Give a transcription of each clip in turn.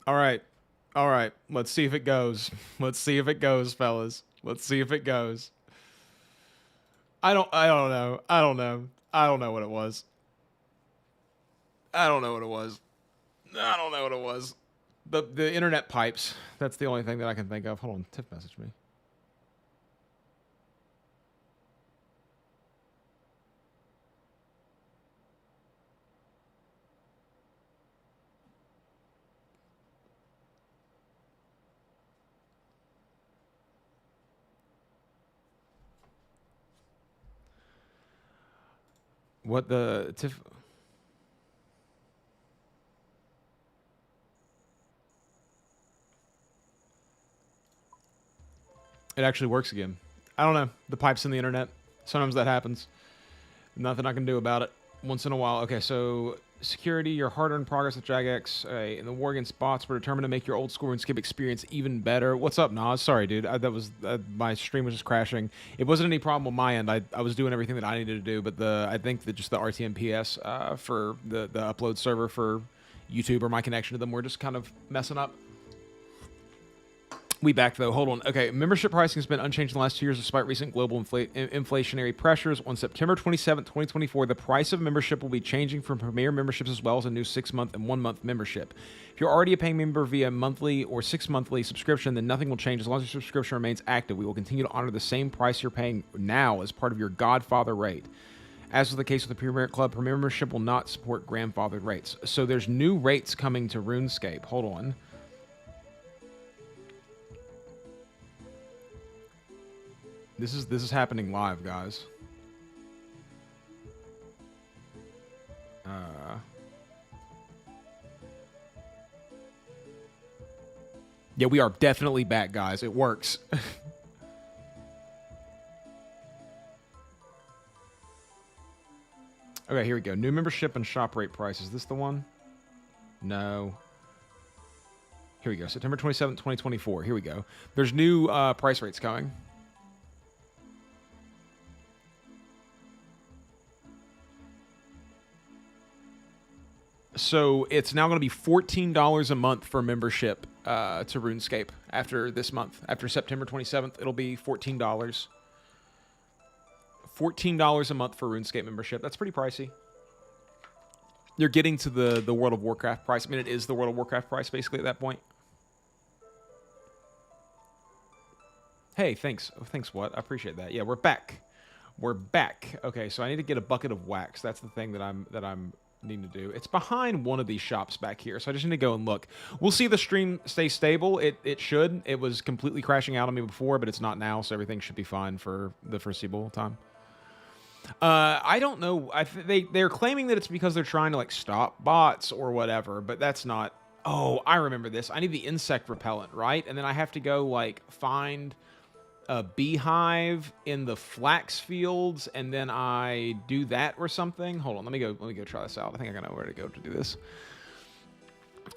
All right. All right. Let's see if it goes. Let's see if it goes, fellas. Let's see if it goes. I don't know. I don't know. I don't know what it was. I don't know what it was. I don't know what it was. The internet pipes. That's the only thing that I can think of. Hold on. Tiff messaged me. What the Tiff? It actually works again. I don't know. The pipes in the internet. Sometimes that happens. Nothing I can do about it. Once in a while. Okay, so security, your hard-earned progress with Jagex, in the war against bots were determined to make your old school RuneScape experience even better. What's up, Nas? Sorry, dude. That was my stream was just crashing. It wasn't any problem on my end. I was doing everything that I needed to do, but I think that just the RTMPS for the upload server for YouTube or my connection to them were just kind of messing up. We back though. Hold on. Okay, membership pricing has been unchanged in the last 2 years despite recent global inflationary pressures. On September 27th, 2024, the price of membership will be changing from premier memberships as well as a new 6-month and 1-month membership. If you're already a paying member via monthly or 6-monthly subscription, then nothing will change as long as your subscription remains active. We will continue to honor the same price you're paying now as part of your Godfather rate. As was the case with the Premier Club, Premier membership will not support grandfathered rates. So there's new rates coming to RuneScape. Hold on. This is happening live, guys. Yeah, we are definitely back, guys. It works. Okay, here we go. New membership and shop rate price. Is this the one? No. Here we go. September 27th, 2024. Here we go. There's new price rates coming. So it's now going to be $14 a month for membership to RuneScape after this month. After September 27th, it'll be $14. $14 a month for RuneScape membership. That's pretty pricey. You're getting to the World of Warcraft price. I mean, it is the World of Warcraft price basically at that point. Hey, thanks. Oh, thanks, what? I appreciate that. Yeah, we're back. We're back. Okay, so I need to get a bucket of wax. That's the thing that I'm needing to do. It's behind one of these shops back here, so I just need to go and look. We'll see the stream stay stable. It should. It was completely crashing out on me before, but it's not now, so everything should be fine for the foreseeable time. I don't know. They're claiming that it's because they're trying to like stop bots or whatever, but that's not. Oh, I remember this. I need the insect repellent, right? And then I have to go like find a beehive in the flax fields, and then I do that or something. Hold on, let me go try this out. I think I know where to go to do this.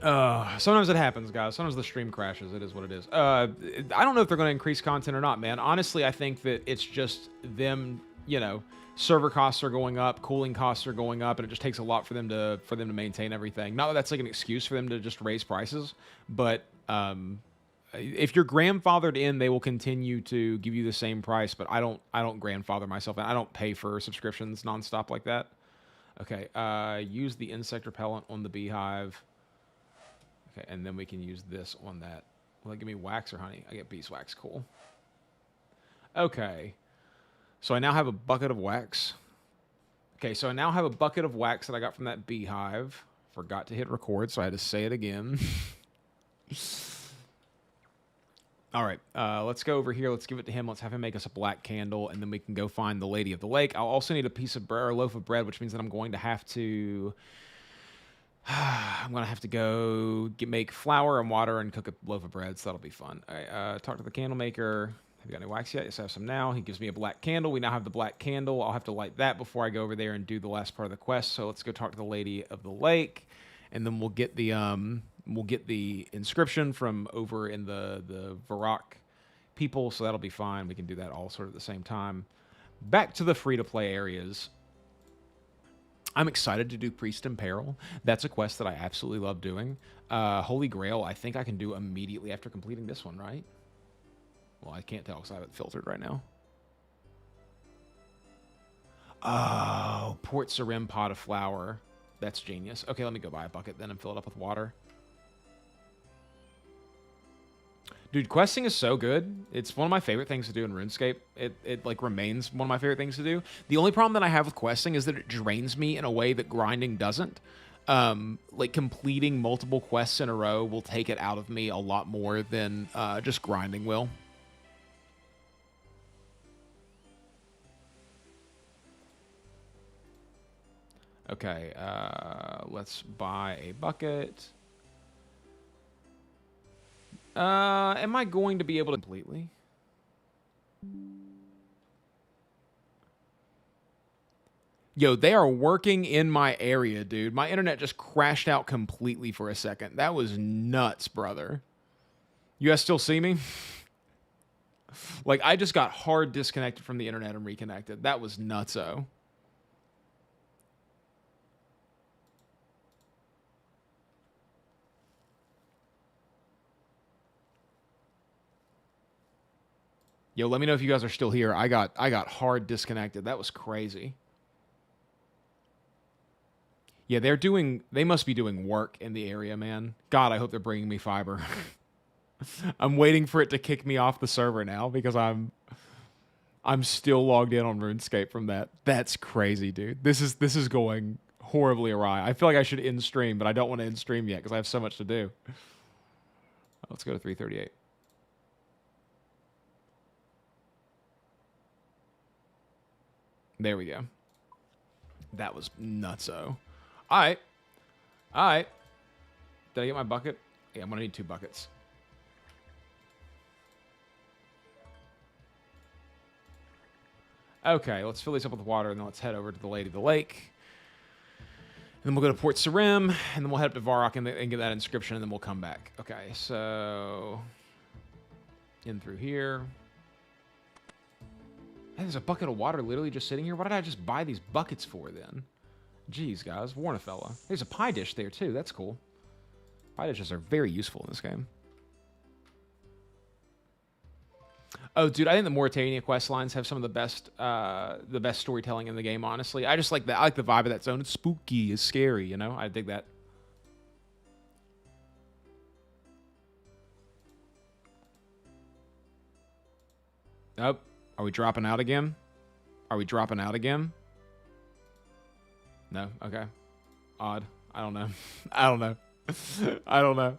Sometimes it happens, guys. Sometimes the stream crashes. It is what it is. I don't know if they're going to increase content or not, man. Honestly, I think that it's just them, you know, server costs are going up, cooling costs are going up, and it just takes a lot for them to maintain everything. Not that that's like an excuse for them to just raise prices, but if you're grandfathered in, they will continue to give you the same price, but I don't grandfather myself in. I don't pay for subscriptions nonstop like that. Okay, use the insect repellent on the beehive. Okay, and then we can use this on that. Will it give me wax or honey? I get beeswax, cool. Okay. So I now have a bucket of wax. Okay, so I now have a bucket of wax that I got from that beehive. Forgot to hit record, so I had to say it again. All right, let's go over here. Let's give it to him. Let's have him make us a black candle, and then we can go find the Lady of the Lake. I'll also need a piece of bread or a loaf of bread, which means that I'm going to have to... I'm going to have to go make flour and water and cook a loaf of bread, so that'll be fun. All right, talk to the candle maker. Have you got any wax yet? Yes, I have some now. He gives me a black candle. We now have the black candle. I'll have to light that before I go over there and do the last part of the quest. So let's go talk to the Lady of the Lake, and then we'll get the inscription from over in the Varrock people, so that'll be fine. We can do that all sort of at the same time. Back to the free-to-play areas. I'm excited to do Priest in Peril. That's a quest that I absolutely love doing. Holy Grail, I think I can do immediately after completing this one, right? Well, I can't tell because I have it filtered right now. Oh, Port Sarim pot of flour. That's genius. Okay, let me go buy a bucket then and fill it up with water. Dude, questing is so good. It's one of my favorite things to do in RuneScape. It like remains one of my favorite things to do. The only problem that I have with questing is that it drains me in a way that grinding doesn't. Like completing multiple quests in a row will take it out of me a lot more than just grinding will. Okay, let's buy a bucket. Am I going to be able to completely? Yo, they are working in my area, dude. My internet just crashed out completely for a second. That was nuts, brother. You guys still see me? Like, I just got hard disconnected from the internet and reconnected. That was nutso. Yo, let me know if you guys are still here. I got hard disconnected. That was crazy. Yeah, they must be doing work in the area, man. God, I hope they're bringing me fiber. I'm waiting for it to kick me off the server now because I'm still logged in on RuneScape from that. That's crazy, dude. This is going horribly awry. I feel like I should end stream, but I don't want to end stream yet because I have so much to do. Let's go to 338. There we go. That was nutso. All right. All right. Did I get my bucket? Yeah, I'm going to need 2 buckets. Okay, let's fill these up with water, and then let's head over to the Lady of the Lake. And then we'll go to Port Sarim, and then we'll head up to Varrock and get that inscription, and then we'll come back. Okay, so... in through here. Hey, there's a bucket of water literally just sitting here. What did I just buy these buckets for, then? Jeez, guys. Warn a fella. There's a pie dish there, too. That's cool. Pie dishes are very useful in this game. Oh, dude, I think the Mauritania quest lines have some of the best storytelling in the game, honestly. I just like that. I like the vibe of that zone. It's spooky. It's scary, you know? I dig that. Oh, are we dropping out again? Are we dropping out again? No? Okay. Odd. I don't know. I don't know. I don't know.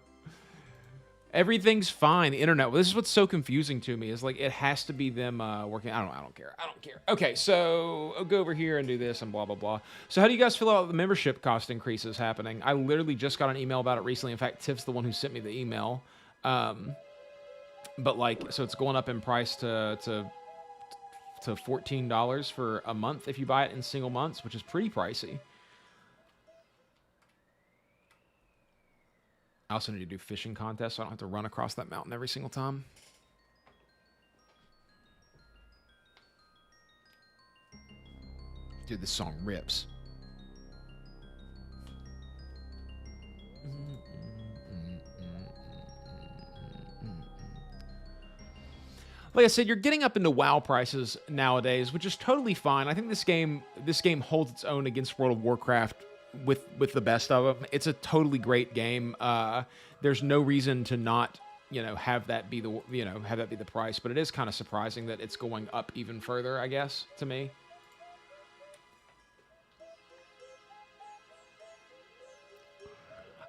Everything's fine. Internet. Well, this is what's so confusing to me. Is like it has to be them working. I don't care. I don't care. Okay, so I'll go over here and do this and blah blah blah. So how do you guys feel about the membership cost increases happening? I literally just got an email about it recently. In fact, Tiff's the one who sent me the email. But like, so it's going up in price to $14 for a month if you buy it in single months, which is pretty pricey. I also need to do fishing contests so I don't have to run across that mountain every single time. Dude, this song rips. Like I said, you're getting up into WoW prices nowadays, which is totally fine. I think this game holds its own against World of Warcraft with the best of them. It's a totally great game. There's no reason to not, have that be the price, but it is kind of surprising that it's going up even further, I guess, to me.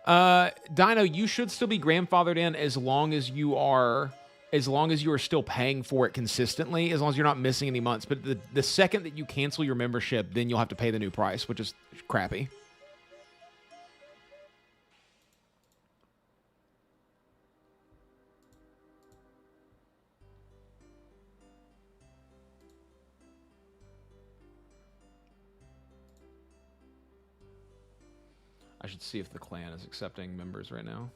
Dino, you should still be grandfathered in as long as you are still paying for it consistently, as long as you're not missing any months. But the second that you cancel your membership, then you'll have to pay the new price, which is crappy. I should see if the clan is accepting members right now.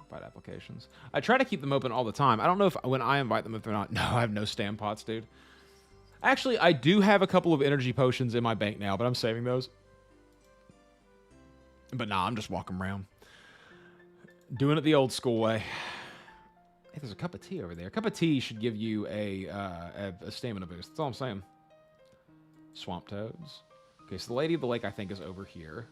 Invite applications. I try to keep them open all the time. I don't know if when I invite them if they're not. No, I have no stand pots, dude. Actually, I do have a couple of energy potions in my bank now, but I'm saving those. But nah, I'm just walking around. Doing it the old school way. Hey, there's a cup of tea over there. A cup of tea should give you a stamina boost. That's all I'm saying. Swamp toads. Okay, so the Lady of the Lake, I think, is over here.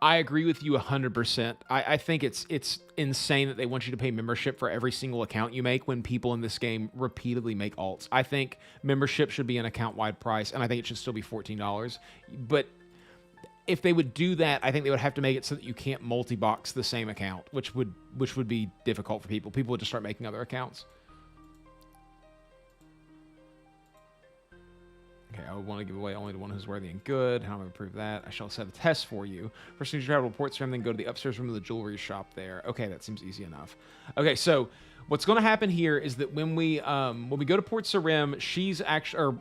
I agree with you 100%. I think it's insane that they want you to pay membership for every single account you make when people in this game repeatedly make alts. I think membership should be an account-wide price, and I think it should still be $14. But if they would do that, I think they would have to make it so that you can't multi-box the same account, which would be difficult for people. People would just start making other accounts. Okay, I would want to give away only to one who's worthy and good. How do I improve that? I shall set a test for you. First thing you travel to Port Sarim, then go to the upstairs room of the jewelry shop there. Okay, that seems easy enough. Okay, so what's going to happen here is that when we go to Port Sarim,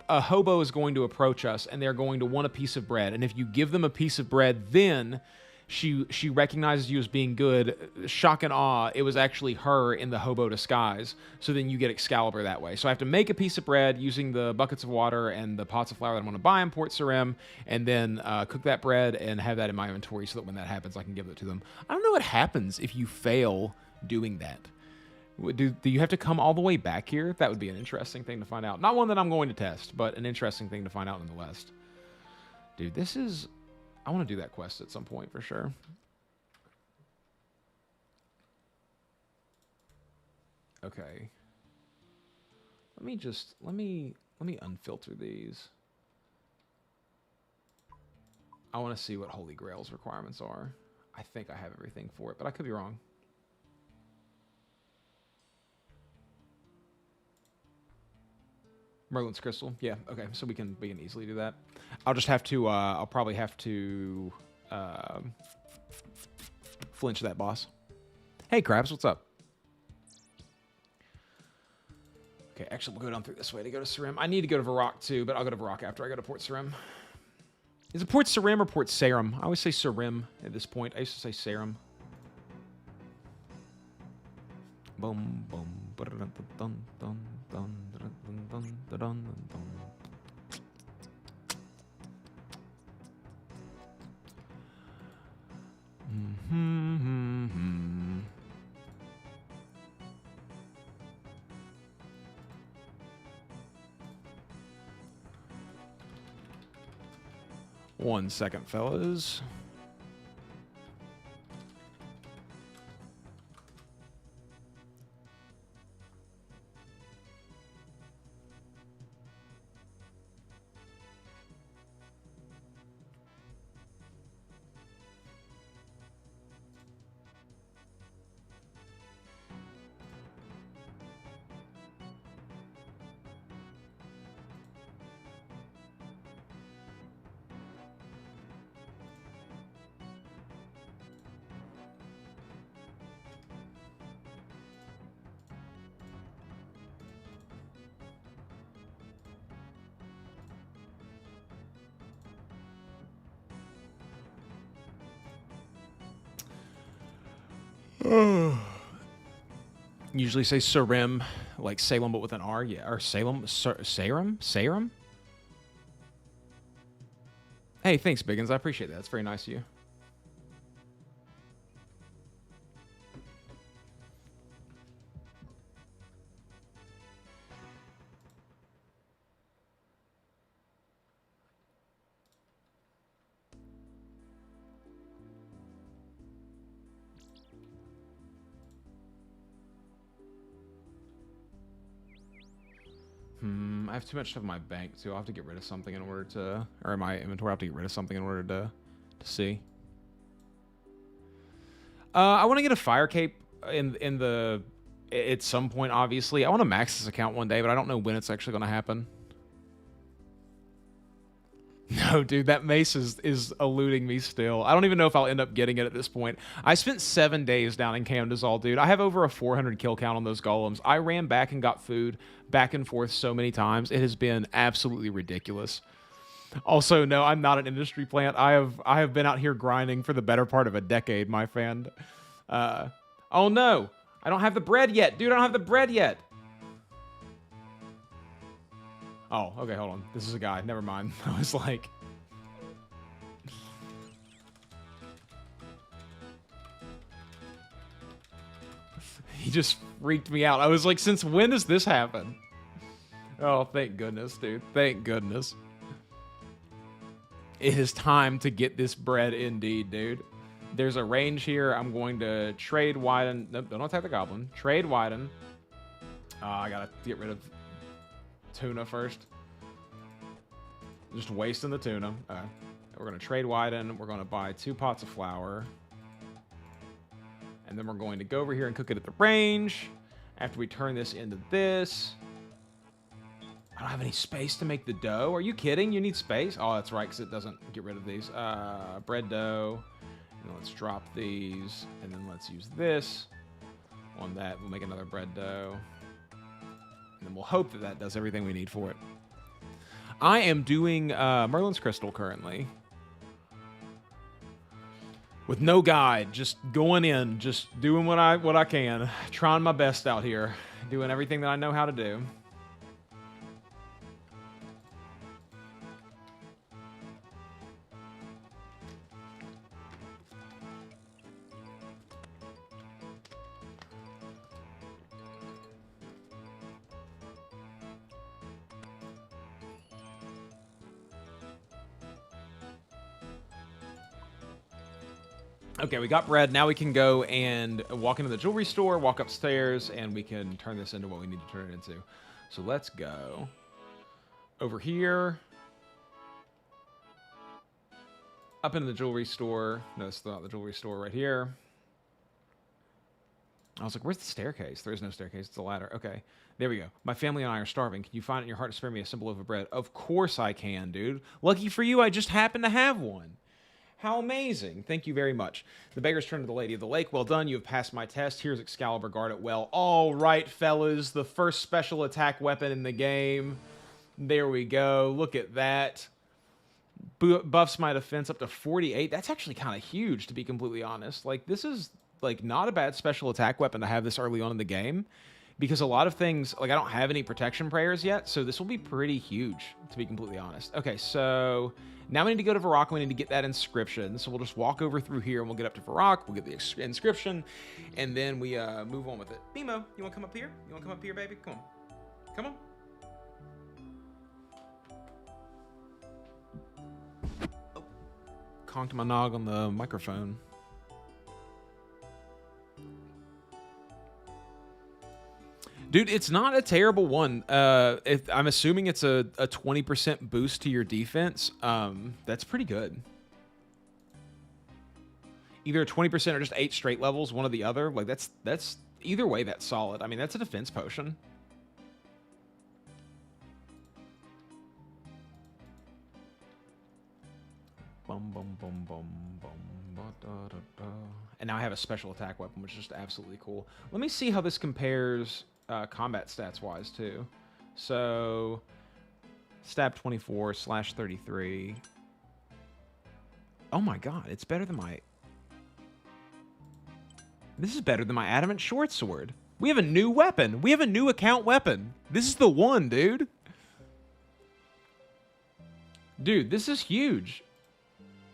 a hobo is going to approach us, and they're going to want a piece of bread. And if you give them a piece of bread, then she recognizes you as being good. Shock and awe, it was actually her in the hobo disguise. So then you get Excalibur that way. So I have to make a piece of bread using the buckets of water and the pots of flour that I'm going to buy in Port Sarim, and then cook that bread and have that in my inventory so that when that happens, I can give it to them. I don't know what happens if you fail doing that. Do you have to come all the way back here? That would be an interesting thing to find out. Not one that I'm going to test, but an interesting thing to find out nonetheless. Dude, this is... I want to do that quest at some point for sure. Okay. Let me unfilter these. I want to see what Holy Grail's requirements are. I think I have everything for it, but I could be wrong. Merlin's crystal. Yeah, okay. So we can easily do that. I'll just have to I'll probably have to flinch that boss. Hey Krabs, what's up? Okay, actually we'll go down through this way to go to Sarim. I need to go to Varrock too, but I'll go to Varrock after I go to Port Sarim. Is it Port Sarim or Port Sarim? I always say Sarim at this point. I used to say Sarim. Boom, boom, dun, dun, dun, dun, dun, dun, dun, dun. One second, fellas. Usually say Sarim, like Salem, but with an R. Yeah, or Salem, Sarum. Hey, thanks, Biggins. I appreciate that. It's very nice of you. I have too much stuff in my bank, too. I'll have to get rid of something in order to... Or in my inventory, I'll have to get rid of something in order to see. I want to get a fire cape at some point, obviously. I want to max this account one day, but I don't know when it's actually going to happen. No, dude, that mace is eluding me still. I don't even know if I'll end up getting it at this point. I spent 7 days down in Camdazal, dude. I have over a 400 kill count on those golems. I ran back and got food back and forth so many times. It has been absolutely ridiculous. Also, no, I'm not an industry plant. I have been out here grinding for the better part of a decade, my friend. Oh no, I don't have the bread yet, dude. I don't have the bread yet. Oh, okay, hold on. This is a guy. Never mind. I was like... He just freaked me out. I was like, since when does this happen? Oh, thank goodness, dude. Thank goodness. It is time to get this bread indeed, dude. There's a range here. I'm going to trade widen. Nope, don't attack the goblin. Trade widen. I gotta get rid of... tuna first. Just wasting the tuna. We're going to trade widen. We're going to buy 2 pots of flour. And then we're going to go over here and cook it at the range. After we turn this into this. I don't have any space to make the dough. Are you kidding? You need space? Oh, that's right, because it doesn't get rid of these. Bread dough. And let's drop these. And then let's use this. On that, we'll make another bread dough. And then we'll hope that that does everything we need for it. I am doing Merlin's Crystal currently. With no guide, just going in, just doing what I can. Trying my best out here. Doing everything that I know how to do. Okay, we got bread. Now we can go and walk into the jewelry store, walk upstairs, and we can turn this into what we need to turn it into. So let's go over here. Up into the jewelry store. No, it's not the jewelry store right here. I was like, where's the staircase? There is no staircase. It's a ladder. Okay, there we go. My family and I are starving. Can you find it in your heart to spare me a simple loaf of bread? Of course I can, dude. Lucky for you, I just happen to have one. How amazing. Thank you very much. The beggar's turn to the Lady of the Lake. Well done. You have passed my test. Here's Excalibur. Guard it well. All right, fellas. The first special attack weapon in the game. There we go. Look at that. Buffs my defense up to 48. That's actually kind of huge, to be completely honest. Like, this is, like, not a bad special attack weapon to have this early on in the game. Because a lot of things, like, I don't have any protection prayers yet, so this will be pretty huge, to be completely honest. Okay, so now we need to go to Varrock. We need to get that inscription. So we'll just walk over through here, and we'll get up to Varrock. We'll get the inscription, and then we move on with it. Nemo, you want to come up here? You want to come up here, baby? Come on. Come on. Oh. Conked my nog on the microphone. Dude, it's not a terrible one. I'm assuming it's a 20% boost to your defense. That's pretty good. Either 20% or just 8 straight levels, one or the other. Like, that's either way, that's solid. I mean, that's a defense potion. Bum, bum, bum, bum, bum, ba, da, da, da. And now I have a special attack weapon, which is just absolutely cool. Let me see how this compares... combat stats wise too. So stab 24 slash 33. Oh my god, it's better than my... This is better than my adamant short sword. We have a new weapon. We have a new account weapon. This is the one, dude. Dude, this is huge.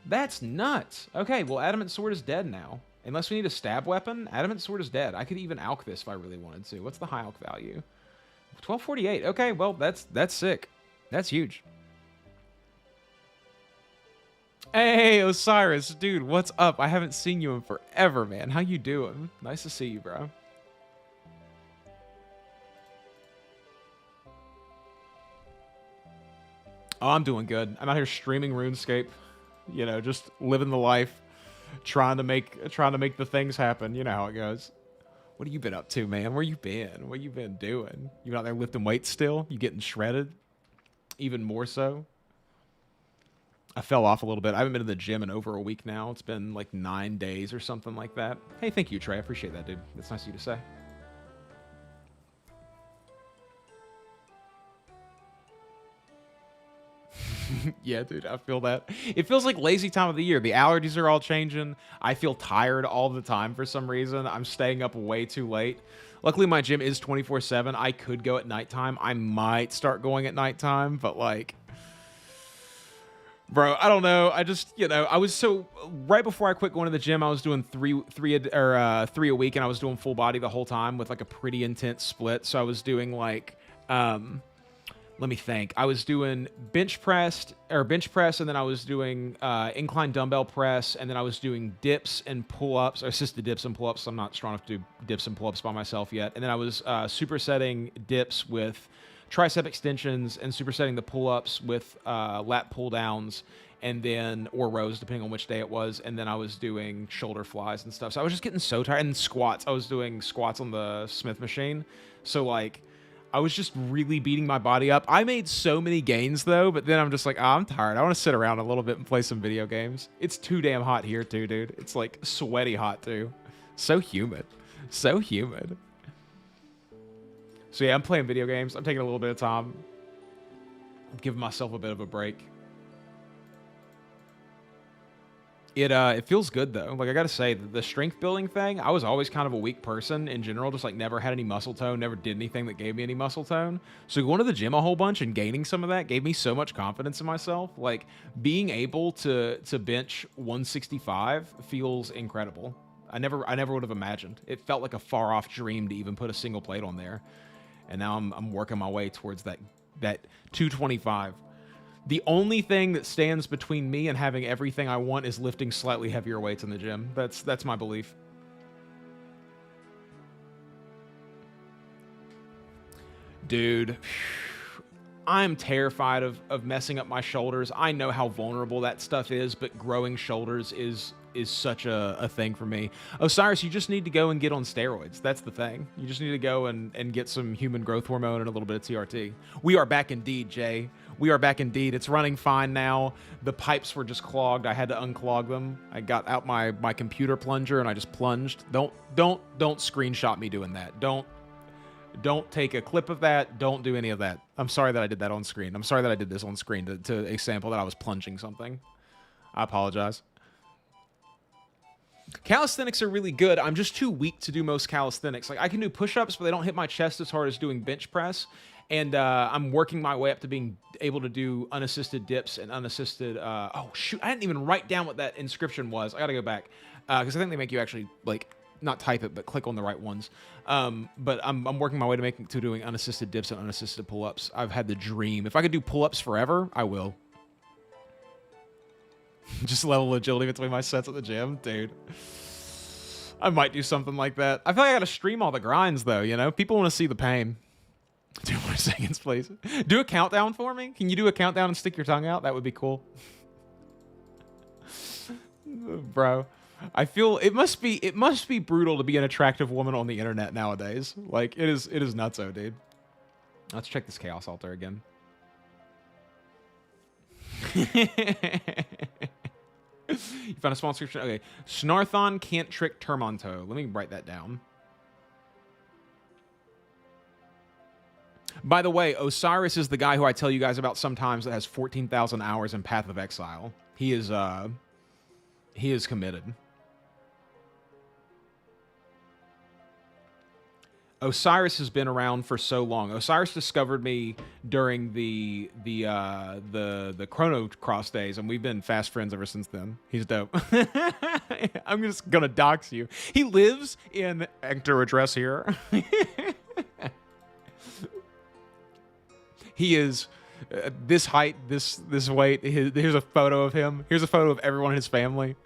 That's nuts. Okay, well, adamant sword is dead now. Unless we need a stab weapon, adamant sword is dead. I could even alch this if I really wanted to. What's the high alch value? 1248. Okay, well, that's sick. That's huge. Hey, Osiris, dude, what's up? I haven't seen you in forever, man. How you doing? Nice to see you, bro. Oh, I'm doing good. I'm out here streaming RuneScape. You know, just living the life. Trying to make the things happen. You know how it goes. What have you been up to, man? Where you been? What you been doing? You been out there lifting weights still? You getting shredded? Even more so? I fell off a little bit. I haven't been to the gym in over a week now. It's been like 9 days or something like that. Hey, thank you, Trey. I appreciate that, dude. That's nice of you to say. Yeah, dude, I feel that. It feels like lazy time of the year. The allergies are all changing. I feel tired all the time for some reason. I'm staying up way too late. Luckily, my gym is 24/7. I could go at nighttime. I might start going at nighttime, but like, bro, I don't know. I just, I was so right before I quit going to the gym, I was doing three a week, and I was doing full body the whole time with like a pretty intense split. So I was doing like, let me think. I was doing bench press, and then I was doing incline dumbbell press, and then I was doing dips and pull-ups, or assisted dips and pull-ups. So I'm not strong enough to do dips and pull-ups by myself yet. And then I was supersetting dips with tricep extensions and supersetting the pull-ups with lat pull-downs, and then, or rows, depending on which day it was. And then I was doing shoulder flies and stuff. So I was just getting so tired. And squats. I was doing squats on the Smith machine. So like, I was just really beating my body up. I made so many gains, though, but then I'm just like, I'm tired. I want to sit around a little bit and play some video games. It's too damn hot here, too, dude. It's, like, sweaty hot, too. So humid. So humid. So, yeah, I'm playing video games. I'm taking a little bit of time. I'm giving myself a bit of a break. It feels good, though. Like, I gotta say, the strength building thing, I was always kind of a weak person in general, just, like, never had any muscle tone, never did anything that gave me any muscle tone. So going to the gym a whole bunch and gaining some of that gave me so much confidence in myself. Like, being able to bench 165 feels incredible. I never would have imagined. It felt like a far-off dream to even put a single plate on there. And now I'm working my way towards that 225. The only thing that stands between me and having everything I want is lifting slightly heavier weights in the gym. That's my belief. Dude, I'm terrified of messing up my shoulders. I know how vulnerable that stuff is, but growing shoulders is such a thing for me. Osiris, you just need to go and get on steroids. That's the thing. You just need to go and get some human growth hormone and a little bit of TRT. We are back indeed, Jay. We are back indeed. It's running fine now. The pipes were just clogged. I had to unclog them. I got out my computer plunger and I just plunged. Don't screenshot me doing that. Don't take a clip of that. Don't do any of that. I'm sorry that I did that on screen. I'm sorry that I did this on screen to a sample that I was plunging something. I apologize. Calisthenics are really good. I'm just too weak to do most calisthenics. Like, I can do push-ups, but they don't hit my chest as hard as doing bench press. And I'm working my way up to being able to do unassisted dips and unassisted... oh, shoot. I didn't even write down what that inscription was. I got to go back. Because I think they make you actually, like, not type it, but click on the right ones. But I'm working my way to doing unassisted dips and unassisted pull-ups. I've had the dream. If I could do pull-ups forever, I will. Just level agility between my sets at the gym. Dude. I might do something like that. I feel like I gotta stream all the grinds, though, you know? People want to see the pain. 2 more seconds, please. Do a countdown for me? Can you do a countdown and stick your tongue out? That would be cool. Bro. I feel it must be brutal to be an attractive woman on the internet nowadays. Like, it is nutso, dude. Let's check this Chaos Altar again. You found a small description? Okay. Snarthon can't trick Termonto. Let me write that down. By the way, Osiris is the guy who I tell you guys about sometimes that has 14,000 hours in Path of Exile. He is committed. Osiris has been around for so long. Osiris discovered me during the Chrono Cross days, and we've been fast friends ever since then. He's dope. I'm just gonna dox you. He lives in enter address here. He is this height, this weight. Here's a photo of him. Here's a photo of everyone in his family.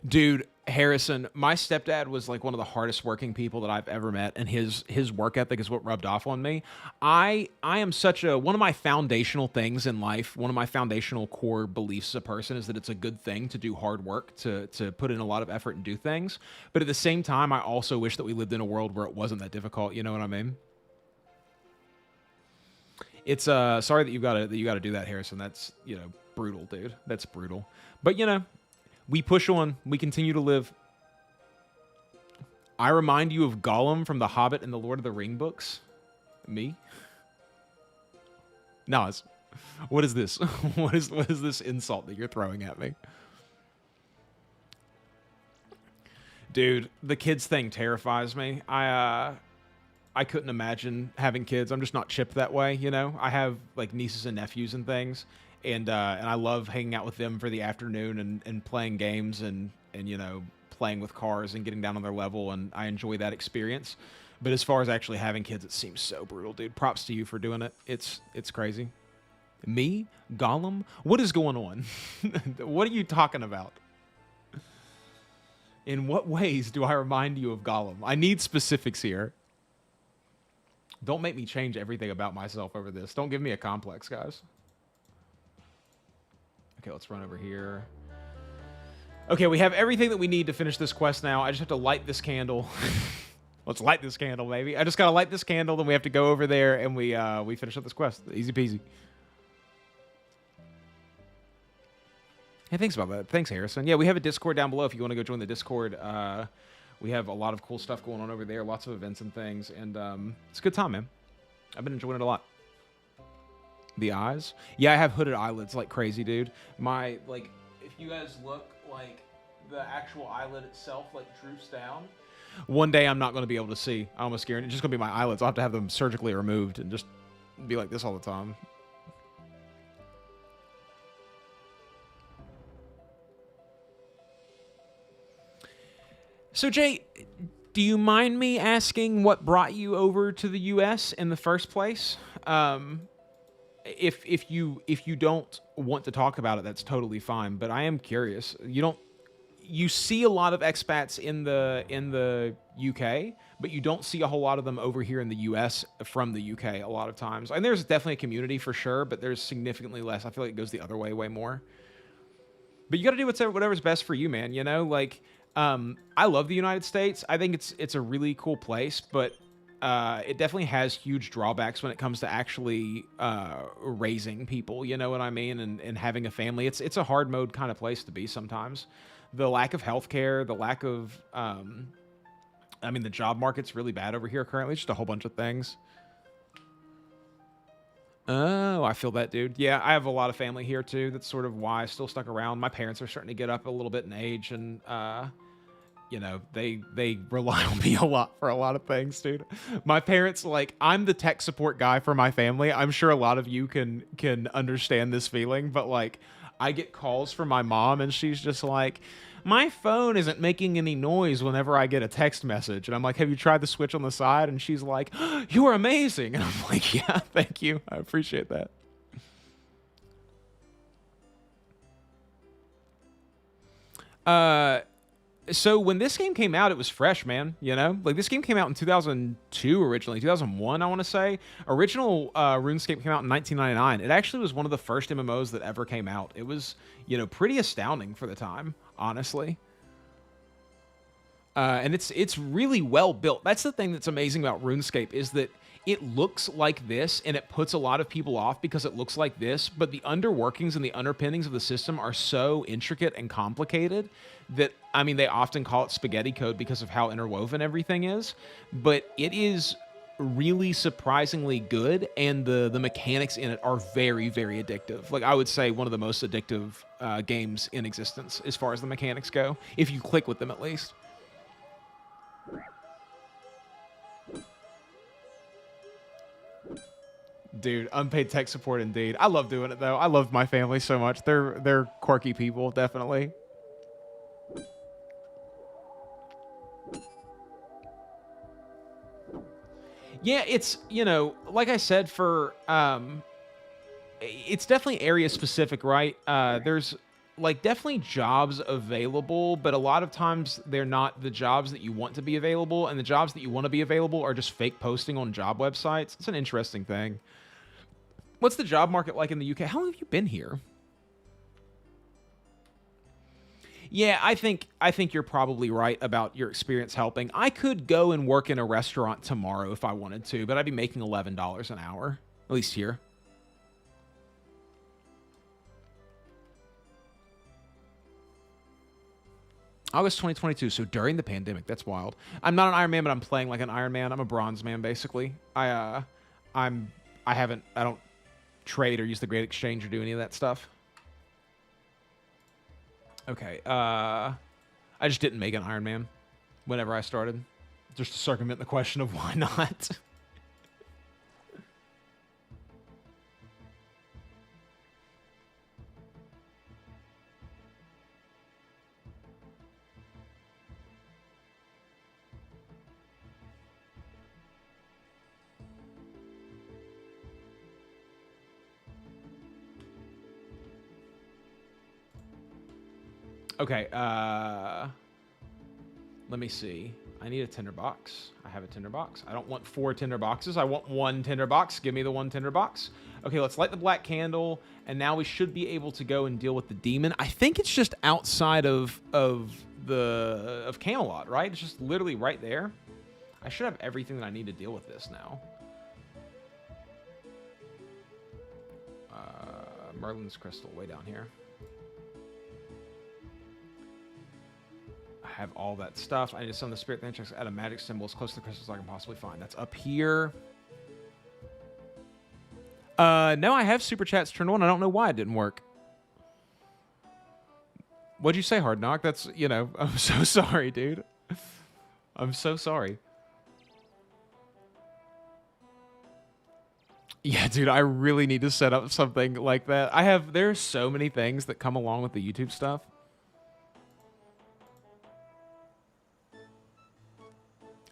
Dude, Harrison, my stepdad was like one of the hardest working people that I've ever met, and his work ethic is what rubbed off on me. I am such a one of my foundational things in life, one of my foundational core beliefs as a person is that it's a good thing to do hard work, to put in a lot of effort and do things. But at the same time, I also wish that we lived in a world where it wasn't that difficult. You know what I mean? It's sorry that you got to do that, Harrison. That's, you know, brutal, dude. That's brutal. But you know, we push on. We continue to live. I remind you of Gollum from The Hobbit and the Lord of the Ring books. Me? Nas, what is this? What is this insult that you're throwing at me? Dude, the kids thing terrifies me. I couldn't imagine having kids. I'm just not chipped that way, you know? I have like nieces and nephews and things, and I love hanging out with them for the afternoon and playing games and you know, playing with cars and getting down on their level, and I enjoy that experience. But as far as actually having kids, it seems so brutal, dude. Props to you for doing it. It's crazy. Me? Gollum? What is going on? What are you talking about? In what ways do I remind you of Gollum? I need specifics here. Don't make me change everything about myself over this. Don't give me a complex, guys. Okay, let's run over here. Okay, we have everything that we need to finish this quest now. I just have to light this candle. Let's light this candle, maybe. I just gotta light this candle, then we have to go over there and we finish up this quest. Easy peasy. Hey, thanks about that. Thanks, Harrison. Yeah, we have a Discord down below if you want to go join the Discord. We have a lot of cool stuff going on over there, lots of events and things, and it's a good time, man. I've been enjoying it a lot. The eyes? Yeah, I have hooded eyelids like crazy, dude. My, like, if you guys look, like, the actual eyelid itself, like, droops down. One day I'm not going to be able to see. I'm almost scared. It's just going to be my eyelids. I'll have to have them surgically removed and just be like this all the time. So, Jay, do you mind me asking what brought you over to the U.S. in the first place? If you don't want to talk about it, that's totally fine. But I am curious. You see a lot of expats in the UK, but you don't see a whole lot of them over here in the US from the UK a lot of times. And there's definitely a community for sure, but there's significantly less. I feel like it goes the other way more. But you got to do whatever's best for you, man. You know, like I love the United States. I think it's a really cool place, but it definitely has huge drawbacks when it comes to actually raising people. You know what I mean? And having a family. It's a hard mode kind of place to be sometimes. The lack of healthcare, the lack of, I mean, the job market's really bad over here currently. Just a whole bunch of things. Oh, I feel that, dude. Yeah, I have a lot of family here, too. That's sort of why I still stuck around. My parents are starting to get up a little bit in age, and, you know, they rely on me a lot for a lot of things, dude. My parents, like, I'm the tech support guy for my family. I'm sure a lot of you can understand this feeling, but, like, I get calls from my mom, and she's just like, my phone isn't making any noise whenever I get a text message. And I'm like, have you tried the switch on the side? And she's like, oh, you are amazing. And I'm like, yeah, thank you. I appreciate that. So when this game came out, it was fresh, man. You know, like this game came out in 2002 originally, 2001, I want to say. Original RuneScape came out in 1999. It actually was one of the first MMOs that ever came out. It was, you know, pretty astounding for the time, honestly. And it's really well built. That's the thing that's amazing about RuneScape is that it looks like this, and it puts a lot of people off because it looks like this, but the underworkings and the underpinnings of the system are so intricate and complicated that, I mean, they often call it spaghetti code because of how interwoven everything is, but it is really surprisingly good, and the mechanics in it are very, very addictive. Like, I would say one of the most addictive games in existence as far as the mechanics go, if you click with them at least. Dude, unpaid tech support indeed. I love doing it though. I love my family so much. They're quirky people, definitely. Yeah, it's, you know, like I said, for it's definitely area specific, right? There's like, definitely jobs available, but a lot of times they're not the jobs that you want to be available, and the jobs that you want to be available are just fake posting on job websites. It's an interesting thing. What's the job market like in the UK? How long have you been here? Yeah, I think you're probably right about your experience helping. I could go and work in a restaurant tomorrow if I wanted to, but I'd be making $11 an hour, at least here. August 2022, so during the pandemic. That's wild. I'm not an Iron Man, but I'm playing like an Iron Man. I'm a bronze man, basically. I don't trade or use the Great Exchange or do any of that stuff. Okay, I just didn't make an Iron Man whenever I started. Just to circumvent the question of why not. Okay, let me see. I need a tinderbox. I have a tinderbox. I don't want 4 tinderboxes. I want 1 tinderbox. Give me the 1 tinderbox. Okay, let's light the black candle, and now we should be able to go and deal with the demon. I think it's just outside of Camelot, right? It's just literally right there. I should have everything that I need to deal with this now. Merlin's crystal way down here. Have all that stuff. I need to summon the spirit then checks add a magic symbol as close to the crystals as I can possibly find. That's up here. No, I have super chats turned on. I don't know why it didn't work. What'd you say, Hard Knock? That's, you know, I'm so sorry, dude. I'm so sorry. Yeah, dude, I really need to set up something like that. There's so many things that come along with the YouTube stuff.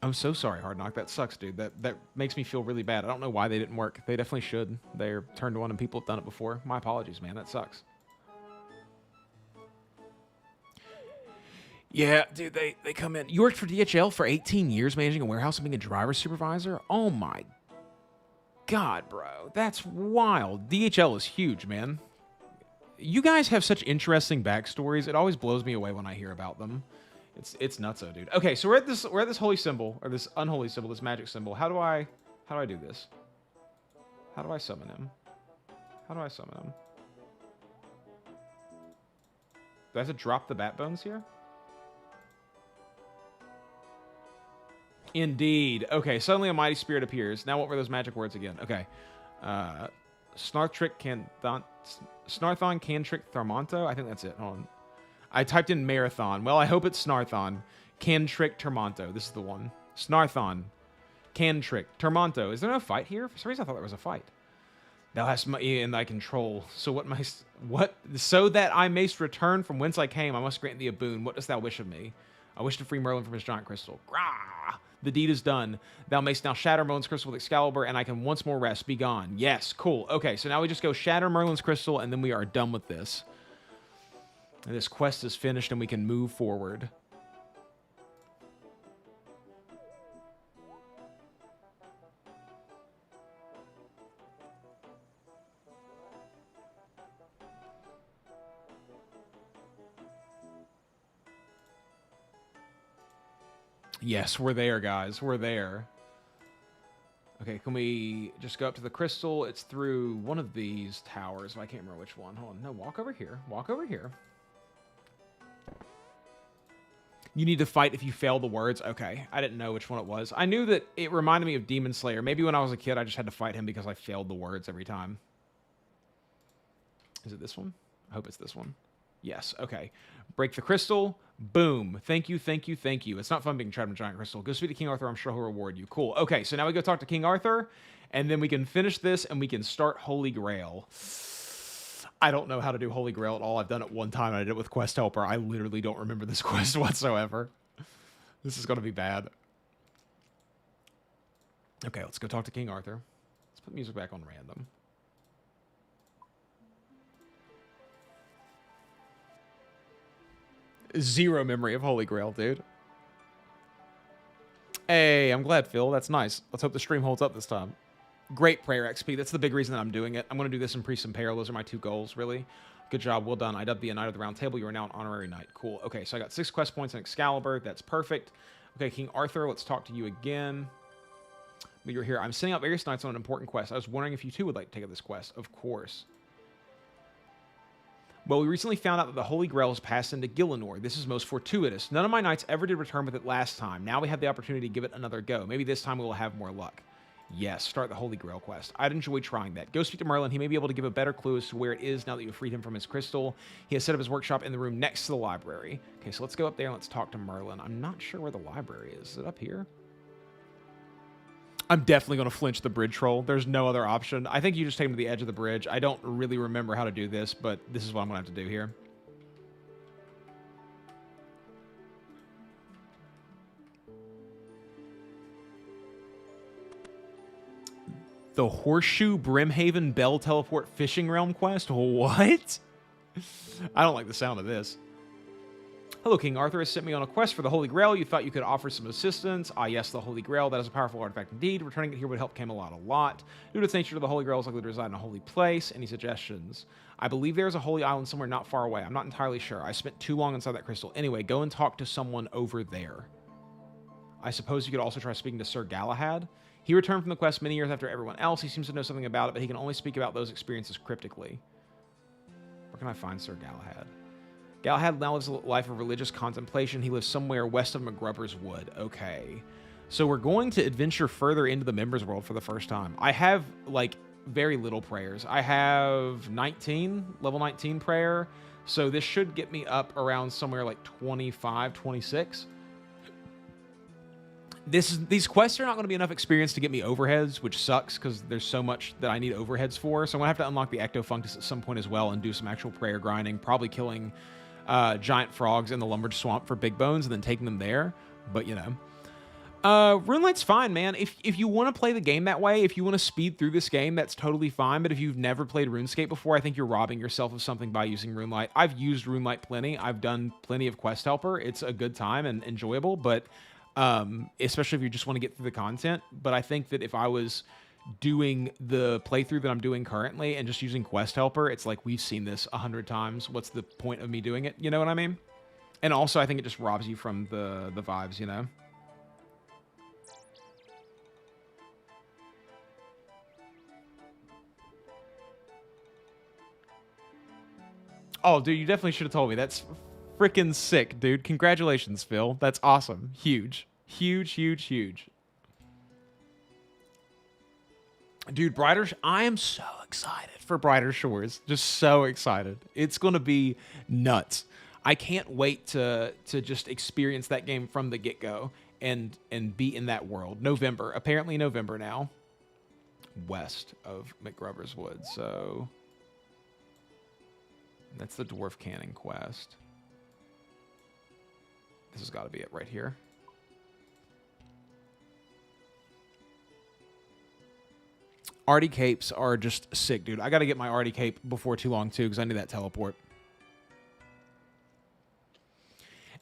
I'm so sorry, Hard Knock. That sucks, dude. That makes me feel really bad. I don't know why they didn't work. They definitely should. They're turned on and people have done it before. My apologies, man. That sucks. Yeah, dude, they come in. You worked for DHL for 18 years managing a warehouse and being a driver supervisor? Oh my God, bro. That's wild. DHL is huge, man. You guys have such interesting backstories. It always blows me away when I hear about them. It's nutso, dude. Okay, so we're at this holy symbol, or this unholy symbol, this magic symbol. How do I do this? How do I summon him? How do I summon him? Do I have to drop the bat bones here? Indeed. Okay, suddenly a mighty spirit appears. Now what were those magic words again? Okay. Snarthon Cantrick Thermonto? I think that's it. Hold on. I typed in marathon. Well, I hope it's Snarthon. Cantrick Termonto. This is the one. Snarthon. Cantrick Termonto. Is there no fight here? For some reason I thought there was a fight. Thou hast me in thy control. So so that I mayst return from whence I came, I must grant thee a boon. What dost thou wish of me? I wish to free Merlin from his giant crystal. Grah! The deed is done. Thou mayst now shatter Merlin's crystal with Excalibur, and I can once more rest. Be gone. Yes, cool. Okay, so now we just go shatter Merlin's crystal, and then we are done with this. And this quest is finished, and we can move forward. Yes, we're there, guys. We're there. Okay, can we just go up to the crystal? It's through one of these towers. I can't remember which one. Hold on. No, walk over here. Walk over here. You need to fight if you fail the words. Okay, I didn't know which one it was. I knew that it reminded me of Demon Slayer. Maybe when I was a kid, I just had to fight him because I failed the words every time. Is it this one? I hope it's this one. Yes, okay. Break the crystal. Boom. Thank you, thank you, thank you. It's not fun being trapped in a giant crystal. Go speak to King Arthur. I'm sure he'll reward you. Cool. Okay, so now we go talk to King Arthur, and then we can finish this, and we can start Holy Grail. I don't know how to do Holy Grail at all. I've done it one time, and I did it with Quest Helper. I literally don't remember this quest whatsoever. This is going to be bad. Okay, let's go talk to King Arthur. Let's put music back on random. Zero memory of Holy Grail, dude. Hey, I'm glad, Phil. That's nice. Let's hope the stream holds up this time. Great prayer XP. That's the big reason that I'm doing it. I'm going to do this in Priest and Peril. Those are my 2 goals, really. Good job. Well done. I dubbed the Knight of the Round Table. You are now an honorary knight. Cool. Okay, so I got 6 quest points in Excalibur. That's perfect. Okay, King Arthur, let's talk to you again. But you're here. I'm sending out various knights on an important quest. I was wondering if you too would like to take up this quest. Of course. Well, we recently found out that the Holy Grail has passed into Gillinor. This is most fortuitous. None of my knights ever did return with it last time. Now we have the opportunity to give it another go. Maybe this time we will have more luck. Yes, start the Holy Grail quest. I'd enjoy trying that. Go speak to Merlin. He may be able to give a better clue as to where it is now that you've freed him from his crystal. He has set up his workshop in the room next to the library. Okay, so let's go up there and let's talk to Merlin. I'm not sure where the library is. Is it up here? I'm definitely going to flinch the bridge troll. There's no other option. I think you just take him to the edge of the bridge. I don't really remember how to do this, but this is what I'm going to have to do here. The Horseshoe Brimhaven Bell Teleport Fishing Realm quest? What? I don't like the sound of this. Hello, King Arthur has sent me on a quest for the Holy Grail. You thought you could offer some assistance. Ah, yes, the Holy Grail. That is a powerful artifact indeed. Returning it here would help Camelot a lot. Due to its nature, the Holy Grail is likely to reside in a holy place. Any suggestions? I believe there is a holy island somewhere not far away. I'm not entirely sure. I spent too long inside that crystal. Anyway, go and talk to someone over there. I suppose you could also try speaking to Sir Galahad. He returned from the quest many years after everyone else. He seems to know something about it, but he can only speak about those experiences cryptically. Where can I find Sir Galahad? Galahad now lives a life of religious contemplation. He lives somewhere west of McGrubber's Wood. Okay. So we're going to adventure further into the members world for the first time. I have, like, very little prayers. I have 19, level 19 prayer. So this should get me up around somewhere like 25, 26. These quests are not going to be enough experience to get me overheads, which sucks because there's so much that I need overheads for. So I'm going to have to unlock the Ectofunctus at some point as well and do some actual prayer grinding, probably killing giant frogs in the Lumberj Swamp for big bones and then taking them there. But, you know. RuneLight's fine, man. If you want to play the game that way, if you want to speed through this game, that's totally fine. But if you've never played RuneScape before, I think you're robbing yourself of something by using RuneLight. I've used RuneLight plenty. I've done plenty of Quest Helper. It's a good time and enjoyable, but especially if you just want to get through the content. But I think that if I was doing the playthrough that I'm doing currently and just using Quest Helper, it's like we've seen this 100 times. What's the point of me doing it? You know what I mean? And also, I think it just robs you from the vibes, you know? Oh, dude, you definitely should have told me. That's freaking sick, dude. Congratulations, Phil. That's awesome. Huge. Huge, huge, huge. Dude, I am so excited for Brighter Shores. Just so excited. It's going to be nuts. I can't wait to just experience that game from the get-go and be in that world. November. Apparently November now. West of McGrubber's Wood. So that's the Dwarf Cannon quest. This has got to be it right here. Artie capes are just sick, dude. I got to get my Artie cape before too long, too, because I need that teleport.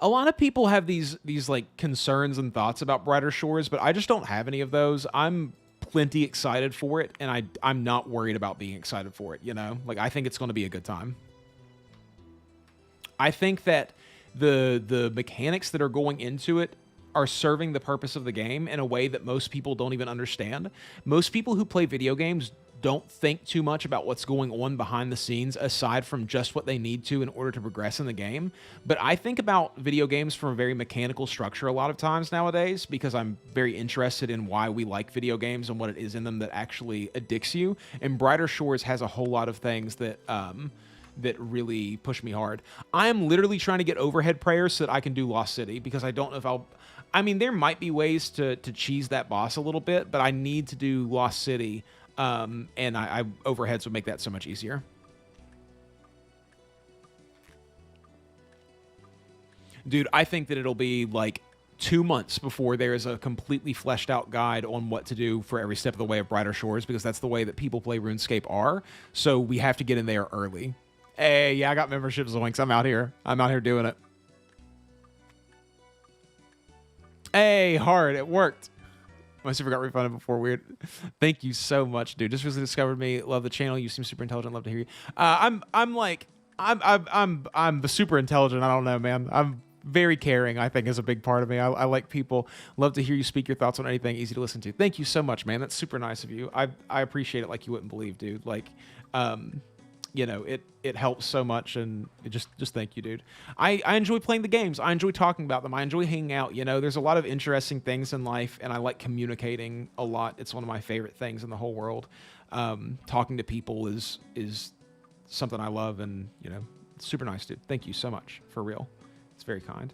A lot of people have these like concerns and thoughts about Brighter Shores, but I just don't have any of those. I'm plenty excited for it, and I'm not worried about being excited for it, you know? Like, I think it's going to be a good time. I think that the mechanics that are going into it are serving the purpose of the game in a way that most people don't even understand. Most people who play video games don't think too much about what's going on behind the scenes aside from just what they need to in order to progress in the game. But I think about video games from a very mechanical structure a lot of times nowadays because I'm very interested in why we like video games and what it is in them that actually addicts you. And Brighter Shores has a whole lot of things that that really push me hard. I am literally trying to get overhead prayers so that I can do Lost City because I don't know if I'll... I mean, there might be ways to cheese that boss a little bit, but I need to do Lost City, and I overheads would make that so much easier. Dude, I think that it'll be like 2 months before there is a completely fleshed out guide on what to do for every step of the way of Brighter Shores because that's the way that people play RuneScape are. So we have to get in there early. Hey, yeah, I got membership Zoinks. I'm out here. I'm out here doing it. Hey, hard. It worked. My super got refunded before. Weird. Thank you so much, dude. Just recently discovered me. Love the channel. You seem super intelligent. Love to hear you. I'm super intelligent. I don't know, man. I'm very caring, I think, is a big part of me. I like people. Love to hear you speak your thoughts on anything. Easy to listen to. Thank you so much, man. That's super nice of you. I appreciate it like you wouldn't believe, dude. Like, you know, it helps so much, and it just thank you, dude. I enjoy playing the games. I enjoy talking about them. I enjoy hanging out. You know, there's a lot of interesting things in life, and I like communicating a lot. It's one of my favorite things in the whole world. Talking to people is something I love, and you know, it's super nice, dude. Thank you so much, for real. It's very kind.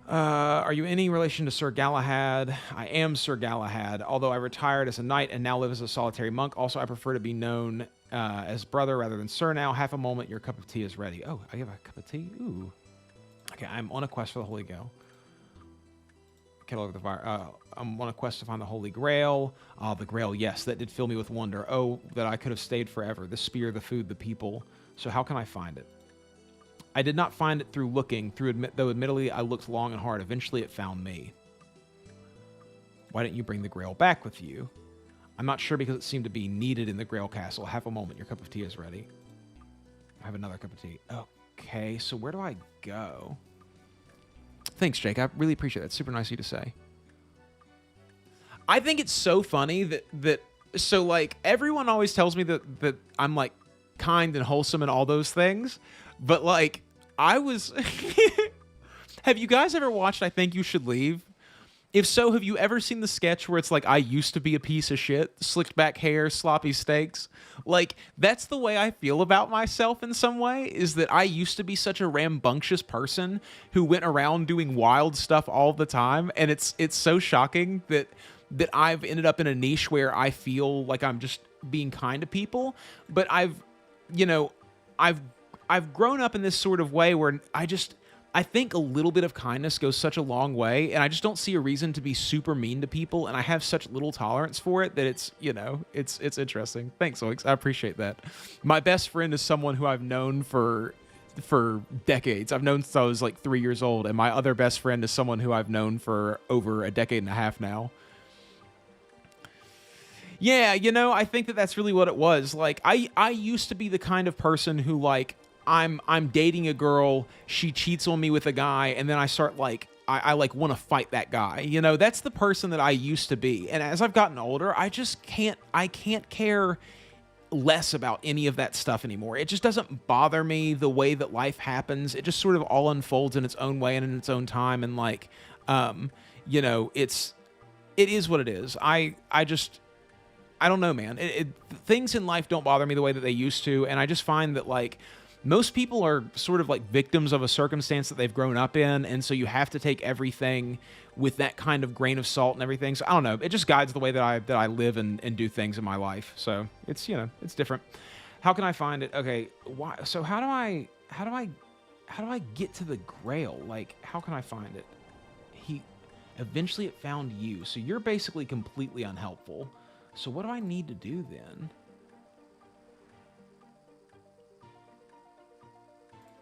Are you any relation to Sir Galahad? I am Sir Galahad, although I retired as a knight and now live as a solitary monk. Also, I prefer to be known as brother rather than sir now. Half a moment, your cup of tea is ready. Oh, I have a cup of tea? Ooh. Okay, I'm on a quest for the Holy Grail. Kettle over the fire. I'm on a quest to find the Holy Grail. Ah, the Grail, yes, that did fill me with wonder. Oh, that I could have stayed forever. The spear, the food, the people. So how can I find it? I did not find it through looking, though admittedly I looked long and hard. Eventually it found me. Why didn't you bring the Grail back with you? I'm not sure because it seemed to be needed in the Grail Castle. Half a moment, your cup of tea is ready. I have another cup of tea. Okay, so where do I go? Thanks, Jake. I really appreciate that. Super nice of you to say. I think it's so funny so like everyone always tells me that I'm like kind and wholesome and all those things, but like I was have you guys ever watched I Think You Should Leave? If so, have you ever seen the sketch where it's like, I used to be a piece of shit, slicked back hair, sloppy steaks? Like, that's the way I feel about myself in some way, is that I used to be such a rambunctious person who went around doing wild stuff all the time, and it's so shocking that I've ended up in a niche where I feel like I'm just being kind to people, but I've grown up in this sort of way where I think a little bit of kindness goes such a long way, and I just don't see a reason to be super mean to people, and I have such little tolerance for it that it's, you know, it's interesting. Thanks, Oix. I appreciate that. My best friend is someone who I've known for decades. I've known since I was like 3 years old, and my other best friend is someone who I've known for over a decade and a half now. Yeah, you know, I think that's really what it was. Like, I used to be the kind of person who, like, I'm dating a girl, she cheats on me with a guy, and then I start like I like want to fight that guy. You know, that's the person that I used to be. And as I've gotten older, I can't care less about any of that stuff anymore. It just doesn't bother me the way that life happens. It just sort of all unfolds in its own way and in its own time, and like you know, it is what it is. I don't know, man. Things in life don't bother me the way that they used to, and I just find that like most people are sort of like victims of a circumstance that they've grown up in, and so you have to take everything with that kind of grain of salt and everything. So I don't know. It just guides the way that I live and do things in my life. So it's, you know, it's different. How can I find it? Okay, why? So how do I get to the Grail? Like, how can I find it? Eventually it found you. So you're basically completely unhelpful. So what do I need to do then?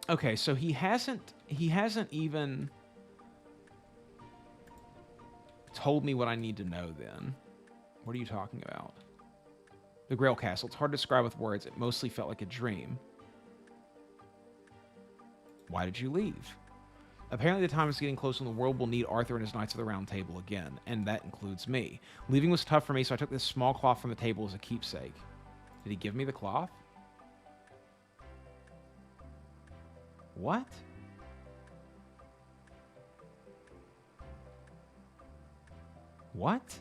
Okay, so he hasn't even told me what I need to know then. What are you talking about? The Grail Castle. It's hard to describe with words. It mostly felt like a dream. Why did you leave? Apparently the time is getting close and the world will need Arthur and his Knights of the Round Table again, and that includes me. Leaving was tough for me, so I took this small cloth from the table as a keepsake. Did he give me the cloth? What? What?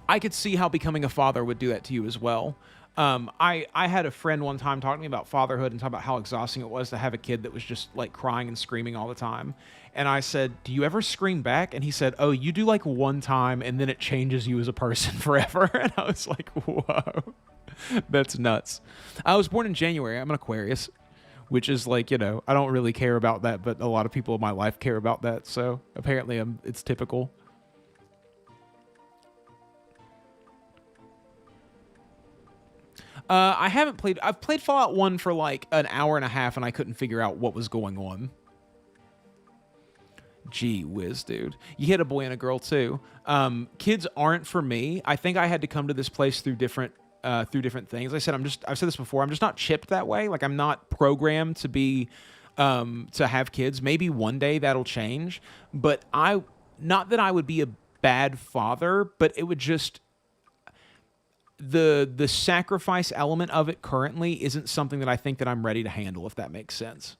I could see how becoming a father would do that to you as well. I had a friend one time talking to me about fatherhood and talking about how exhausting it was to have a kid that was just like crying and screaming all the time. And I said, do you ever scream back? And he said, oh, you do like one time and then it changes you as a person forever. And I was like, whoa, that's nuts. I was born in January. I'm an Aquarius, which is like, you know, I don't really care about that, but a lot of people in my life care about that. So apparently it's typical. I haven't played. I've played Fallout 1 for like an hour and a half, and I couldn't figure out what was going on. Gee whiz, dude. You hit a boy and a girl, too. Kids aren't for me. I think I had to come to this place through different things. I've said this before. I'm just not chipped that way. Like, I'm not programmed to be, to have kids. Maybe one day that'll change. But not that I would be a bad father, but it would just... The sacrifice element of it currently isn't something that I think that I'm ready to handle, if that makes sense.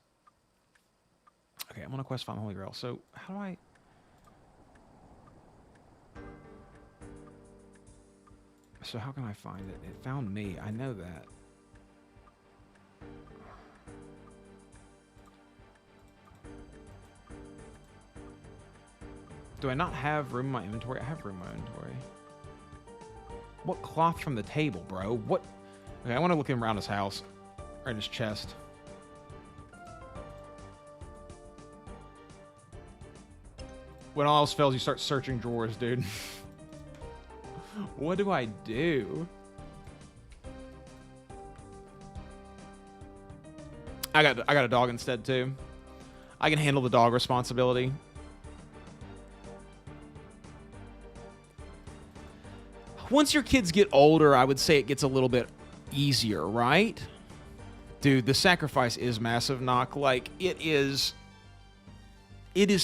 Okay, I'm on a quest to find the Holy Grail. So, how do I... So, how can I find it? It found me. I know that. Do I not have room in my inventory? I have room in my inventory. What cloth from the table, bro? What? Okay, I want to look around his house. Or in his chest. When all else fails, you start searching drawers, dude. What do I do? I got a dog instead, too. I can handle the dog responsibility. Once your kids get older, I would say it gets a little bit easier, right? Dude, the sacrifice is massive, Knock. Like, it is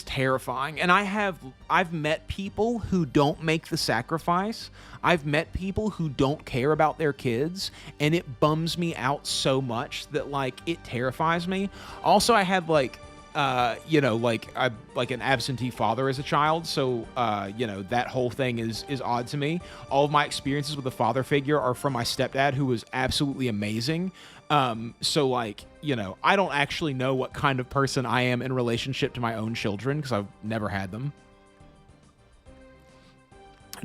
terrifying. And I've met people who don't make the sacrifice. I've met people who don't care about their kids, and it bums me out so much that, like, it terrifies me. Also, I had, like, like an absentee father as a child, so that whole thing is odd to me. All of my experiences with a father figure are from my stepdad, who was absolutely amazing. So like, I don't actually know what kind of person I am in relationship to my own children because I've never had them.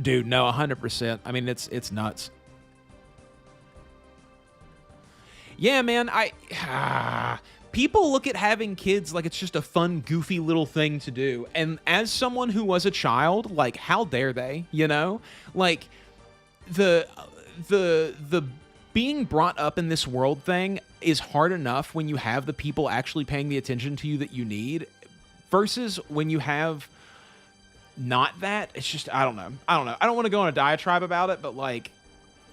Dude, no, 100%. I mean, it's nuts. Yeah, man, people look at having kids like it's just a fun, goofy little thing to do. And as someone who was a child, like, how dare they, Like, the being brought up in this world thing is hard enough when you have the people actually paying the attention to you that you need, versus when you have not that. It's just, I don't know. I don't want to go on a diatribe about it, but, like,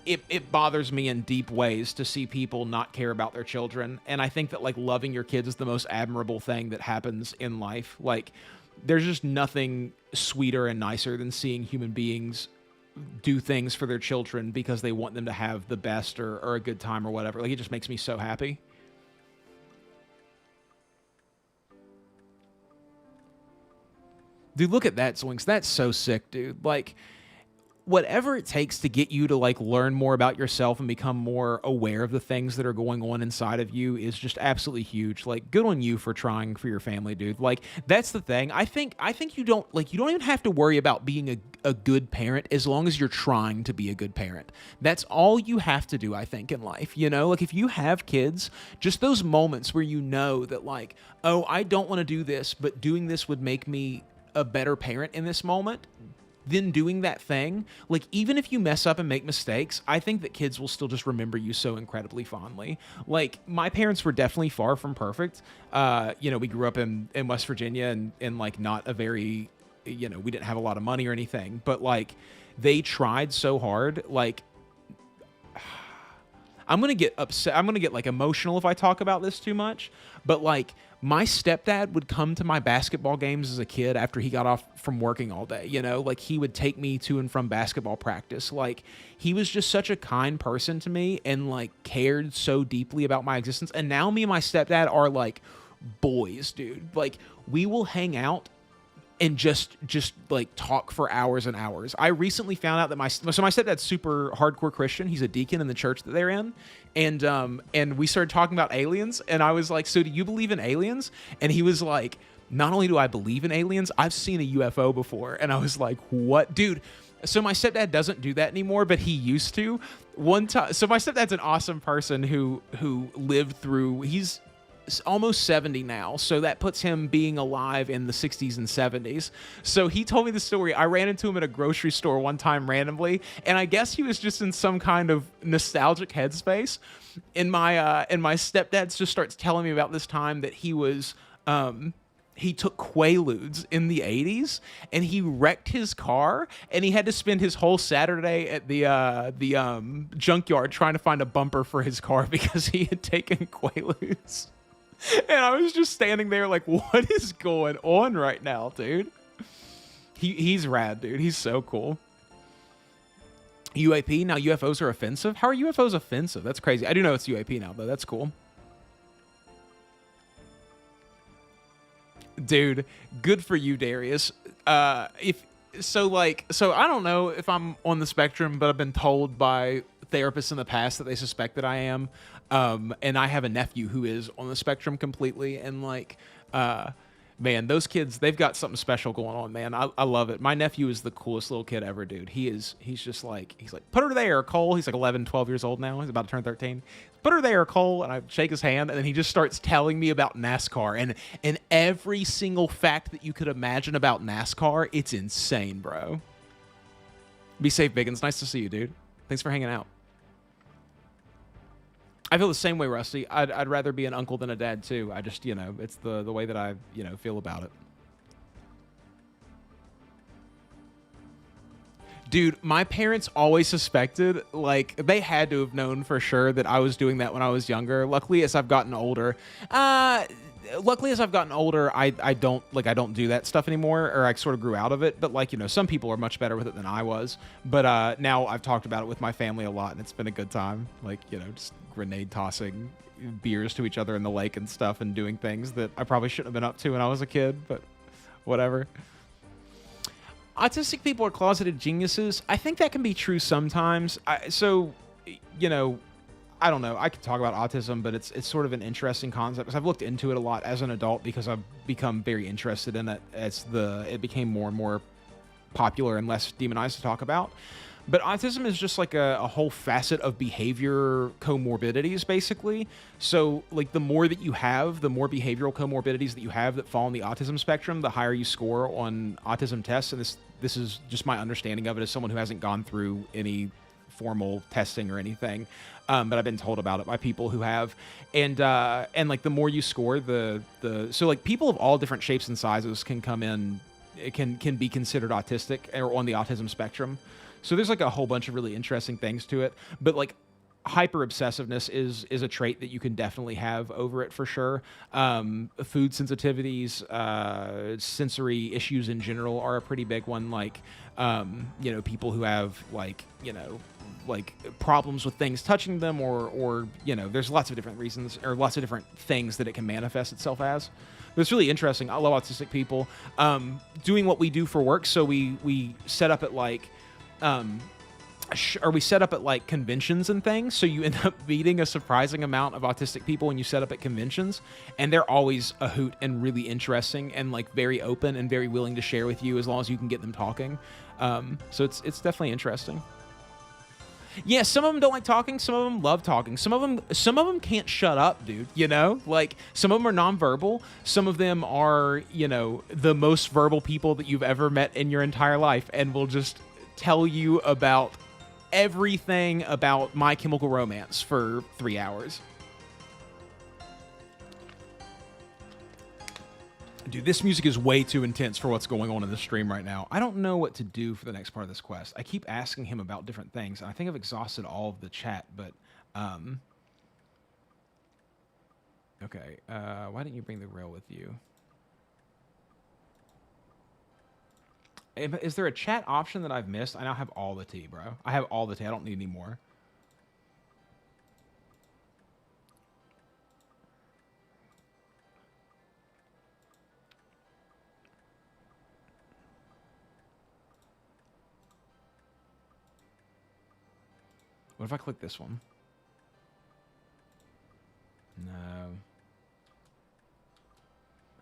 it bothers me in deep ways to see people not care about their children. And I think that, like, loving your kids is the most admirable thing that happens in life. Like, there's just nothing sweeter and nicer than seeing human beings do things for their children because they want them to have the best or a good time or whatever. Like, it just makes me so happy. Dude, look at that, Zwinks. That's so sick, dude. Like, whatever it takes to get you to, like, learn more about yourself and become more aware of the things that are going on inside of you is just absolutely huge. Like, good on you for trying for your family, dude. Like, that's the thing. I think you don't even have to worry about being a good parent as long as you're trying to be a good parent. That's all you have to do, I think, in life. Like, if you have kids, just those moments where you know that, like, oh, I don't want to do this, but doing this would make me a better parent in this moment. Then doing that thing, like, even if you mess up and make mistakes, I think that kids will still just remember you so incredibly fondly. Like, my parents were definitely far from perfect. We grew up in West Virginia and like, not a very, we didn't have a lot of money or anything, but, like, they tried so hard. Like, I'm going to get upset. I'm going to get, like, emotional if I talk about this too much, but, like, my stepdad would come to my basketball games as a kid after he got off from working all day, Like, he would take me to and from basketball practice. Like, he was just such a kind person to me and, like, cared so deeply about my existence. And now me and my stepdad are, like, boys, dude. Like, we will hang out and just like, talk for hours and hours. I recently found out that my stepdad's super hardcore Christian. He's a deacon in the church that they're in. And we started talking about aliens, and I was like, so do you believe in aliens? And he was like, not only do I believe in aliens, I've seen a UFO before. And I was like, what? Dude, so my stepdad doesn't do that anymore, but he used to. One time, so my stepdad's an awesome person who lived through, almost 70 now, so that puts him being alive in the 60s and 70s. So he told me the story. I ran into him at a grocery store one time randomly, and I guess he was just in some kind of nostalgic headspace. And my stepdad just starts telling me about this time that he was he took Quaaludes in the 80s, and he wrecked his car, and he had to spend his whole Saturday at the junkyard trying to find a bumper for his car because he had taken Quaaludes. And I was just standing there like, what is going on right now, dude? He's rad, dude. He's so cool. UAP? Now UFOs are offensive? How are UFOs offensive? That's crazy. I do know it's UAP now, though. That's cool. Dude, good for you, Darius. So I don't know if I'm on the spectrum, but I've been told by therapists in the past that they suspect that I am. And I have a nephew who is on the spectrum completely, and man, those kids, they've got something special going on, man. I love it. My nephew is the coolest little kid ever, dude. He's like, put her there, Cole. He's like 11, 12 years old now. He's about to turn 13. Put her there, Cole. And I shake his hand, and then he just starts telling me about NASCAR and every single fact that you could imagine about NASCAR. It's insane, bro. Be safe, Biggins. Nice to see you, dude. Thanks for hanging out. I feel the same way, Rusty. I'd rather be an uncle than a dad, too. I just, it's the way that I, feel about it. Dude, my parents always suspected, they had to have known for sure that I was doing that when I was younger. Luckily, as I've gotten older, I don't do that stuff anymore, or I sort of grew out of it. But some people are much better with it than I was. But now I've talked about it with my family a lot, and it's been a good time. Just grenade tossing beers to each other in the lake and stuff, and doing things that I probably shouldn't have been up to when I was a kid, but whatever. Autistic people are closeted geniuses. I think that can be true sometimes. I don't know. I could talk about autism, but it's sort of an interesting concept because I've looked into it a lot as an adult because I've become very interested in it as it became more and more popular and less demonized to talk about. But autism is just like a whole facet of behavior comorbidities, basically. So, the more that you have, the more behavioral comorbidities that you have that fall on the autism spectrum, the higher you score on autism tests. And this is just my understanding of it as someone who hasn't gone through any formal testing or anything. But I've been told about it by people who have. And the more you score, so people of all different shapes and sizes can come in, it can be considered autistic or on the autism spectrum. So there's a whole bunch of really interesting things to it, but hyper obsessiveness is a trait that you can definitely have over it for sure. Food sensitivities, sensory issues in general are a pretty big one. People who have problems with things touching them, or there's lots of different reasons or lots of different things that it can manifest itself as. But it's really interesting. I love autistic people. Doing what we do for work, so we set up at we set up at conventions and things, so you end up meeting a surprising amount of autistic people when you set up at conventions, and they're always a hoot and really interesting and very open and very willing to share with you as long as you can get them talking. So it's definitely interesting. Yeah, some of them don't like talking. Some of them love talking. Some of them can't shut up, dude. Some of them are nonverbal. Some of them are, the most verbal people that you've ever met in your entire life, and will just tell you about everything about My Chemical Romance for 3 hours. Dude, this music is way too intense for what's going on in the stream right now. I don't know what to do for the next part of this quest. I keep asking him about different things, and I think I've exhausted all of the chat, but... Okay, why didn't you bring the rail with you? Is there a chat option that I've missed? I now have all the tea, bro. I have all the tea. I don't need any more. What if I click this one? No.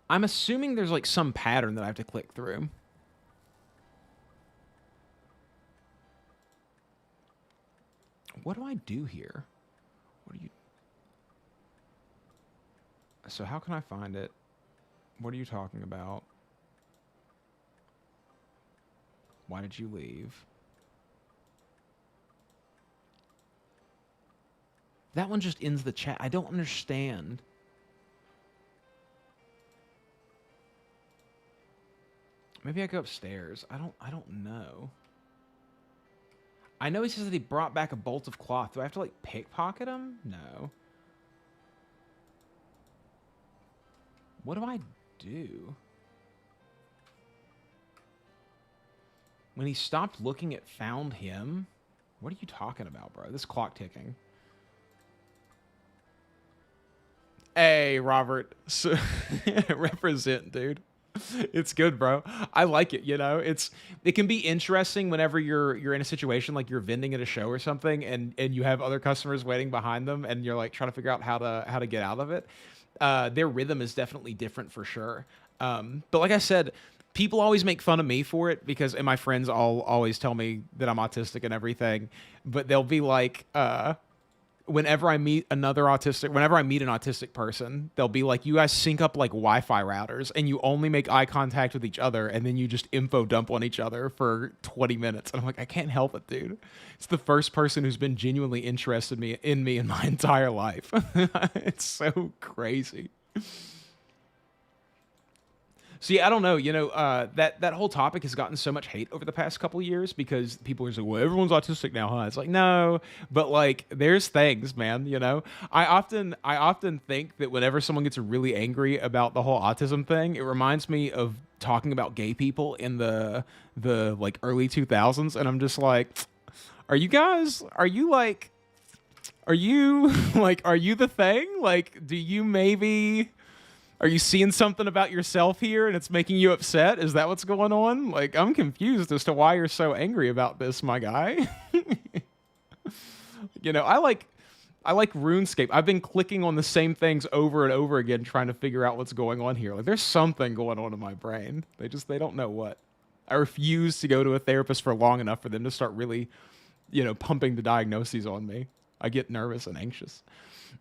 I'm assuming there's some pattern that I have to click through. What do I do here? What do you... So how can I find it? What are you talking about? Why did you leave? That one just ends the chat. I don't understand. Maybe I go upstairs. I don't know. I know he says that he brought back a bolt of cloth. Do I have to, like, pickpocket him? No. What do I do? When he stopped looking, it found him? What are you talking about, bro? This clock ticking. Hey, Robert. So, represent, dude. It's good, bro. I like it, you know. It can be interesting whenever you're in a situation like you're vending at a show or something and you have other customers waiting behind them and you're like trying to figure out how to get out of it. Their rhythm is definitely different for sure. But like I said, people always make fun of me for it because and my friends all always tell me that I'm autistic and everything, but they'll be like whenever I meet an autistic person, they'll be like, you guys sync up like Wi-Fi routers and you only make eye contact with each other and then you just info dump on each other for 20 minutes. And I'm like, I can't help it, dude. It's the first person who's been genuinely interested in me in my entire life. It's so crazy. So yeah, I don't know. You know, that whole topic has gotten so much hate over the past couple of years because people are like, "Well, everyone's autistic now, huh?" It's like, no, but like, there's things, man. You know, I often think that whenever someone gets really angry about the whole autism thing, it reminds me of talking about gay people in the like early 2000s, and I'm just like, are you like, are you the thing? Like, do you maybe? Are you seeing something about yourself here and it's making you upset? Is that what's going on? Like, I'm confused as to why you're so angry about this, my guy. You know, I like RuneScape. I've been clicking on the same things over and over again trying to figure out what's going on here. Like, there's something going on in my brain. They don't know what. I refuse to go to a therapist for long enough for them to start really, you know, pumping the diagnoses on me. I get nervous and anxious.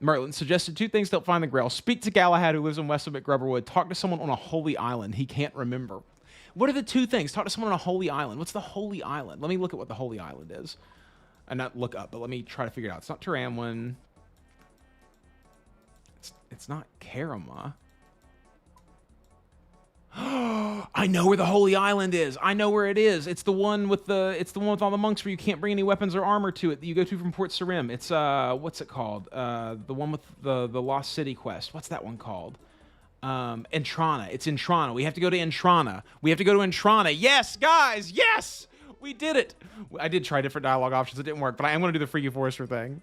Merlin suggested 2 things to help find the Grail. Speak to Galahad, who lives in west of McGrubberwood. Talk to someone on a holy island. He can't remember. What are the 2 things? Talk to someone on a holy island. What's the holy island? Let me look at what the holy island is. And not look up, but let me try to figure it out. It's not Turamwin. It's not Karama. I know where the holy island is. I know where it is. It's the one with all the monks where you can't bring any weapons or armor to it that you go to from Port Sarim. It's what's it called? The one with the Lost City quest. What's that one called? Entrana. It's Entrana. We have to go to Entrana. Yes, guys. Yes. We did it. I did try different dialogue options. It didn't work, but I am going to do the Freaky Forester thing.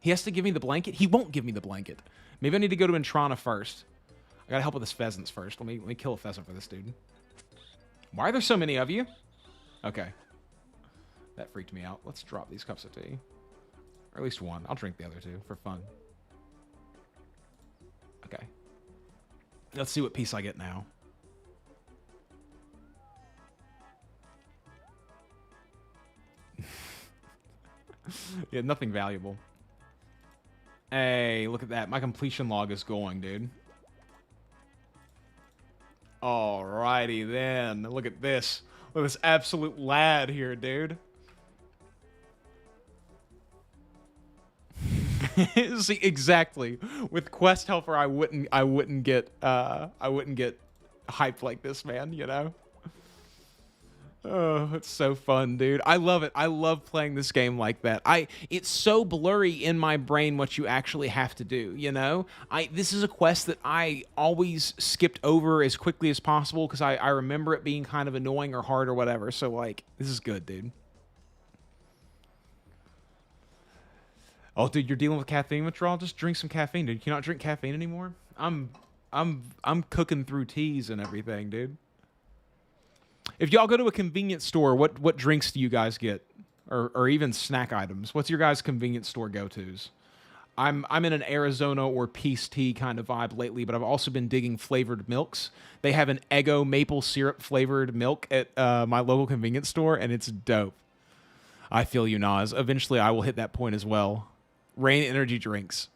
He has to give me the blanket? He won't give me the blanket. Maybe I need to go to Entrana first. I gotta help with this pheasants first. Let me kill a pheasant for this dude. Why are there so many of you? Okay. That freaked me out. Let's drop these cups of tea. Or at least one. I'll drink the other 2 for fun. Okay. Let's see what piece I get now. Yeah, nothing valuable. Hey, look at that. My completion log is going, dude. Alrighty then. Look at this. Look at this absolute lad here, dude. See, exactly. With Quest Helper, I wouldn't get hyped like this, man, you know? Oh, it's so fun, dude. I love it. I love playing this game like that. It's so blurry in my brain what you actually have to do, you know? This is a quest that I always skipped over as quickly as possible because I remember it being kind of annoying or hard or whatever. So, like, this is good, dude. Oh, dude, you're dealing with caffeine withdrawal? Just drink some caffeine, dude. Can you not drink caffeine anymore? I'm cooking through teas and everything, dude. If y'all go to a convenience store, what drinks do you guys get? Or even snack items? What's your guys' convenience store go-tos? I'm in an Arizona or Peace Tea kind of vibe lately, but I've also been digging flavored milks. They have an Eggo maple syrup flavored milk at my local convenience store, and it's dope. I feel you, Nas. Eventually, I will hit that point as well. Rain energy drinks.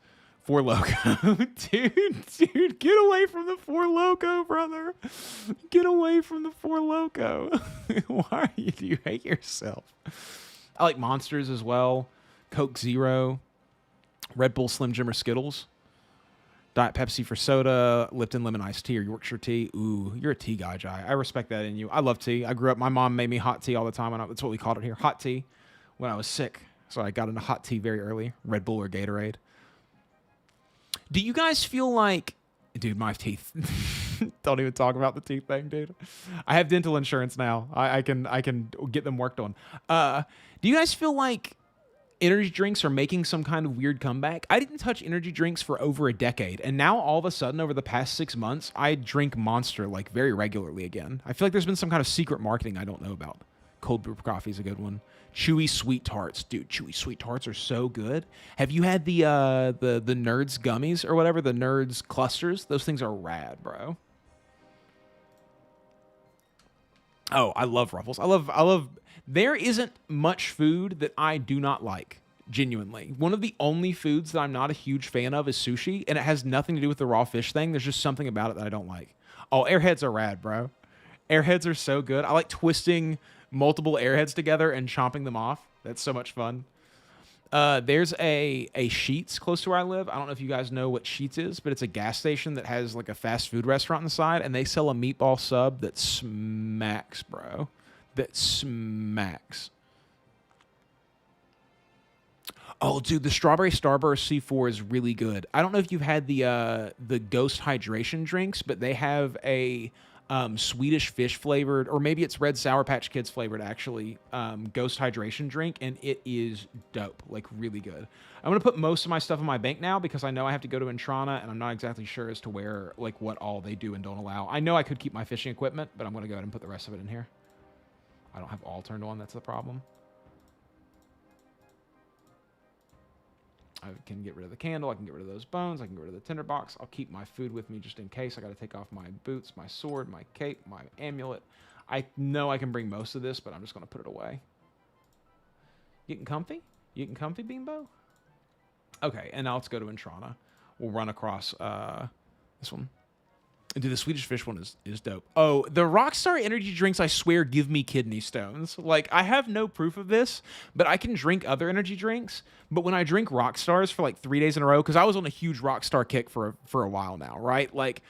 Four Loco. dude, get away from the Four Loco, brother. Get away from the Four Loco. Why do you hate yourself? I like Monsters as well. Coke Zero. Red Bull Slim Jim or Skittles. Diet Pepsi for soda. Lipton Lemon Iced Tea or Yorkshire Tea. Ooh, you're a tea guy, Jai. I respect that in you. I love tea. I grew up, my mom made me hot tea all the time. That's what we called it here. Hot tea when I was sick. So I got into hot tea very early. Red Bull or Gatorade. Do you guys feel like... Dude, my teeth. Don't even talk about the teeth thing, dude. I have dental insurance now. I can get them worked on. Do you guys feel like energy drinks are making some kind of weird comeback? I didn't touch energy drinks for over a decade, and now all of a sudden, over the past 6 months, I drink Monster like very regularly again. I feel like there's been some kind of secret marketing I don't know about. Cold brew coffee is a good one. Chewy sweet tarts, dude. Chewy sweet tarts are so good. Have you had the Nerds gummies or whatever? The Nerds clusters. Those things are rad, bro. Oh, I love Ruffles. I love. There isn't much food that I do not like. Genuinely, one of the only foods that I'm not a huge fan of is sushi, and it has nothing to do with the raw fish thing. There's just something about it that I don't like. Oh, Airheads are rad, bro. Airheads are so good. I like twisting multiple Airheads together and chomping them off. That's so much fun. There's a Sheetz close to where I live. I don't know if you guys know what Sheetz is, but it's a gas station that has like a fast food restaurant on the side, and they sell a meatball sub that smacks, bro. That smacks. Oh, dude, the Strawberry Starburst C4 is really good. I don't know if you've had the Ghost Hydration drinks, but they have a Swedish fish flavored, or maybe it's Red Sour Patch Kids flavored, actually, Ghost Hydration drink, and it is dope, like really good. I'm going to put most of my stuff in my bank now because I know I have to go to Intrana, and I'm not exactly sure as to where, like, what all they do and don't allow. I know I could keep my fishing equipment, but I'm going to go ahead and put the rest of it in here. I don't have all turned on, that's the problem. I can get rid of the candle. I can get rid of those bones. I can get rid of the tinderbox. I'll keep my food with me just in case. I got to take off my boots, my sword, my cape, my amulet. I know I can bring most of this, but I'm just going to put it away. Getting comfy? You getting comfy, Beanbo? Okay, and now let's go to Intrana. We'll run across this one. Dude, the Swedish fish one is dope. Oh, the Rockstar energy drinks, I swear, give me kidney stones. Like, I have no proof of this, but I can drink other energy drinks. But when I drink Rockstars for like 3 days in a row, because I was on a huge Rockstar kick for a while now, right? Like,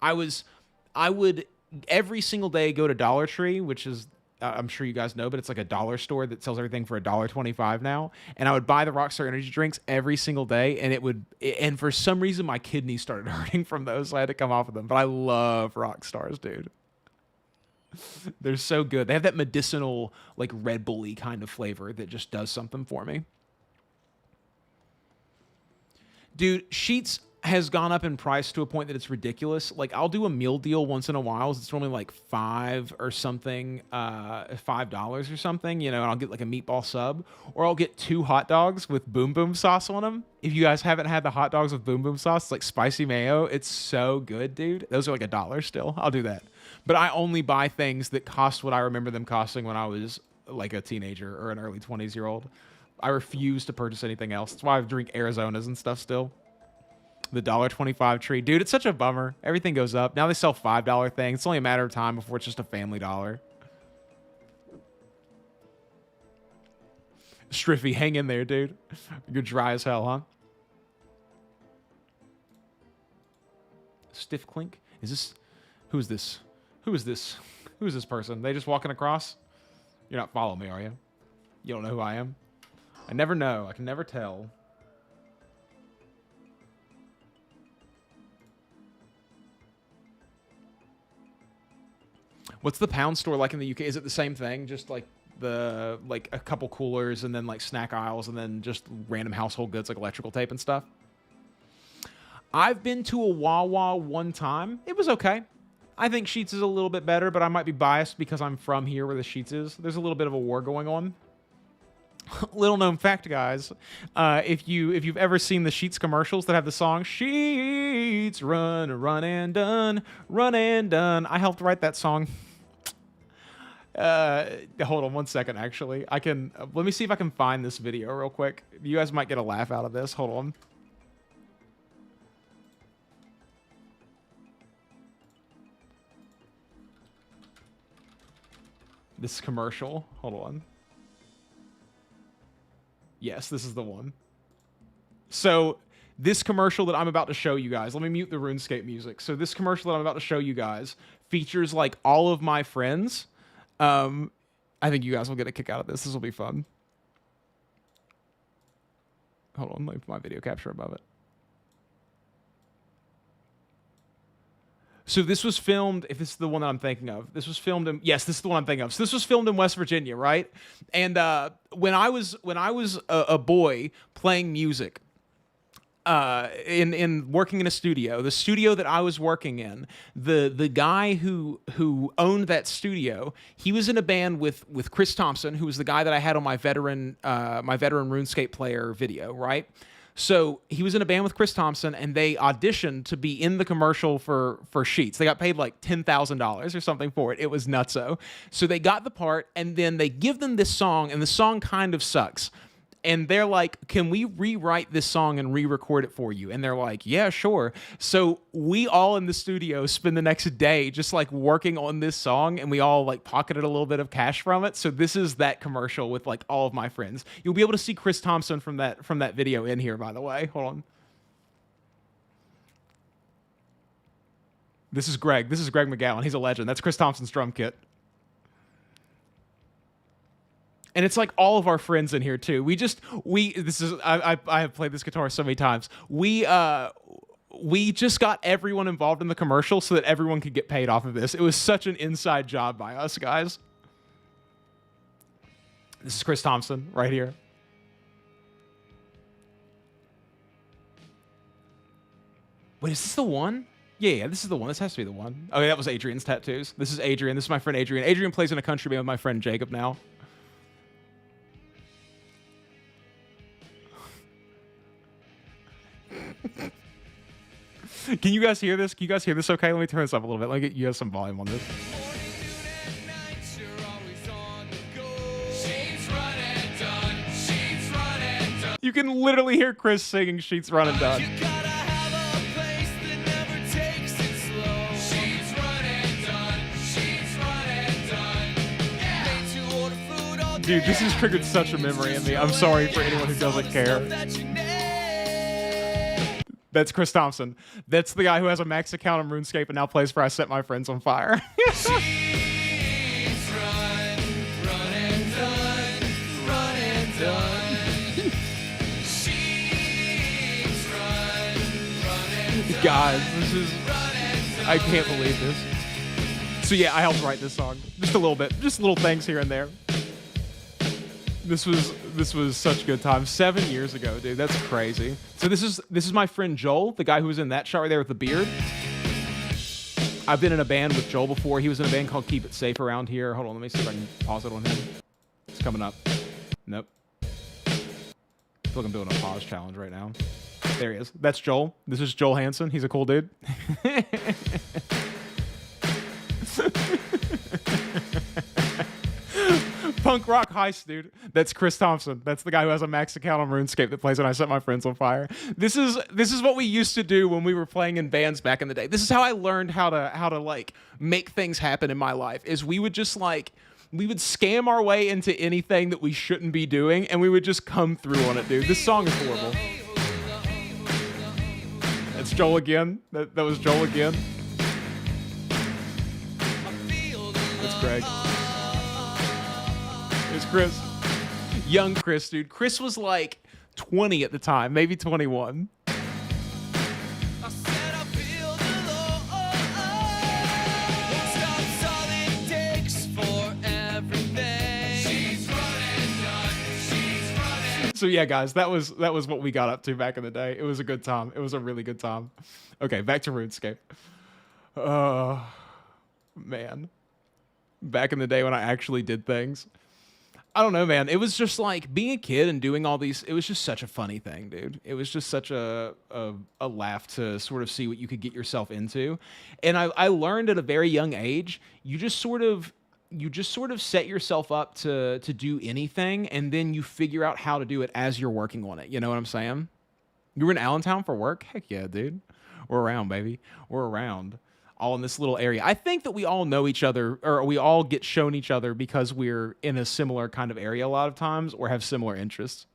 I would every single day go to Dollar Tree, which is, I'm sure you guys know, but it's like a dollar store that sells everything for $1.25 now. And I would buy the Rockstar energy drinks every single day, and for some reason my kidneys started hurting from those, so I had to come off of them. But I love Rockstars, dude. They're so good. They have that medicinal, like Red Bull-y kind of flavor that just does something for me. Dude, Sheetz has gone up in price to a point that it's ridiculous. Like, I'll do a meal deal once in a while. It's normally like $5 or something, $5 or something, you know, and I'll get like a meatball sub, or I'll get 2 hot dogs with Boom Boom sauce on them. If you guys haven't had the hot dogs with Boom Boom sauce, it's like spicy mayo. It's so good, dude. Those are like $1 still. I'll do that. But I only buy things that cost what I remember them costing when I was like a teenager or an early 20s-year-old. I refuse to purchase anything else. That's why I drink Arizonas and stuff still. The $1.25 tree. Dude, it's such a bummer. Everything goes up. Now they sell $5 things. It's only a matter of time before it's just a Family Dollar. Striffy, hang in there, dude. You're dry as hell, huh? Stiff Clink? Is this... Who is this? Who is this? Who is this person? They just walking across? You're not following me, are you? You don't know who I am? I never know. I can never tell. What's the pound store like in the UK? Is it the same thing? Just like a couple coolers and then like snack aisles and then just random household goods like electrical tape and stuff? I've been to a Wawa one time. It was okay. I think Sheetz is a little bit better, but I might be biased because I'm from here where the Sheetz is. There's a little bit of a war going on. Little known fact, guys. If you've ever seen the Sheetz commercials that have the song Sheetz, run and done, run and done. I helped write that song. Hold on one second, actually. I can, let me see if I can find this video real quick. You guys might get a laugh out of this. Hold on. This commercial. Hold on. Yes, this is the one. So this commercial that I'm about to show you guys, let me mute the RuneScape music. So this commercial that I'm about to show you guys features like all of my friends. I think you guys will get a kick out of this. This will be fun. Hold on, let me put my video capture above it. So this was filmed, if this is the one that I'm thinking of, this was filmed in, yes, this is the one I'm thinking of. So this was filmed in West Virginia, right? And when I was a boy playing music, in working in a studio, the studio that I was working in, the guy who owned that studio, he was in a band with Chris Thompson, who was the guy that I had on my veteran RuneScape player video, right? So he was in a band with Chris Thompson, and they auditioned to be in the commercial for Sheets. They got paid like $10,000 or something for it. It was nutso. So they got the part, and then they give them this song, and the song kind of sucks. And they're like, can we rewrite this song and re-record it for you? And they're like, yeah, sure. So we all in the studio spend the next day just like working on this song, and we all like pocketed a little bit of cash from it. So this is that commercial with like all of my friends. You'll be able to see Chris Thompson from that video in here, by the way. Hold on. This is Greg. This is Greg McGowan. He's a legend. That's Chris Thompson's drum kit. And it's like all of our friends in here too. I have played this guitar so many times. We just got everyone involved in the commercial so that everyone could get paid off of this. It was such an inside job by us guys. This is Chris Thompson right here. Wait, is this the one? Yeah, this is the one. This has to be the one. Okay, that was Adrian's tattoos. This is Adrian. This is my friend Adrian. Adrian plays in a country band with my friend Jacob now. Can you guys hear this? Can you guys hear this okay? Let me turn this up a little bit. Let me get you guys some volume on this. You can literally hear Chris singing Sheets Run and Done. Dude, this has triggered such a memory in me. I'm sorry for anyone who doesn't care. That's Chris Thompson. That's the guy who has a max account on RuneScape and now plays for I Set My Friends on Fire. Guys, this is... I can't believe this. So yeah, I helped write this song. Just a little bit. Just little things here and there. This was such good times. 7 years ago, dude. That's crazy. So this is my friend Joel, the guy who was in that shot right there with the beard. I've been in a band with Joel before. He was in a band called Keep It Safe around here. Hold on, let me see if I can pause it on him. It's coming up. Nope. I feel like I'm doing a pause challenge right now. There he is. That's Joel. This is Joel Hansen. He's a cool dude. Punk rock heist, dude. That's Chris Thompson. That's the guy who has a max account on RuneScape that plays when I Set My Friends on Fire. This is what we used to do when we were playing in bands back in the day. This is how I learned how to like make things happen in my life. Is we would scam our way into anything that we shouldn't be doing, and we would just come through on it, dude. This song is horrible. That's Joel again. That was Joel again. That's Greg. It's Chris. Young Chris, dude. Chris was like 20 at the time, maybe 21. So yeah, guys, that was what we got up to back in the day. It was a good time. It was a really good time. Okay, back to RuneScape. Man. Back in the day when I actually did things. I don't know, man. It was just like being a kid and doing all these. It was just such a funny thing, dude. It was just such a laugh to sort of see what you could get yourself into. And I learned at a very young age, you just sort of set yourself up to do anything, and then you figure out how to do it as you're working on it. You know what I'm saying? You were in Allentown for work? Heck yeah, dude. We're around, baby. We're around. all in this little area. I think that we all know each other, or we all get shown each other because we're in a similar kind of area a lot of times or have similar interests.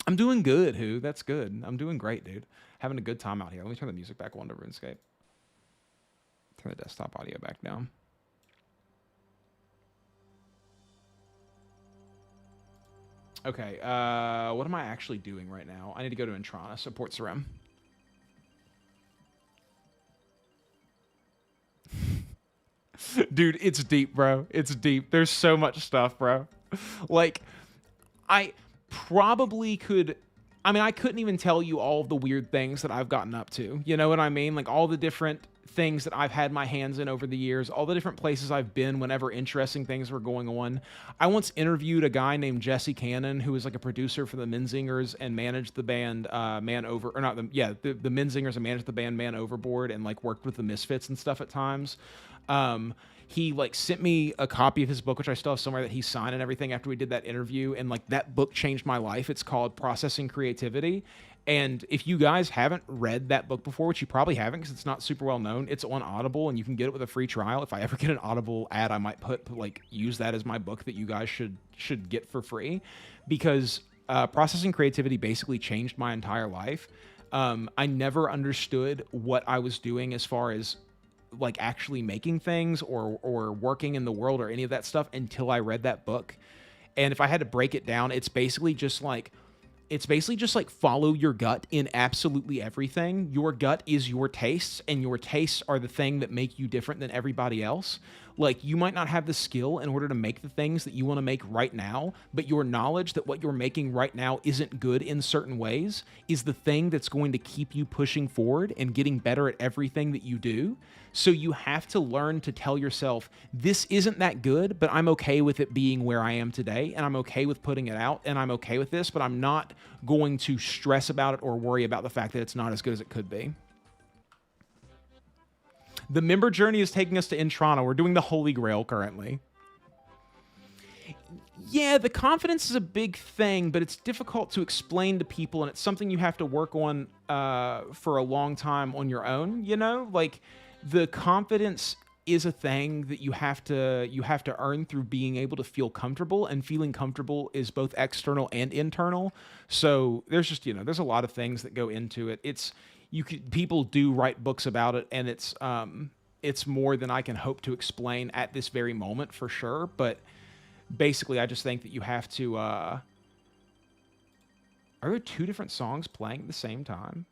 I'm doing good, Who. That's good. I'm doing great, dude. Having a good time out here. Let me turn the music back on to RuneScape. Turn the desktop audio back down. Okay, what am I actually doing right now? I need to go to Intrana, support Sarim. Dude, it's deep, bro. It's deep. There's so much stuff, bro. Like, I probably could... I mean, I couldn't even tell you all of the weird things that I've gotten up to. You know what I mean? Like, all the different things that I've had my hands in over the years, all the different places I've been whenever interesting things were going on. I once interviewed a guy named Jesse Cannon, who was like a producer for the Menzingers and managed the band Man Over... Or not, the Menzingers and managed the band Man Overboard and, like, worked with the Misfits and stuff at times. He like sent me a copy of his book, which I still have somewhere, that he signed and everything after we did that interview. And like that book changed my life. It's called Processing Creativity. And if you guys haven't read that book before, which you probably haven't because it's not super well known, it's on Audible and you can get it with a free trial. If I ever get an Audible ad, I might use that as my book that you guys should get for free, because Processing Creativity basically changed my entire life. I never understood what I was doing as far as like actually making things or working in the world or any of that stuff until I read that book. And if I had to break it down, it's basically just like follow your gut in absolutely everything. Your gut is your tastes, and your tastes are the thing that make you different than everybody else. Like, you might not have the skill in order to make the things that you want to make right now, but your knowledge that what you're making right now isn't good in certain ways is the thing that's going to keep you pushing forward and getting better at everything that you do. So you have to learn to tell yourself, this isn't that good, but I'm okay with it being where I am today, and I'm okay with putting it out, and I'm okay with this, but I'm not going to stress about it or worry about the fact that it's not as good as it could be. The member journey is taking us to Intrana. We're doing the Holy Grail currently. Yeah, the confidence is a big thing, but it's difficult to explain to people, and it's something you have to work on for a long time on your own, you know? Like, the confidence is a thing that you have to earn through being able to feel comfortable, and feeling comfortable is both external and internal. So there's just, there's a lot of things that go into it. People do write books about it, and it's more than I can hope to explain at this very moment for sure. But basically, I just think that you have to. Are there two different songs playing at the same time?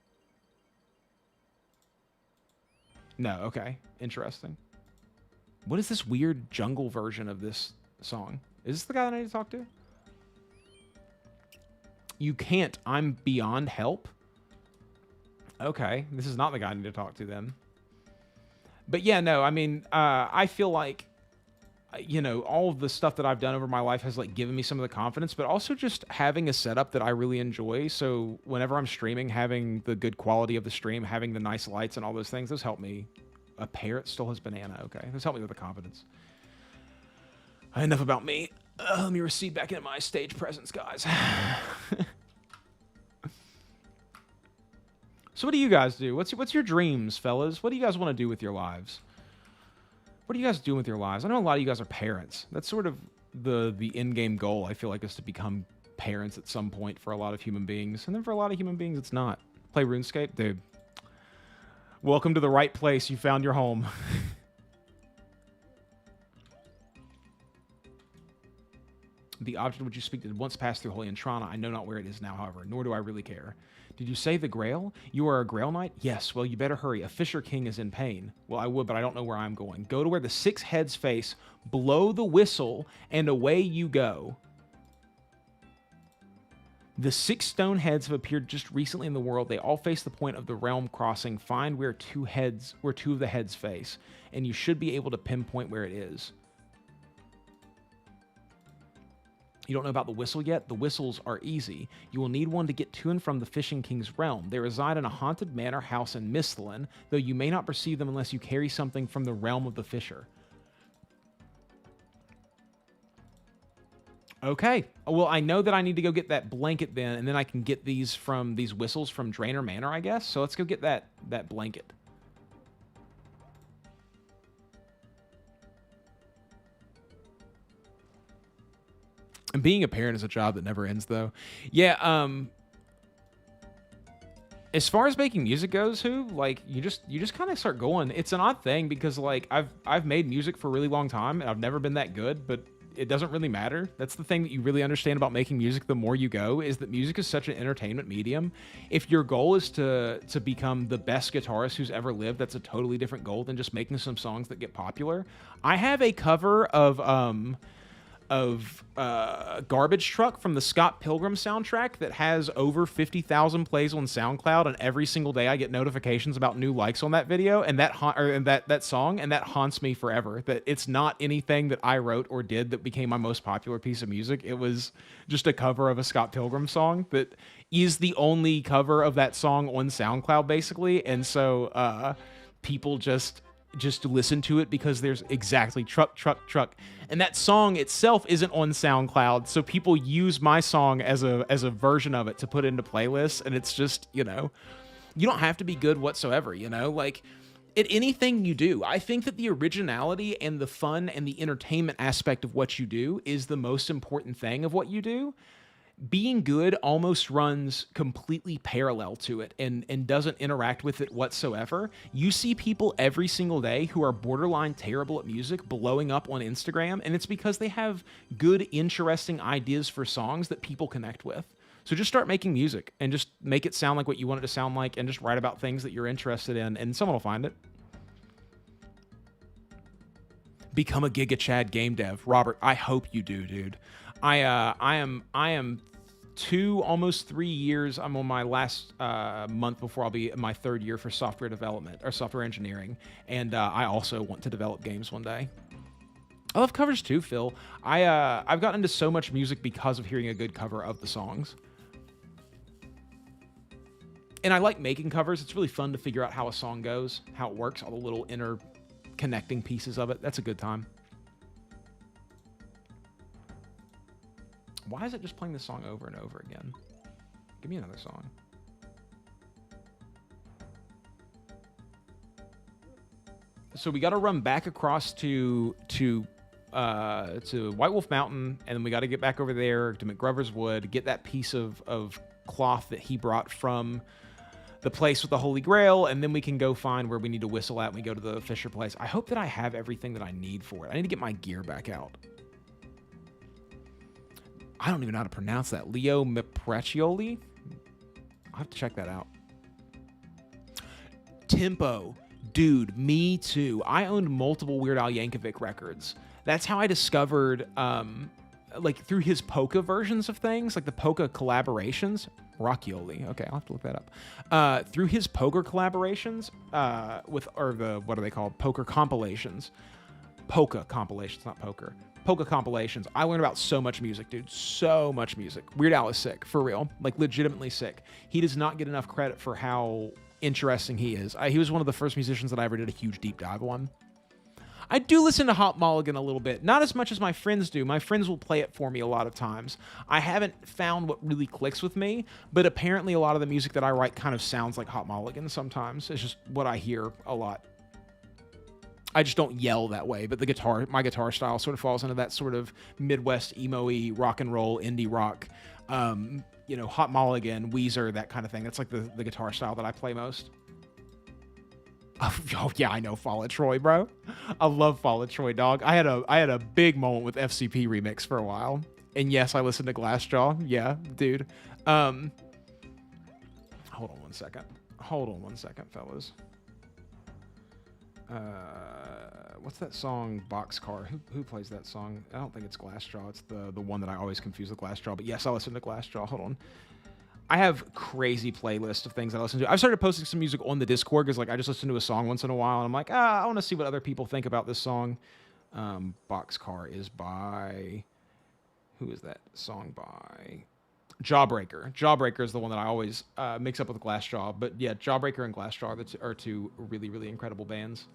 No. Okay. Interesting. What is this weird jungle version of this song? Is this the guy that I need to talk to? You can't. I'm beyond help. Okay, this is not the guy I need to talk to then. But yeah, no, I mean, I feel like, all of the stuff that I've done over my life has like given me some of the confidence, but also just having a setup that I really enjoy. So whenever I'm streaming, having the good quality of the stream, having the nice lights and all those things, those help me. A parrot stole his banana. Okay, those help me with the confidence. Enough about me. Let me recede back into my stage presence, guys. So what do you guys do? What's your dreams, fellas? What do you guys want to do with your lives? What are you guys doing with your lives? I know a lot of you guys are parents. That's sort of the end-game goal, I feel like, is to become parents at some point for a lot of human beings. And then for a lot of human beings, it's not. Play RuneScape? Dude. Welcome to the right place. You found your home. The object which you speak did once pass through Holy Intrana. I know not where it is now, however, nor do I really care. Did you say the Grail? You are a Grail Knight? Yes, well, you better hurry. A Fisher King is in pain. Well, I would, but I don't know where I'm going. Go to where the 6 heads face, blow the whistle, and away you go. The 6 stone heads have appeared just recently in the world. They all face the point of the realm crossing. Find where 2 of the heads face, and you should be able to pinpoint where it is. You don't know about the whistle yet? The whistles are easy. You will need one to get to and from the Fishing King's realm. They reside in a haunted manor house in Misthalin, though you may not perceive them unless you carry something from the realm of the Fisher. Okay. Well, I know that I need to go get that blanket then, and then I can get these whistles from Draenor Manor, I guess. So let's go get that blanket. And being a parent is a job that never ends, though. Yeah. As far as making music goes, like you just kind of start going. It's an odd thing because like I've made music for a really long time and I've never been that good, but it doesn't really matter. That's the thing that you really understand about making music the more you go, is that music is such an entertainment medium. If your goal is to become the best guitarist who's ever lived, that's a totally different goal than just making some songs that get popular. I have a cover of Garbage Truck from the Scott Pilgrim soundtrack that has over 50,000 plays on SoundCloud, and every single day I get notifications about new likes on that video and that song, and that haunts me forever. That it's not anything that I wrote or did that became my most popular piece of music. It was just a cover of a Scott Pilgrim song that is the only cover of that song on SoundCloud, basically, and so people just listen to it because there's exactly truck. And that song itself isn't on SoundCloud, so people use my song as a version of it to put into playlists, and it's just, you don't have to be good whatsoever, like at anything you do. I think that the originality and the fun and the entertainment aspect of what you do is the most important thing of what you do. Being good almost runs completely parallel to it and doesn't interact with it whatsoever. You see people every single day who are borderline terrible at music blowing up on Instagram, and it's because they have good, interesting ideas for songs that people connect with. So just start making music and just make it sound like what you want it to sound like, and just write about things that you're interested in, and someone will find it. Become a Giga Chad game dev. Robert, I hope you do, dude. I am almost 3 years. I'm on my last month before I'll be in my third year for software development or software engineering, and I also want to develop games one day. I love covers too, Phil. I've gotten into so much music because of hearing a good cover of the songs. And I like making covers. It's really fun to figure out how a song goes, how it works, all the little interconnecting pieces of it. That's a good time. Why is it just playing this song over and over again? Give me another song. So we got to run back across to White Wolf Mountain, and then we got to get back over there to McGrover's Wood, get that piece of cloth that he brought from the place with the Holy Grail, and then we can go find where we need to whistle at, and we go to the Fisher place. I hope that I have everything that I need for it. I need to get my gear back out. I don't even know how to pronounce that. Leo Miprecioli? I'll have to check that out. Tempo. Dude, me too. I owned multiple Weird Al Yankovic records. That's how I discovered, like, through his polka versions of things, like the polka collaborations. Rockioli. Okay, I'll have to look that up. Through his poker collaborations, what are they called? Poker compilations. Polka compilations, not poker. Polka compilations. I learned about so much music, dude. So much music. Weird Al is sick, for real. Like, legitimately sick. He does not get enough credit for how interesting he is. He was one of the first musicians that I ever did a huge deep dive on. I do listen to Hot Mulligan a little bit. Not as much as my friends do. My friends will play it for me a lot of times. I haven't found what really clicks with me, but apparently a lot of the music that I write kind of sounds like Hot Mulligan sometimes. It's just what I hear a lot. I just don't yell that way, but my guitar style sort of falls into that sort of Midwest emo-y rock and roll indie rock. Hot Mulligan, Weezer, that kind of thing. That's like the guitar style that I play most. Oh yeah, I know Fall Out Troy, bro. I love Fall Out Troy, dog. I had a big moment with FCP Remix for a while, and yes, I listened to Glassjaw. Yeah, dude. Hold on one second, fellas. What's that song? Boxcar. Who plays that song? I don't think it's Glassjaw. It's the one that I always confuse with Glassjaw. But yes, I listen to Glassjaw. Hold on. I have crazy playlists of things I listen to. I've started posting some music on the Discord because, like, I just listen to a song once in a while, and I'm like, I want to see what other people think about this song. Boxcar is by... Who is that song by? Jawbreaker. Jawbreaker is the one that I always mix up with Glassjaw. But yeah, Jawbreaker and Glassjaw are two really, really incredible bands.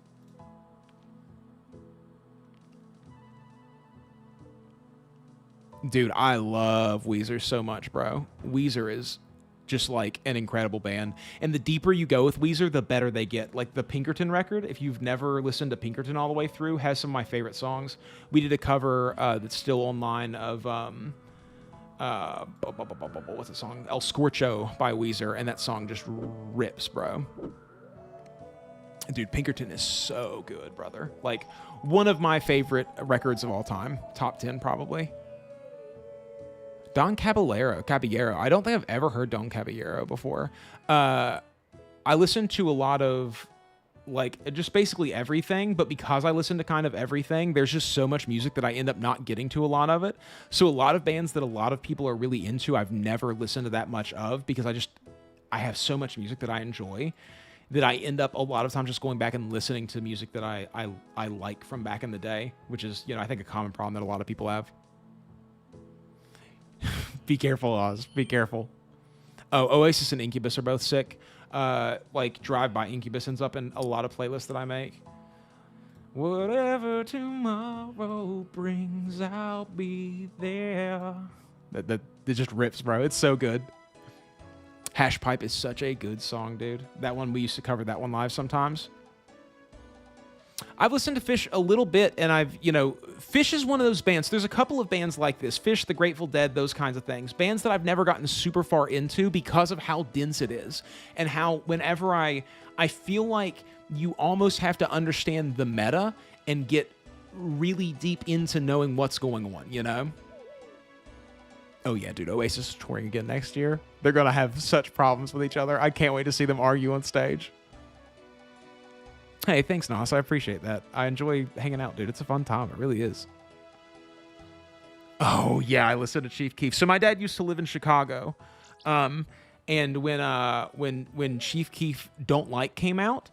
Dude, I love Weezer so much, bro. Weezer is just like an incredible band. And the deeper you go with Weezer, the better they get. Like the Pinkerton record, if you've never listened to Pinkerton all the way through, has some of my favorite songs. We did a cover that's still online of What's the song? El Scorcho by Weezer, and that song just rips, bro. Dude, Pinkerton is so good, brother. Like, one of my favorite records of all time. Top 10, probably. Don Caballero. I don't think I've ever heard Don Caballero before. I listen to a lot of, like, just basically everything, but because I listen to kind of everything, there's just so much music that I end up not getting to a lot of it. So a lot of bands that a lot of people are really into, I've never listened to that much of, because I have so much music that I enjoy that I end up a lot of times just going back and listening to music that I like from back in the day, which is, I think a common problem that a lot of people have. Be careful, Oz. Be careful. Oh, Oasis and Incubus are both sick. Like, Drive by Incubus ends up in a lot of playlists that I make. Whatever tomorrow brings, I'll be there. That it just rips, bro. It's so good. Hash Pipe is such a good song, dude. That one, we used to cover that one live sometimes. I've listened to Fish a little bit, and Fish is one of those bands. There's a couple of bands like this. Fish, The Grateful Dead, those kinds of things. Bands that I've never gotten super far into because of how dense it is. And how whenever I feel like you almost have to understand the meta and get really deep into knowing what's going on, Oh yeah, dude, Oasis is touring again next year. They're going to have such problems with each other. I can't wait to see them argue on stage. Hey, thanks, Nas. I appreciate that. I enjoy hanging out, dude. It's a fun time. It really is. Oh, yeah, I listen to Chief Keef. So my dad used to live in Chicago. And when Chief Keef Don't Like came out,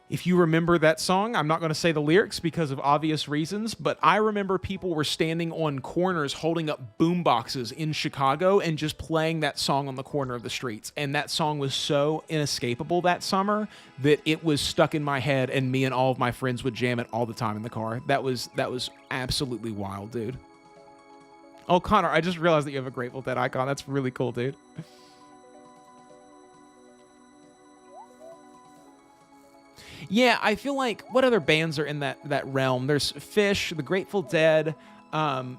if you remember that song, I'm not going to say the lyrics because of obvious reasons, but I remember people were standing on corners holding up boom boxes in Chicago and just playing that song on the corner of the streets. And that song was so inescapable that summer that it was stuck in my head, and me and all of my friends would jam it all the time in the car. That was absolutely wild, dude. Oh, Connor, I just realized that you have a Grateful Dead icon. That's really cool, dude. Yeah, I feel like, what other bands are in that realm? There's Fish, The Grateful Dead,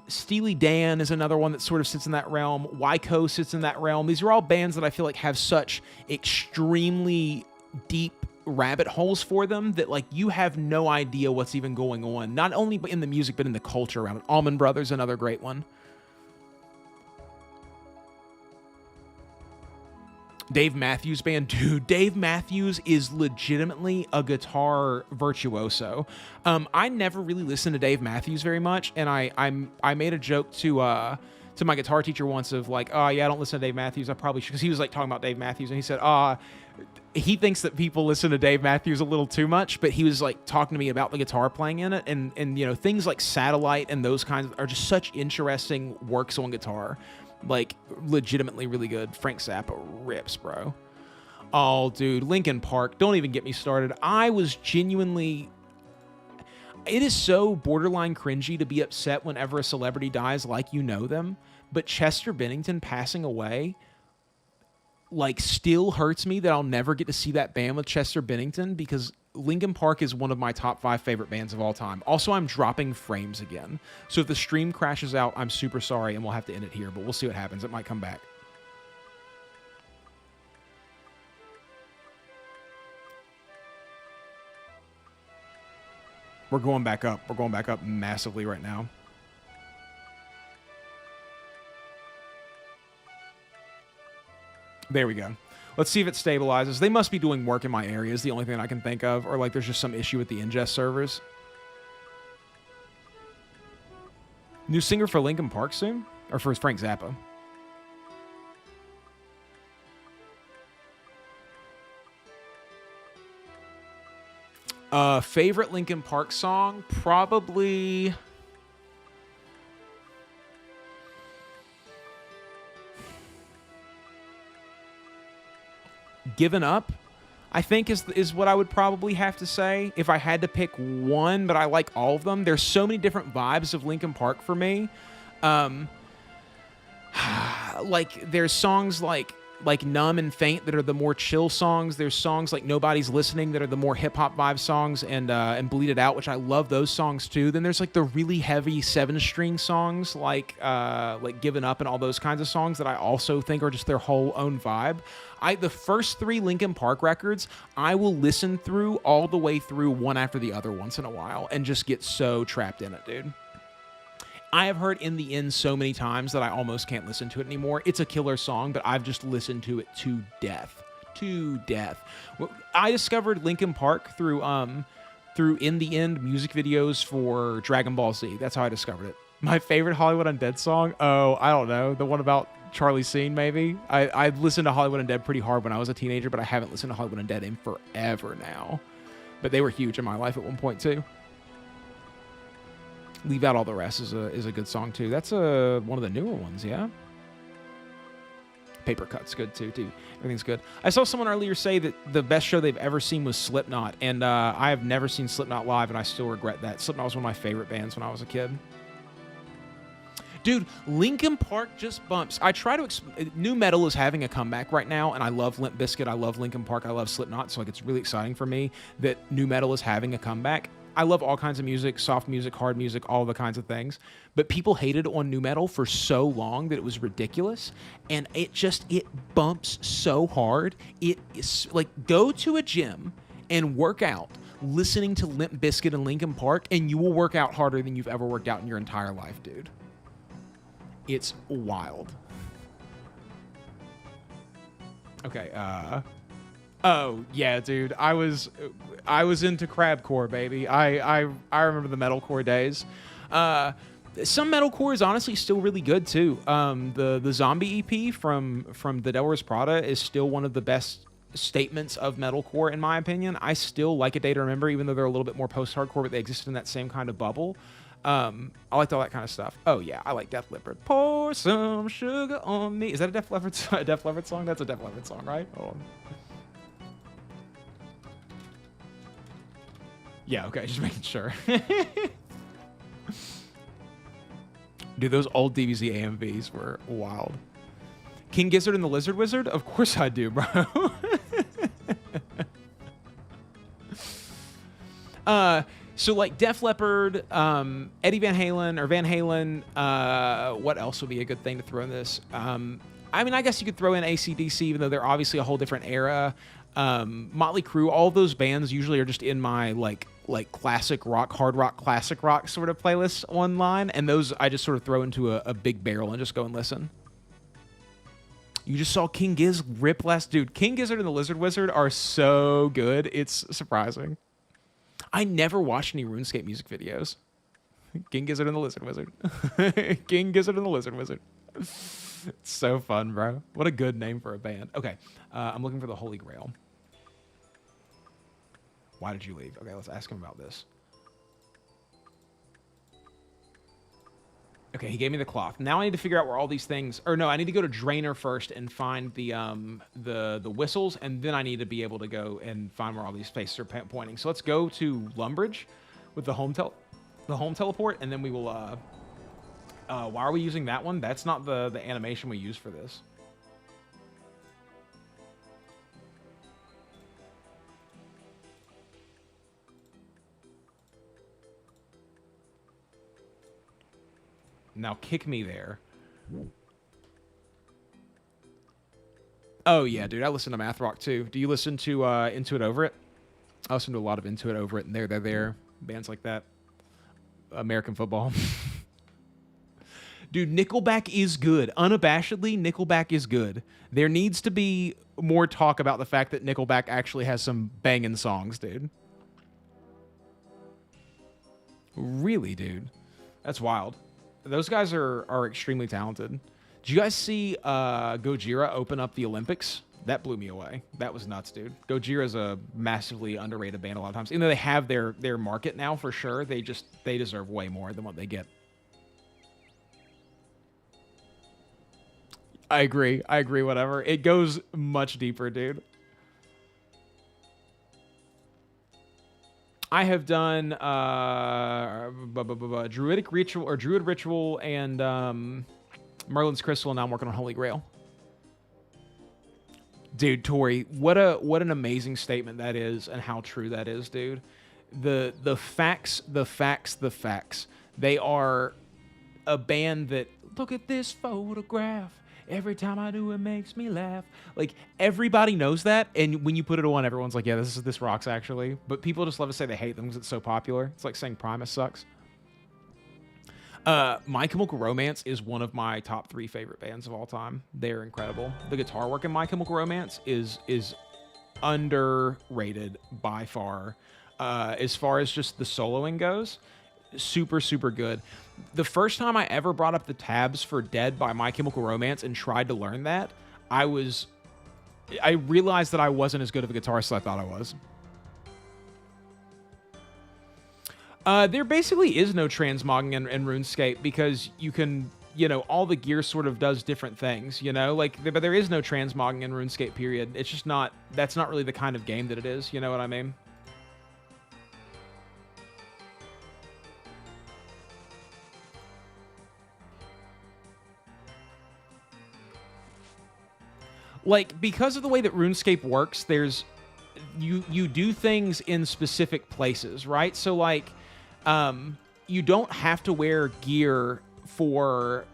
Steely Dan is another one that sort of sits in that realm. Wyco sits in that realm. These are all bands that I feel like have such extremely deep rabbit holes for them that, like, you have no idea what's even going on. Not only in the music, but in the culture around it. Allman Brothers, another great one. Dave Matthews Band. Dude, Dave Matthews is legitimately a guitar virtuoso. I never really listened to Dave Matthews very much, and I made a joke to my guitar teacher once of like, oh yeah, I don't listen to Dave Matthews. I probably should, because he was like talking about Dave Matthews, and he said, he thinks that people listen to Dave Matthews a little too much, but he was like talking to me about the guitar playing in it, and things like Satellite and those kinds are just such interesting works on guitar. Like, legitimately really good. Frank Zappa rips, bro. Oh, dude, Linkin Park. Don't even get me started. I was genuinely... It is so borderline cringy to be upset whenever a celebrity dies like you know them, but Chester Bennington passing away, like, still hurts me that I'll never get to see that band with Chester Bennington, because Linkin Park is one of my top 5 favorite bands of all time. Also, I'm dropping frames again. So if the stream crashes out, I'm super sorry, and we'll have to end it here, but we'll see what happens. It might come back. We're going back up. We're going back up massively right now. There we go. Let's see if it stabilizes. They must be doing work in my area is the only thing I can think of. Or like there's just some issue with the ingest servers. New singer for Linkin Park soon? Or for Frank Zappa? Favorite Linkin Park song? Probably... Given Up, I think is what I would probably have to say if I had to pick one, but I like all of them. There's so many different vibes of Linkin Park for me. Like, there's songs like like Numb and Faint that are the more chill songs. There's songs like Nobody's Listening that are the more hip hop vibe songs, and Bleed It Out, which I love those songs too. Then there's like the really heavy 7-string songs like Given Up and all those kinds of songs that I also think are just their whole own vibe. The first 3 Linkin Park records, I will listen through all the way through one after the other once in a while and just get so trapped in it, dude. I have heard In the End so many times that I almost can't listen to it anymore. It's a killer song, but I've just listened to it to death. To death. I discovered Linkin Park through In the End music videos for Dragon Ball Z. That's how I discovered it. My favorite Hollywood Undead song? Oh, I don't know. The one about Charlie Sheen, maybe? I listened to Hollywood Undead pretty hard when I was a teenager, but I haven't listened to Hollywood Undead in forever now. But they were huge in my life at one point, too. Leave Out All the Rest is a good song, too. That's one of the newer ones, yeah? Paper Cut's good, too. Everything's good. I saw someone earlier say that the best show they've ever seen was Slipknot, and I have never seen Slipknot live, and I still regret that. Slipknot was one of my favorite bands when I was a kid. Dude, Linkin Park just bumps. I try to... New metal is having a comeback right now, and I love Limp Bizkit, I love Linkin Park, I love Slipknot, so like it's really exciting for me that new metal is having a comeback. I love all kinds of music, soft music, hard music, all the kinds of things. But people hated on new metal for so long that it was ridiculous. And it bumps so hard. It is like, go to a gym and work out listening to Limp Bizkit and Linkin Park, and you will work out harder than you've ever worked out in your entire life, dude. It's wild. Okay, oh, yeah, dude. I was into crabcore, baby. I remember the metalcore days. Some metalcore is honestly still really good too. The Zombie EP from The Devil Wears Prada is still one of the best statements of metalcore in my opinion. I still like A Day to Remember, even though they're a little bit more post-hardcore, but they exist in that same kind of bubble. I liked all that kind of stuff. Oh yeah, I like Def Leppard. Pour some sugar on me. Is that a Def Leppard song? That's a Def Leppard song, right? Oh. Yeah, okay, just making sure. Dude, those old DBZ AMVs were wild. King Gizzard and the Lizard Wizard? Of course I do, bro. So like Def Leppard, Eddie Van Halen, what else would be a good thing to throw in this? I mean, I guess you could throw in AC/DC, even though they're obviously a whole different era. Motley Crue, all those bands usually are just in my like classic rock, hard rock, classic rock sort of playlists online, and those I just sort of throw into a big barrel and just go and listen. You just saw King Giz rip last dude. King Gizzard and the Lizard Wizard are so good. It's surprising. I never watched any RuneScape music videos. King Gizzard and the Lizard Wizard. King Gizzard and the Lizard Wizard. It's so fun, bro. What a good name for a band. Okay, I'm looking for the Holy Grail. Why did you leave? Okay, let's ask him about this. Okay, he gave me the cloth. Now I need to figure out where all these things... Or no, I need to go to Drainer first and find the whistles, and then I need to be able to go and find where all these faces are pointing. So let's go to Lumbridge with the home teleport, and then we will... why are we using that one? That's not the animation we use for this. Now kick me there. Oh, yeah, dude. I listen to math rock, too. Do you listen to Into It Over It? I listen to a lot of Into It Over It and They're There. Bands like that. American Football. Dude, Nickelback is good. Unabashedly, Nickelback is good. There needs to be more talk about the fact that Nickelback actually has some banging songs, dude. Really, dude. That's wild. Those guys are extremely talented. Did you guys see Gojira open up the Olympics? That blew me away. That was nuts, dude. Gojira is a massively underrated band a lot of times. Even though they have their market now for sure, they deserve way more than what they get. I agree, whatever. It goes much deeper, dude. I have done Druid Ritual and Merlin's Crystal, and now I'm working on Holy Grail. Dude, Tori, what an amazing statement that is, and how true that is, dude. The facts. They are a band that, look at this photograph. Every time I do, it makes me laugh. Like, everybody knows that, and when you put it on, everyone's like, yeah, this rocks, actually. But people just love to say they hate them because it's so popular. It's like saying Primus sucks. My Chemical Romance is one of my top 3 favorite bands of all time. They're incredible. The guitar work in My Chemical Romance is underrated by far. As far as just the soloing goes, super, super good. The first time I ever brought up the tabs for Dead by My Chemical Romance and tried to learn that, I realized that I wasn't as good of a guitarist as I thought I was. There basically is no transmogging in RuneScape because you can, all the gear sort of does different things, but there is no transmogging in RuneScape, period. It's just that's not really the kind of game that it is, you know what I mean? Like, because of the way that RuneScape works, there's, you do things in specific places, right? So, like, you don't have to wear gear for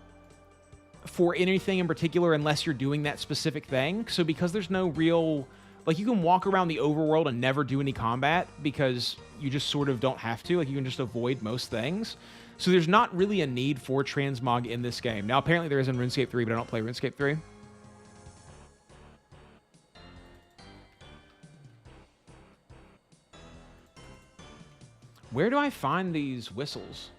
anything in particular unless you're doing that specific thing. So because there's no real, like, you can walk around the overworld and never do any combat because you just sort of don't have to. Like, you can just avoid most things. So there's not really a need for transmog in this game. Now, apparently there is in RuneScape 3, but I don't play RuneScape 3. Where do I find these whistles?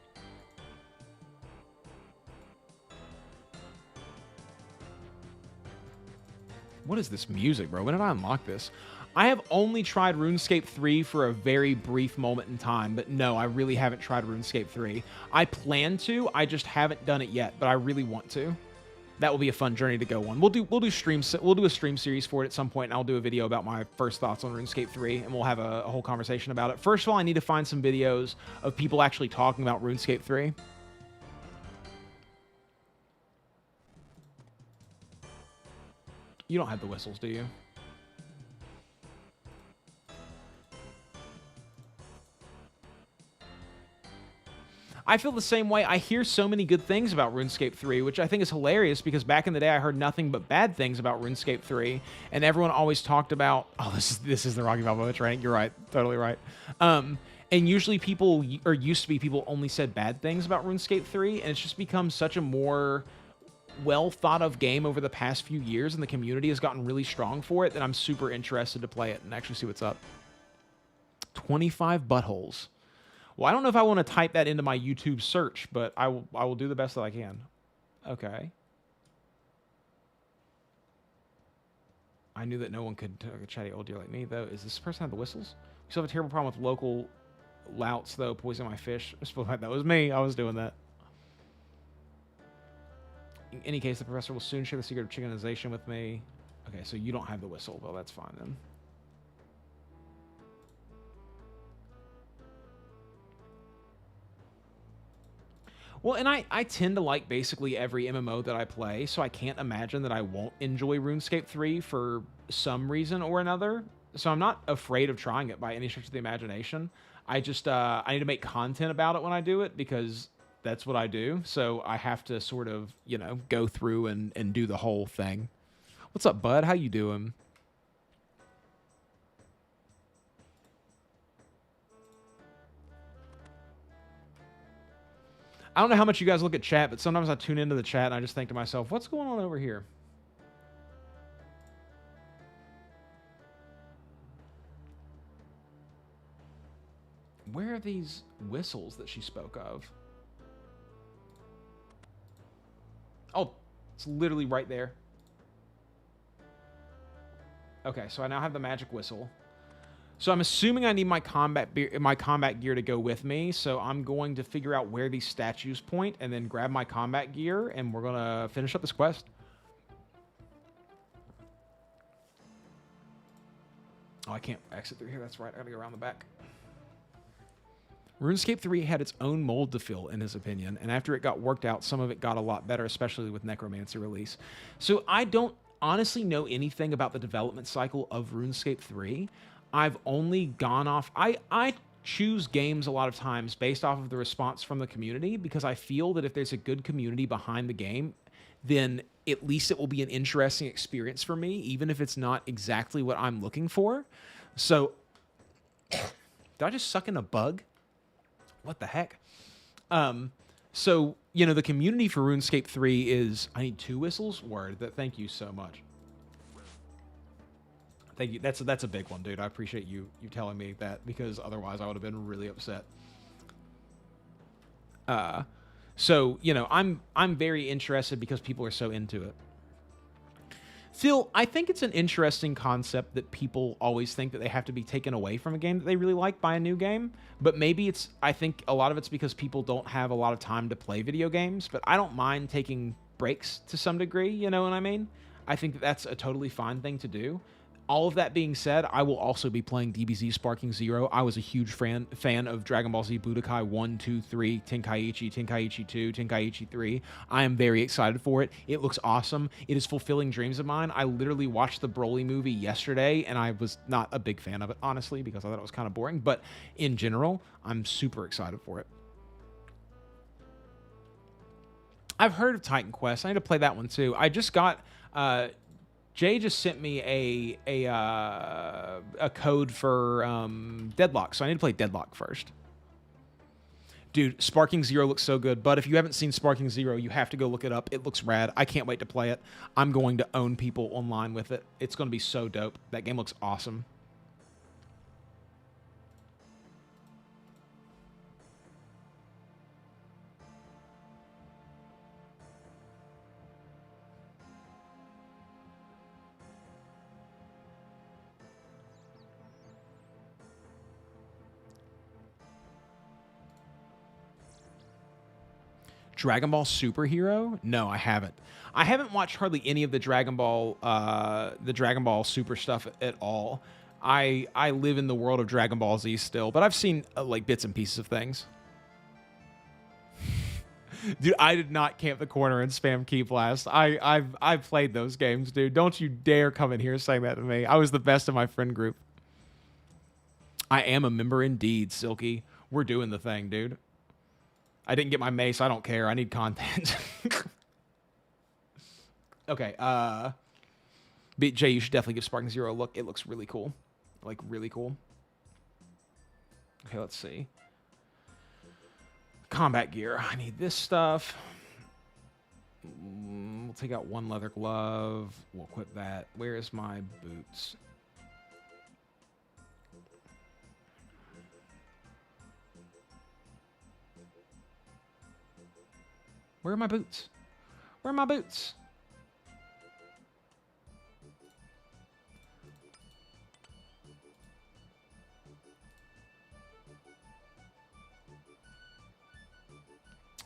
What is this music, bro? When did I unlock this? I have only tried RuneScape 3 for a very brief moment in time, but no, I really haven't tried RuneScape 3. I plan to, I just haven't done it yet, but I really want to. That will be a fun journey to go on. We'll do a stream series for it at some point, and I'll do a video about my first thoughts on RuneScape 3, and we'll have a whole conversation about it. First of all, I need to find some videos of people actually talking about RuneScape 3. You don't have the whistles, do you? I feel the same way. I hear so many good things about RuneScape 3, which I think is hilarious because back in the day I heard nothing but bad things about RuneScape 3, and everyone always talked about, oh, this is the Rocky Balboa training. You're right, totally right. And usually used to be people only said bad things about RuneScape 3, and it's just become such a more well thought of game over the past few years, and the community has gotten really strong for it that I'm super interested to play it and actually see what's up. 25 buttholes. Well, I don't know if I want to type that into my YouTube search, but I will do the best that I can. Okay. I knew that no one could talk a chatty old deer like me, though. Is this person have the whistles? We still have a terrible problem with local louts, though, poisoning my fish. That was me. I was doing that. In any case, the professor will soon share the secret of chickenization with me. Okay, so you don't have the whistle. Well, that's fine, then. Well, and I tend to like basically every MMO that I play, so I can't imagine that I won't enjoy RuneScape 3 for some reason or another. So I'm not afraid of trying it by any stretch of the imagination. I just, I need to make content about it when I do it because that's what I do. So I have to sort of, go through and do the whole thing. What's up, bud? How you doing? I don't know how much you guys look at chat, but sometimes I tune into the chat and I just think to myself, what's going on over here? Where are these whistles that she spoke of? Oh, it's literally right there. Okay, so I now have the magic whistle. So I'm assuming I need my combat gear to go with me, so I'm going to figure out where these statues point and then grab my combat gear, and we're going to finish up this quest. Oh, I can't exit through here. That's right. I got to go around the back. RuneScape 3 had its own mold to fill, in his opinion, and after it got worked out, some of it got a lot better, especially with Necromancer release. So I don't honestly know anything about the development cycle of RuneScape 3. I've only gone off... I choose games a lot of times based off of the response from the community, because I feel that if there's a good community behind the game, then at least it will be an interesting experience for me, even if it's not exactly what I'm looking for. So, did I just suck in a bug? What the heck? So, you know, the community for RuneScape 3 is... I need 2 whistles? Word. Thank you so much. Thank you. That's a big one, dude. I appreciate you telling me that, because otherwise I would have been really upset. So, you know, I'm very interested because people are so into it. Phil, I think it's an interesting concept that people always think that they have to be taken away from a game that they really like by a new game. But maybe it's, I think a lot of it's because people don't have a lot of time to play video games. But I don't mind taking breaks to some degree, you know what I mean? I think that that's a totally fine thing to do. All of that being said, I will also be playing DBZ Sparking Zero. I was a huge fan of Dragon Ball Z Budokai 1, 2, 3, Tenkaichi, Tenkaichi 2, Tenkaichi 3. I am very excited for it. It looks awesome. It is fulfilling dreams of mine. I literally watched the Broly movie yesterday, and I was not a big fan of it, honestly, because I thought it was kind of boring. But in general, I'm super excited for it. I've heard of Titan Quest. I need to play that one, too. I just got... Jay just sent me a code for Deadlock, so I need to play Deadlock first. Dude, Sparking Zero looks so good, but if you haven't seen Sparking Zero, you have to go look it up. It looks rad. I can't wait to play it. I'm going to own people online with it. It's going to be so dope. That game looks awesome. Dragon Ball Superhero? No, I haven't. I haven't watched hardly any of the Dragon Ball Super stuff at all. I live in the world of Dragon Ball Z still, but I've seen like bits and pieces of things. Dude, I did not camp the corner and spam Key Blast. I've played those games, dude. Don't you dare come in here saying that to me. I was the best in my friend group. I am a member indeed, Silky. We're doing the thing, dude. I didn't get my mace. I don't care. I need content. Okay. Jay, you should definitely give Sparking Zero a look. It looks really cool. Like, really cool. Okay, let's see. Combat gear. I need this stuff. We'll take out 1 leather glove. We'll equip that. Where is my boots? Where are my boots? Where are my boots?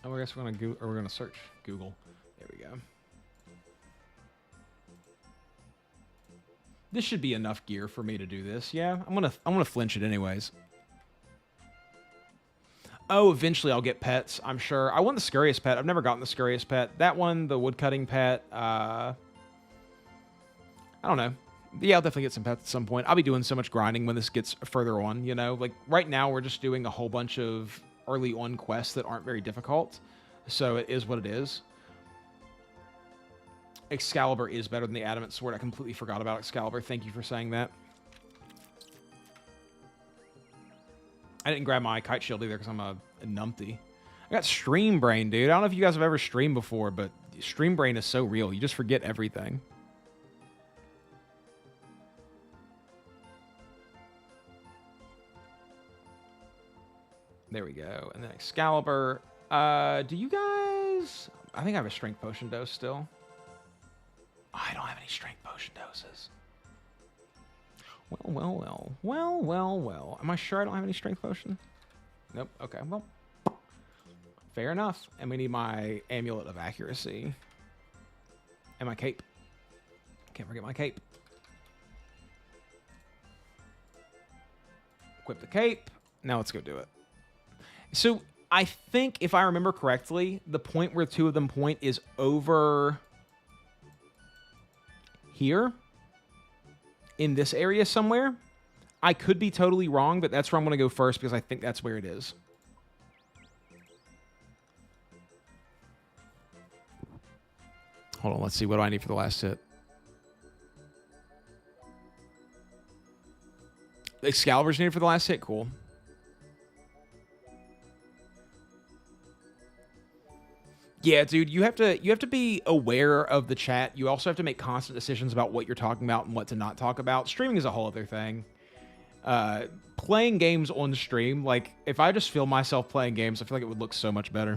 Oh, I guess we're gonna search Google. There we go. This should be enough gear for me to do this. Yeah, I'm gonna flinch it anyways. Oh, eventually I'll get pets, I'm sure. I want the scariest pet. I've never gotten the scariest pet. That one, the woodcutting pet, I don't know. Yeah, I'll definitely get some pets at some point. I'll be doing so much grinding when this gets further on, you know? Like, right now we're just doing a whole bunch of early on quests that aren't very difficult. So it is what it is. Excalibur is better than the Adamant Sword. I completely forgot about Excalibur. Thank you for saying that. I didn't grab my kite shield either because I'm a numpty. I got stream brain, dude. I don't know if you guys have ever streamed before, but stream brain is so real. You just forget everything. There we go. And then Excalibur. Do you guys... I think I have a strength potion dose still. I don't have any strength potion doses. Well. Am I sure I don't have any strength potion? Nope. Okay, well. Fair enough. And we need my amulet of accuracy. And my cape. Can't forget my cape. Equip the cape. Now let's go do it. So, I think, if I remember correctly, the point where 2 of them point is over here in this area somewhere. I could be totally wrong, but that's where I'm going to go first because I think that's where it is. Hold on, let's see. What do I need for the last hit? Excalibur's needed for the last hit. Cool. Yeah, dude, you have to be aware of the chat. You also have to make constant decisions about what you're talking about and what to not talk about. Streaming is a whole other thing. Playing games on stream, like, if I just film myself playing games, I feel like it would look so much better.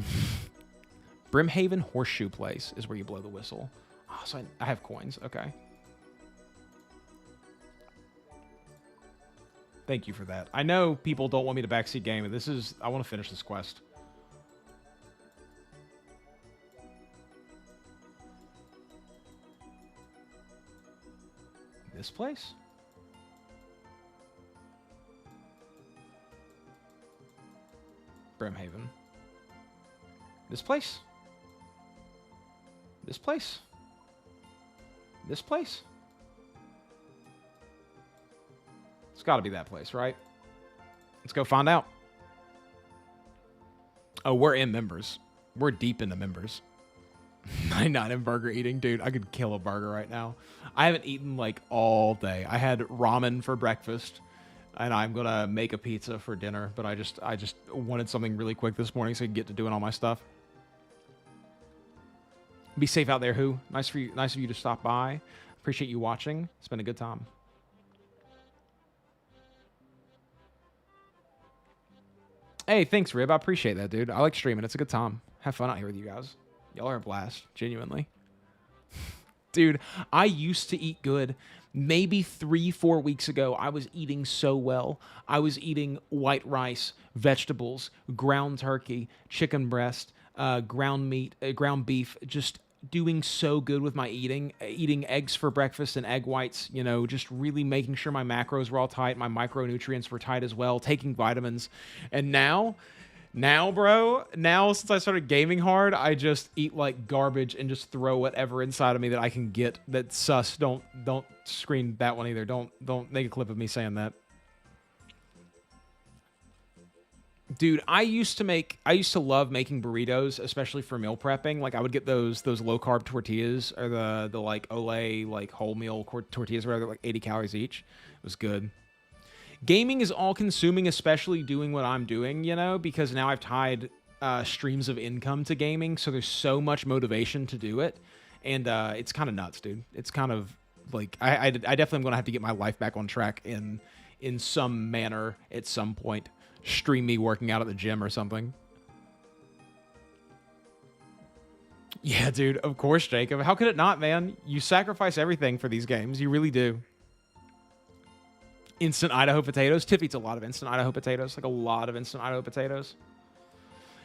Brimhaven Horseshoe Place is where you blow the whistle. Oh, so I have coins. Okay. Thank you for that. I know people don't want me to backseat game, but this is... I want to finish this quest. This place? Brimhaven. This place? This place? This place? It's got to be that place, right? Let's go find out. Oh, we're in members. We're deep into members. 99 in burger eating. Dude, I could kill a burger right now. I haven't eaten, like, all day. I had ramen for breakfast, and I'm going to make a pizza for dinner, but I just wanted something really quick this morning so I could get to doing all my stuff. Be safe out there, Who. Nice of you to stop by. Appreciate you watching. It's been a good time. Hey, thanks, Rib. I appreciate that, dude. I like streaming. It's a good time. Have fun out here with you guys. Y'all are a blast. Genuinely. Dude, I used to eat good. Maybe 3-4 weeks ago, I was eating so well. I was eating white rice, vegetables, ground turkey, chicken breast, ground meat, ground beef, just doing so good with my eating eggs for breakfast and egg whites, you know, just really making sure my macros were all tight, my micronutrients were tight as well, taking vitamins. And now, bro, since I started gaming hard, I just eat like garbage and just throw whatever inside of me that I can get. That's sus. Don't screen that one either. Don't make a clip of me saying that. Dude, I used to love making burritos, especially for meal prepping. Like, I would get those low carb tortillas, or the like Olay, like wholemeal tortillas, where they're like 80 calories each. It was good. Gaming is all consuming, especially doing what I'm doing, you know, because now I've tied streams of income to gaming, so there's so much motivation to do it, and it's kind of nuts, dude. It's kind of like I definitely am gonna have to get my life back on track in some manner at some point. Stream me working out at the gym or something. Yeah, dude, of course, Jacob. How could it not, man? You sacrifice everything for these games. You really do. Instant Idaho potatoes. Tiff eats a lot of instant Idaho potatoes. Like, a lot of instant Idaho potatoes.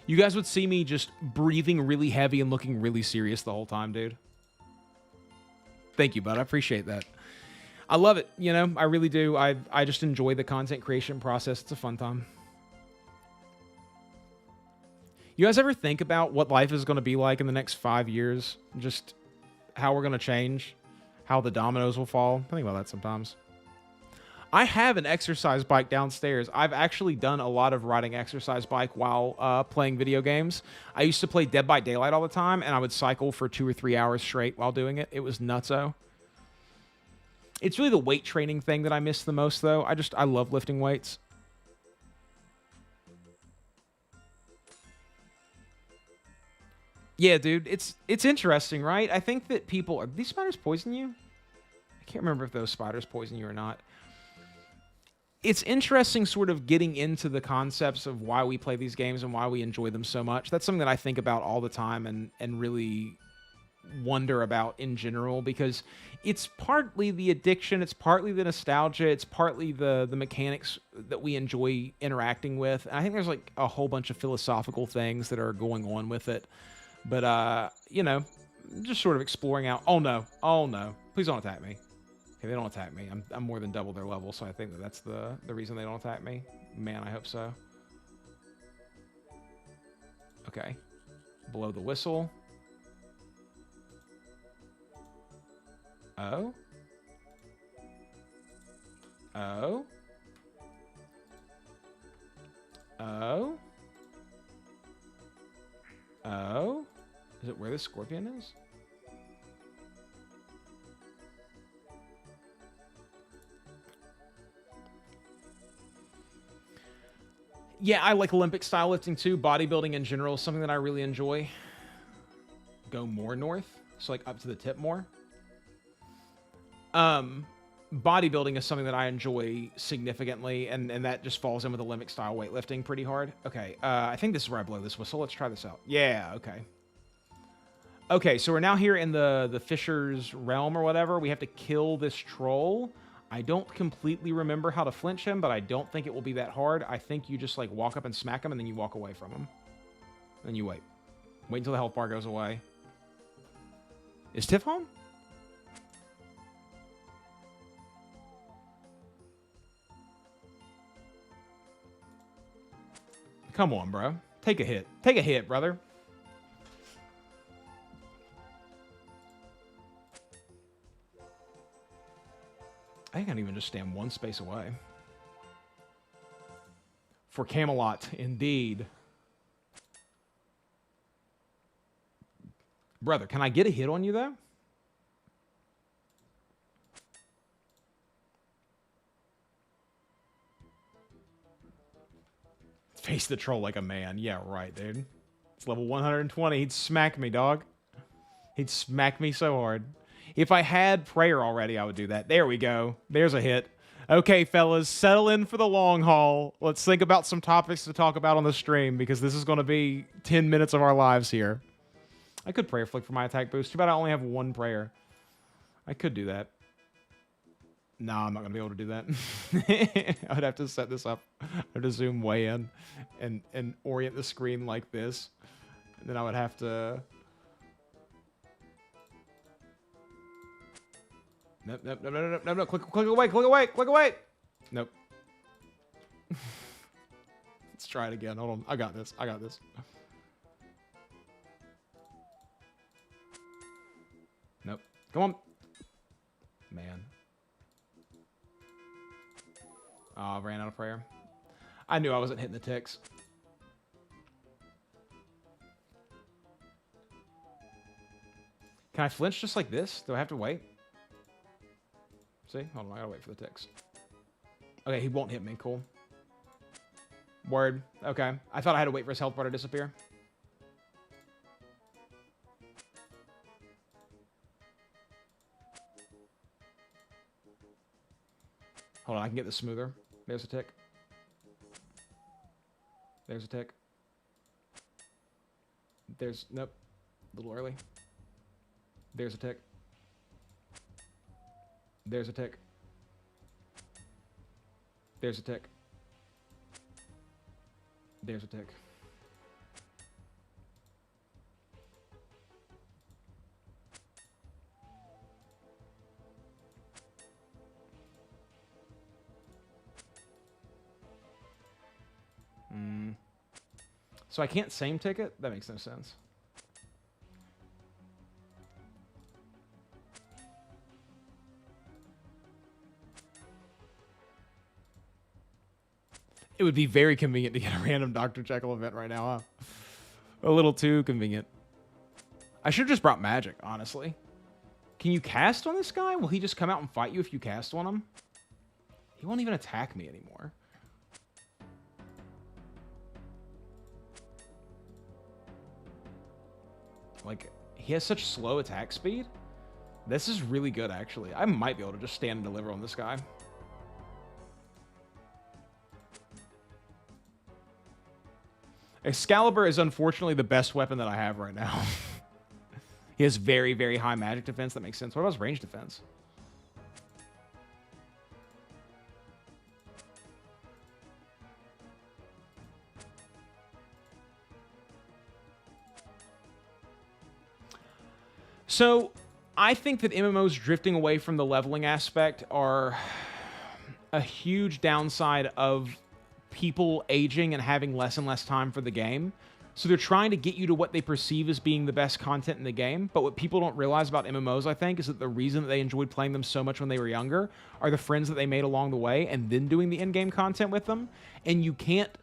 You guys would see me just breathing really heavy and looking really serious the whole time, dude. Thank you, bud. I appreciate that. I love it, you know? I really do. I just enjoy the content creation process. It's a fun time. You guys ever think about what life is going to be like in the next 5 years? Just how we're going to change? How the dominoes will fall? I think about that sometimes. I have an exercise bike downstairs. I've actually done a lot of riding exercise bike while playing video games. I used to play Dead by Daylight all the time, and I would cycle for 2 or 3 hours straight while doing it. It was nutso. It's really the weight training thing that I miss the most, though. I love lifting weights. Yeah, dude, it's interesting, right? I think that people... Are these spiders poison you? I can't remember if those spiders poison you or not. It's interesting sort of getting into the concepts of why we play these games and why we enjoy them so much. That's something that I think about all the time and really wonder about in general, because it's partly the addiction, it's partly the nostalgia, it's partly the mechanics that we enjoy interacting with. And I think there's like a whole bunch of philosophical things that are going on with it. But, you know, just sort of exploring out. Oh, no. Oh, no. Please don't attack me. Okay, they don't attack me. I'm more than double their level, so I think that's the reason they don't attack me. Man, I hope so. Okay. Blow the whistle. Oh? Oh. Oh. Oh. Is it where the scorpion is? Yeah, I like Olympic style lifting too. Bodybuilding in general is something that I really enjoy. Go more north, so like up to the tip more. Bodybuilding is something that I enjoy significantly, and that just falls in with Olympic style weightlifting pretty hard. Okay, I think this is where I blow this whistle. Let's try this out. Yeah, okay. Okay, so we're now here in the Fisher's realm or whatever. We have to kill this troll. I don't completely remember how to flinch him, but I don't think it will be that hard. I think you just, like, walk up and smack him, and then you walk away from him. Then you wait. Wait until the health bar goes away. Is Tiff home? Come on, bro. Take a hit. Take a hit, brother. I can even just stand one space away. For Camelot, indeed. Brother, can I get a hit on you, though? Face the troll like a man. Yeah, right, dude. It's level 120. He'd smack me, dog. He'd smack me so hard. If I had prayer already, I would do that. There we go. There's a hit. Okay, fellas, settle in for the long haul. Let's think about some topics to talk about on the stream, because this is going to be 10 minutes of our lives here. I could prayer flick for my attack boost. Too bad I only have one prayer. I could do that. Nah, I'm not going to be able to do that. I would have to set this up. I would have to zoom way in and orient the screen like this. And then I would have to... Nope, nope, nope, nope, nope, nope, nope. Click away, click away, click away. Nope. Let's try it again. Hold on. I got this. I got this. Nope. Come on. Man. Oh, I ran out of prayer. I knew I wasn't hitting the ticks. Can I flinch just like this? Do I have to wait? See? Hold on, I gotta wait for the ticks. Okay, he won't hit me. Cool. Word. Okay. I thought I had to wait for his health bar to disappear. Hold on, I can get this smoother. There's a tick. There's a tick. There's... Nope. A little early. There's a tick. There's a tick. There's a tick. There's a tick. So I can't same ticket? That makes no sense. It would be very convenient to get a random Dr. Jekyll event right now, huh? A little too convenient. I should have just brought magic, honestly. Can you cast on this guy? Will he just come out and fight you if you cast on him? He won't even attack me anymore. Like, he has such slow attack speed. This is really good, actually. I might be able to just stand and deliver on this guy. Excalibur is unfortunately the best weapon that I have right now. He has very, very high magic defense. That makes sense. What about his range defense? So, I think that MMOs drifting away from the leveling aspect are a huge downside of people aging and having less and less time for the game. So they're trying to get you to what they perceive as being the best content in the game. But what people don't realize about MMOs, I think, is that the reason that they enjoyed playing them so much when they were younger are the friends that they made along the way and then doing the in-game content with them. And you can't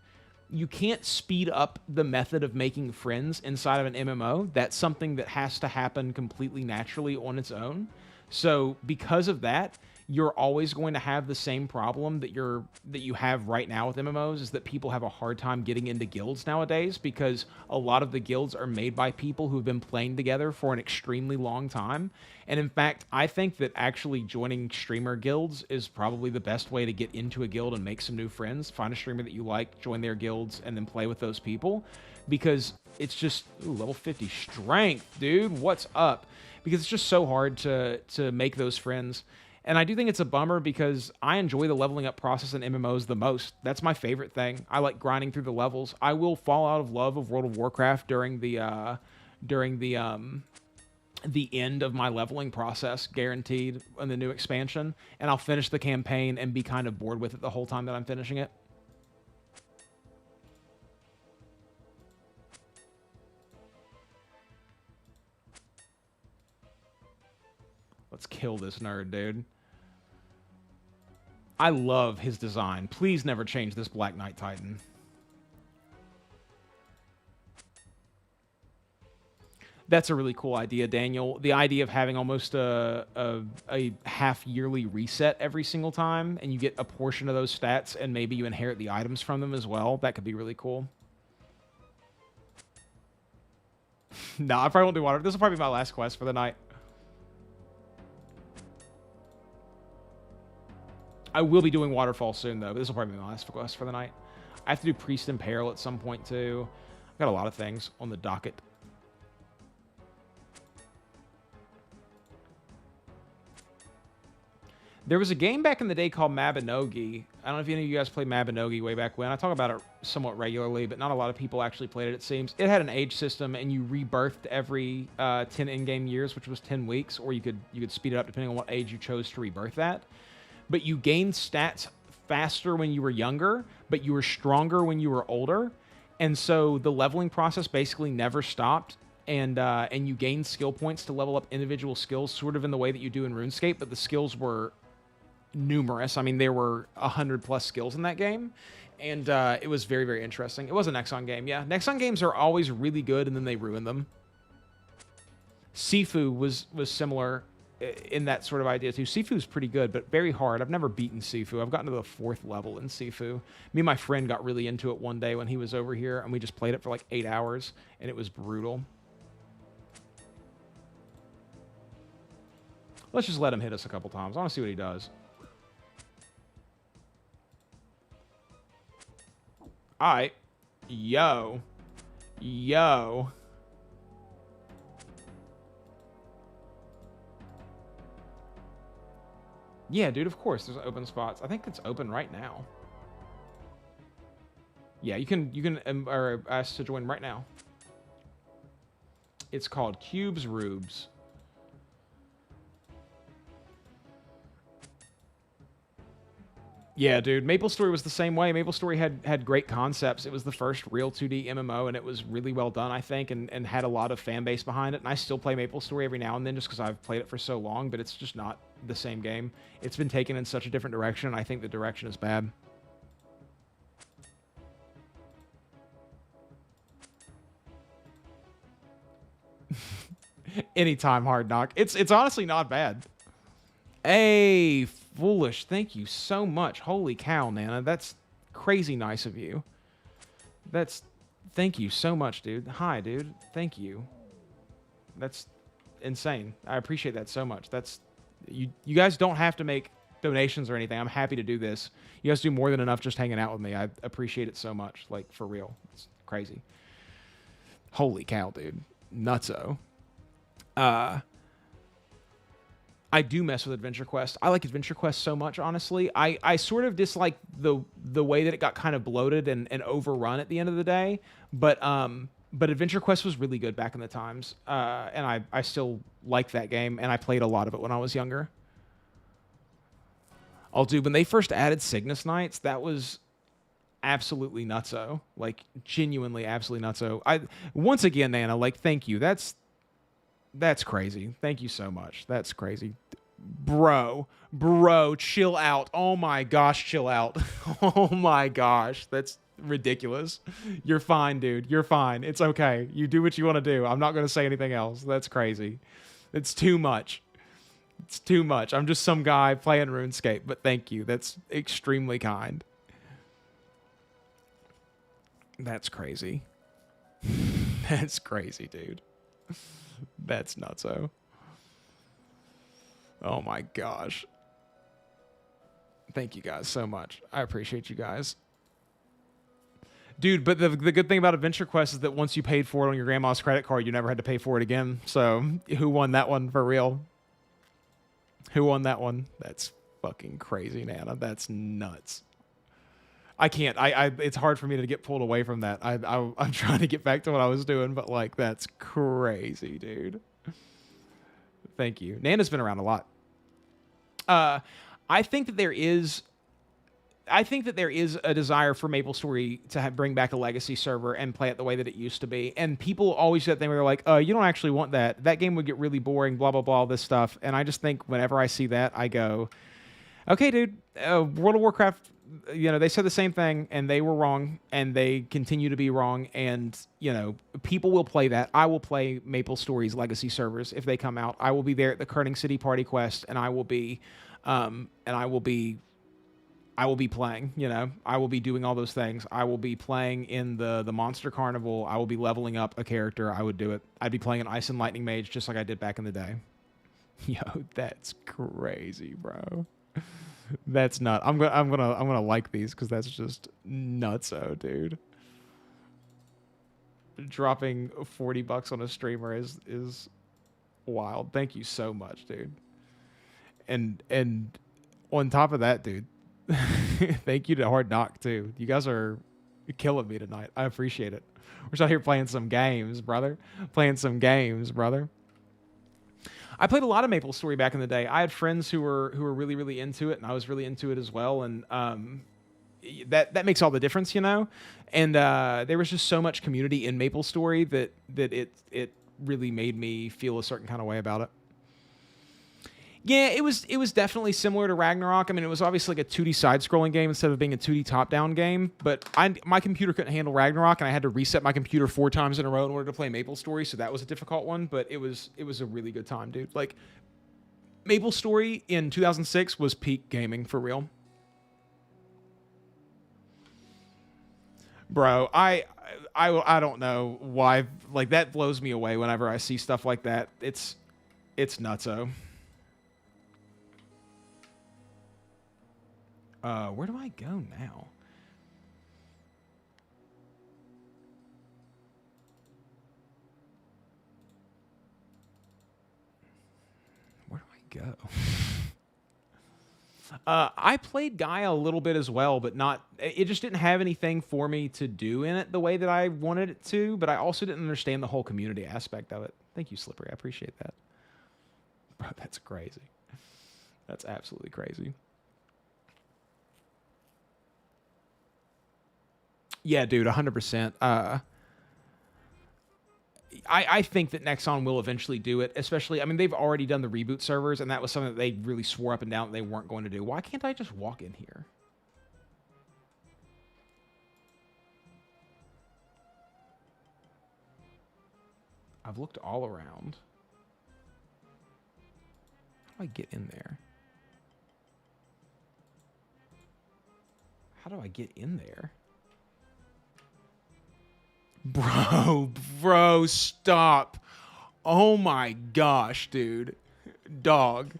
speed up the method of making friends inside of an MMO. That's something that has to happen completely naturally on its own. So because of that, you're always going to have the same problem that you have right now with MMOs, is that people have a hard time getting into guilds nowadays because a lot of the guilds are made by people who've been playing together for an extremely long time. And in fact, I think that actually joining streamer guilds is probably the best way to get into a guild and make some new friends. Find a streamer that you like, join their guilds, and then play with those people, because it's just, ooh, level 50 strength, dude. What's up? Because it's just so hard to make those friends. And I do think it's a bummer because I enjoy the leveling up process in MMOs the most. That's my favorite thing. I like grinding through the levels. I will fall out of love of World of Warcraft during the end of my leveling process, guaranteed, in the new expansion. And I'll finish the campaign and be kind of bored with it the whole time that I'm finishing it. Let's kill this nerd, dude. I love his design. Please never change this Black Knight Titan. That's a really cool idea, Daniel. The idea of having almost a half-yearly reset every single time, and you get a portion of those stats, and maybe you inherit the items from them as well. That could be really cool. No, I probably won't do water. This will probably be my last quest for the night. I will be doing Waterfall soon, though, but this will probably be my last quest for the night. I have to do Priest in Peril at some point, too. I've got a lot of things on the docket. There was a game back in the day called Mabinogi. I don't know if any of you guys played Mabinogi way back when. I talk about it somewhat regularly, but not a lot of people actually played it, it seems. It had an age system, and you rebirthed every 10 in-game years, which was 10 weeks, or you could speed it up depending on what age you chose to rebirth at. But you gained stats faster when you were younger, but you were stronger when you were older. And so the leveling process basically never stopped. And you gained skill points to level up individual skills, sort of in the way that you do in RuneScape, but the skills were numerous. I mean, there were 100+ skills in that game. And it was very, very interesting. It was a Nexon game, yeah. Nexon games are always really good, and then they ruin them. Sifu was similar in that sort of idea too. Sifu's pretty good, but very hard. I've never beaten Sifu. I've gotten to the 4th level in Sifu. Me and my friend got really into it one day when he was over here, and we just played it for like 8 hours, and it was brutal. Let's just let him hit us a couple times. I want to see what he does. All right. Yo. Yo. Yeah, dude, of course, there's open spots. I think it's open right now. Yeah, you can ask to join right now. It's called Cubes Rubes. Yeah, dude, MapleStory was the same way. MapleStory had great concepts. It was the first real 2D MMO, and it was really well done, I think, and had a lot of fan base behind it. And I still play MapleStory every now and then just because I've played it for so long, but it's just not the same game. It's been taken in such a different direction, and I think the direction is bad. Anytime, Hard Knock. It's honestly not bad. Hey, Foolish, thank you so much. Holy cow, Nana. That's crazy nice of you. Thank you so much, dude. Hi, dude. Thank you. That's insane. I appreciate that so much. You guys don't have to make donations or anything. I'm happy to do this. You guys do more than enough just hanging out with me. I appreciate it so much. Like, for real. It's crazy. Holy cow, dude. Nutso. I do mess with Adventure Quest. I like Adventure Quest so much, honestly. I sort of dislike the way that it got kind of bloated and overrun at the end of the day. But Adventure Quest was really good back in the times. And I still like that game, and I played a lot of it when I was younger. Oh, dude, when they first added Cygnus Knights, that was absolutely nutso. Like, genuinely absolutely nutso. Once again, Nana, like, thank you. That's crazy. Thank you so much. That's crazy. Bro, chill out. Oh my gosh, chill out. Oh my gosh, that's ridiculous. You're fine, dude. You're fine. It's okay. You do what you want to do. I'm not going to say anything else. That's crazy. It's too much. It's too much. I'm just some guy playing RuneScape, but thank you. That's extremely kind. That's crazy. That's crazy, dude. That's nutso. Oh my gosh. Thank you guys so much. I appreciate you guys. Dude, but the good thing about Adventure Quest is that once you paid for it on your grandma's credit card, you never had to pay for it again. So, who won that one for real? Who won that one? That's fucking crazy, Nana. That's nuts. I can't. It's hard for me to get pulled away from that. I'm trying to get back to what I was doing, but like, that's crazy, dude. Thank you. Nana's been around a lot. I think that there is a desire for MapleStory to bring back a legacy server and play it the way that it used to be. And people always do that thing where they're like, you don't actually want that. That game would get really boring, blah, blah, blah, this stuff. And I just think whenever I see that, I go, okay, dude, World of Warcraft, they said the same thing and they were wrong and they continue to be wrong. And, people will play that. I will play MapleStory's legacy servers if they come out. I will be there at the Kerning City Party Quest and I will be playing, I will be doing all those things. I will be playing in the Monster Carnival. I will be leveling up a character. I would do it. I'd be playing an Ice and Lightning Mage just like I did back in the day. Yo, that's crazy, bro. That's not. I'm gonna like these because that's just nutso, dude. Dropping $40 on a streamer is wild. Thank you so much, dude. And on top of that, dude, thank you to Hard Knock too. You guys are killing me tonight. I appreciate it. We're just out here playing some games, brother. I played a lot of MapleStory back in the day. I had friends who were really, really into it, and I was really into it as well. And that makes all the difference, And there was just so much community in MapleStory that it really made me feel a certain kind of way about it. Yeah, it was definitely similar to Ragnarok. I mean, it was obviously like a 2D side-scrolling game instead of being a 2D top-down game. But my computer couldn't handle Ragnarok, and I had to reset my computer 4 times in a row in order to play MapleStory, so that was a difficult one. But it was a really good time, dude. Like, MapleStory in 2006 was peak gaming for real. Bro, I don't know why. Like, that blows me away whenever I see stuff like that. It's nutso. Where do I go now? Where do I go? I played Gaia a little bit as well, but it just didn't have anything for me to do in it the way that I wanted it to, but I also didn't understand the whole community aspect of it. Thank you, Slippery. I appreciate that. Bro, that's crazy. That's absolutely crazy. Yeah, dude, 100%. I think that Nexon will eventually do it, especially, I mean, they've already done the reboot servers, and that was something that they really swore up and down that they weren't going to do. Why can't I just walk in here? I've looked all around. How do I get in there? How do I get in there? Bro, stop. Oh my gosh, dude. Dog,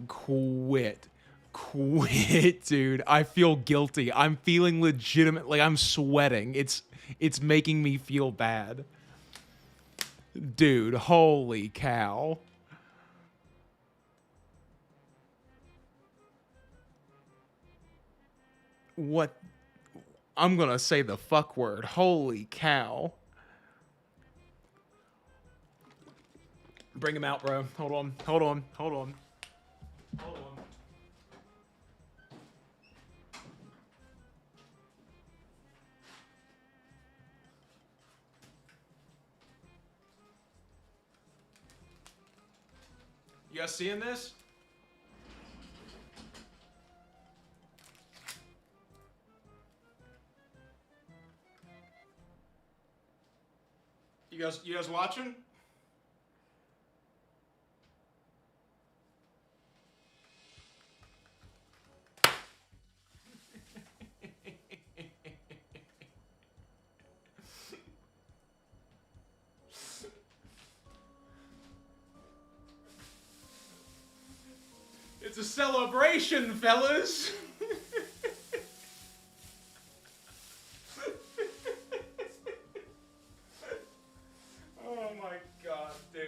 quit. Quit, dude. I feel guilty. I'm feeling legitimate. Like, I'm sweating. It's making me feel bad. Dude, holy cow. What? I'm gonna say the fuck word. Holy cow. Bring him out, bro. Hold on. You guys seeing this? You guys watching? It's a celebration, fellas. Oh my god, dude.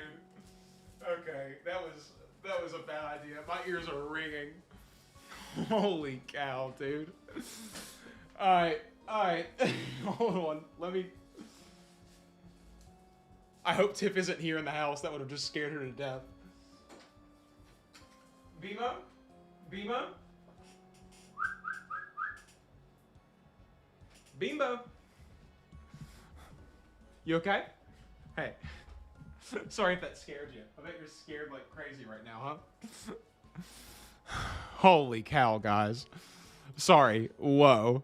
Okay, that was a bad idea. My ears are ringing. Holy cow, dude. Alright. Hold on. Let me... I hope Tiff isn't here in the house. That would have just scared her to death. Bimo? Bimo? Bimbo? You okay? Hey. Sorry if that scared you. I bet you're scared like crazy right now, huh? Holy cow, guys. Sorry. Whoa.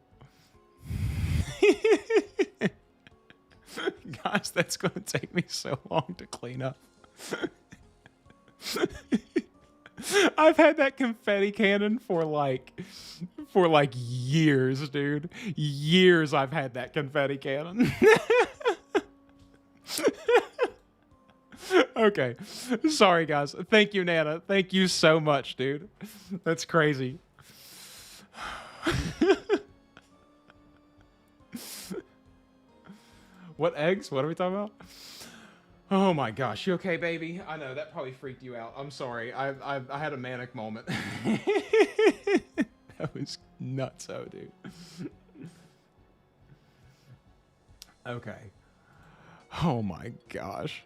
Guys, that's going to take me so long to clean up. I've had that confetti cannon for like years, dude. Years I've had that confetti cannon. Okay. Sorry, guys. Thank you, Nana. Thank you so much, dude. That's crazy. What eggs? What are we talking about? Oh my gosh, you okay, baby? I know that probably freaked you out. I'm sorry. I had a manic moment. That was nutso, dude. Okay. Oh my gosh.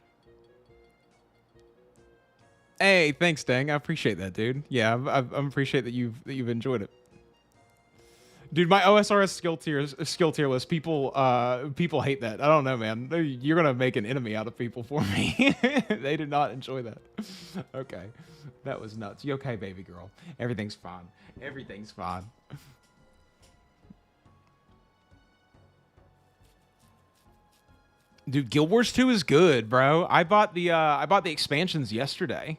Hey, thanks, Dang. I appreciate that, dude. Yeah, I appreciate that you've enjoyed it. Dude, my OSRS skill tier list, people hate that. I don't know, man. You're gonna make an enemy out of people for me. They did not enjoy that. Okay, that was nuts. You okay, baby girl? Everything's fine. Everything's fine. Dude, Guild Wars 2 is good, bro. I bought the expansions yesterday.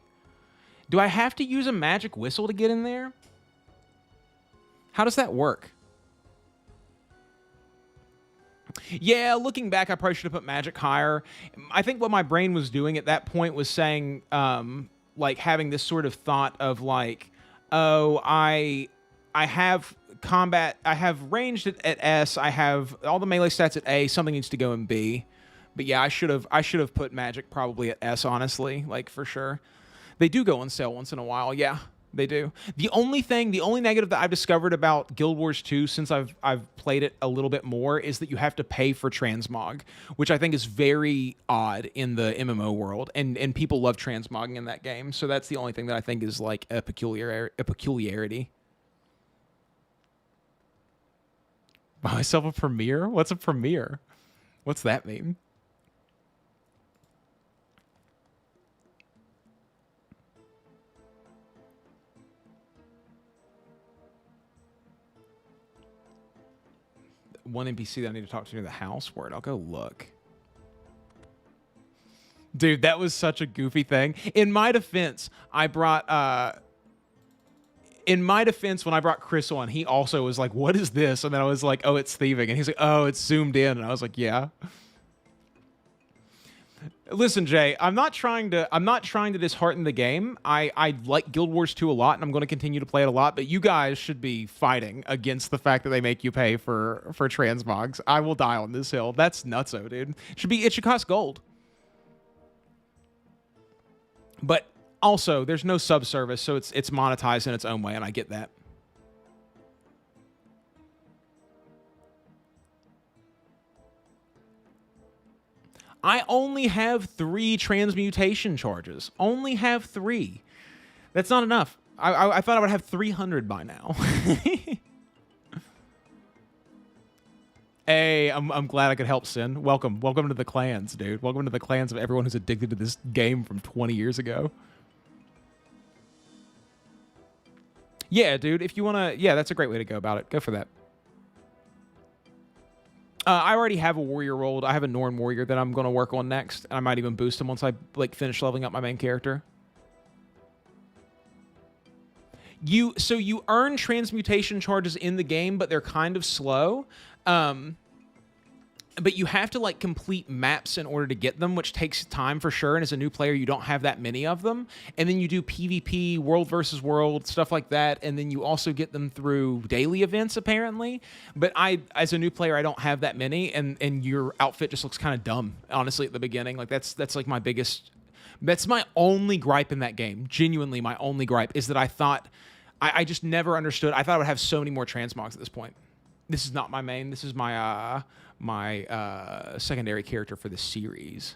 Do I have to use a magic whistle to get in there? How does that work? Yeah, looking back, I probably should have put magic higher. I think what my brain was doing at that point was saying, like, having this sort of thought of, like, oh, I have combat, I have ranged at S, I have all the melee stats at A, something needs to go in B. But yeah, I should have put magic probably at S, honestly, like, for sure. They do go on sale once in a while, yeah. They do. The only negative that I've discovered about Guild Wars 2 since I've played it a little bit more is that you have to pay for transmog, which I think is very odd in the MMO world, and people love transmogging in that game. So that's the only thing that I think is like a peculiarity. Buy myself a premiere? What's a premiere? What's that mean? One NPC that I need to talk to near the house. Word, I'll go look. Dude, that was such a goofy thing. In my defense, when I brought Chris on, he also was like, what is this? And then I was like, oh, it's thieving. And he's like, oh, it's zoomed in. And I was like, yeah. Listen, Jay, I'm not trying to dishearten the game. I like Guild Wars 2 a lot, and I'm going to continue to play it a lot, but you guys should be fighting against the fact that they make you pay for transmogs. I will die on this hill. That's nutso, dude. It should cost gold. But also, there's no sub-service, so it's monetized in its own way, and I get that. I only have 3 transmutation charges. Only have 3. That's not enough. I thought I would have 300 by now. Hey, I'm glad I could help, Sin. Welcome to the clans, dude. Welcome to the clans of everyone who's addicted to this game from 20 years ago. Yeah, dude, if you want to... Yeah, that's a great way to go about it. Go for that. I already have a warrior rolled. I have a Norn warrior that I'm going to work on next. And I might even boost him once I like finish leveling up my main character. So you earn transmutation charges in the game, but they're kind of slow. But you have to like complete maps in order to get them, which takes time for sure. And as a new player, you don't have that many of them. And then you do PvP, world versus world, stuff like that. And then you also get them through daily events, apparently. But as a new player, I don't have that many. And your outfit just looks kind of dumb, honestly, at the beginning. Like that's like my biggest... That's my only gripe in that game. Genuinely, my only gripe is that I thought... I just never understood. I thought I would have so many more transmogs at this point. This is not my main. This is my secondary character for the series.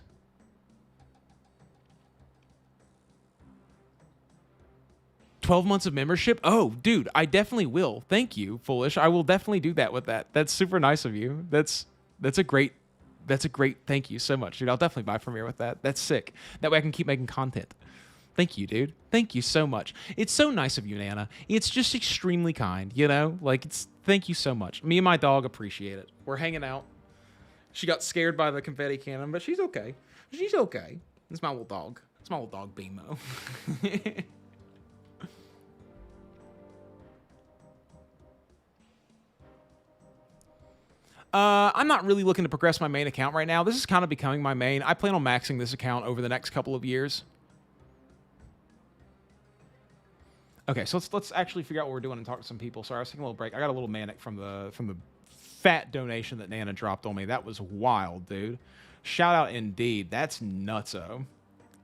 $12 months of membership? Oh, dude, I definitely will. Thank you, Foolish. I will definitely do that with that. That's super nice of you. That's a great thank you so much, dude. I'll definitely buy Premiere with that. That's sick. That way I can keep making content. Thank you, dude. Thank you so much. It's so nice of you, Nana. It's just extremely kind, you know? Like, thank you so much. Me and my dog appreciate it. We're hanging out. She got scared by the confetti cannon, but she's okay. She's okay. It's my little dog. It's my little dog, Beamo. I'm not really looking to progress my main account right now. This is kind of becoming my main. I plan on maxing this account over the next couple of years. Okay, so let's actually figure out what we're doing and talk to some people. Sorry, I was taking a little break. I got a little manic from the fat donation that Nana dropped on me. That was wild, dude. Shout out indeed. That's nutso.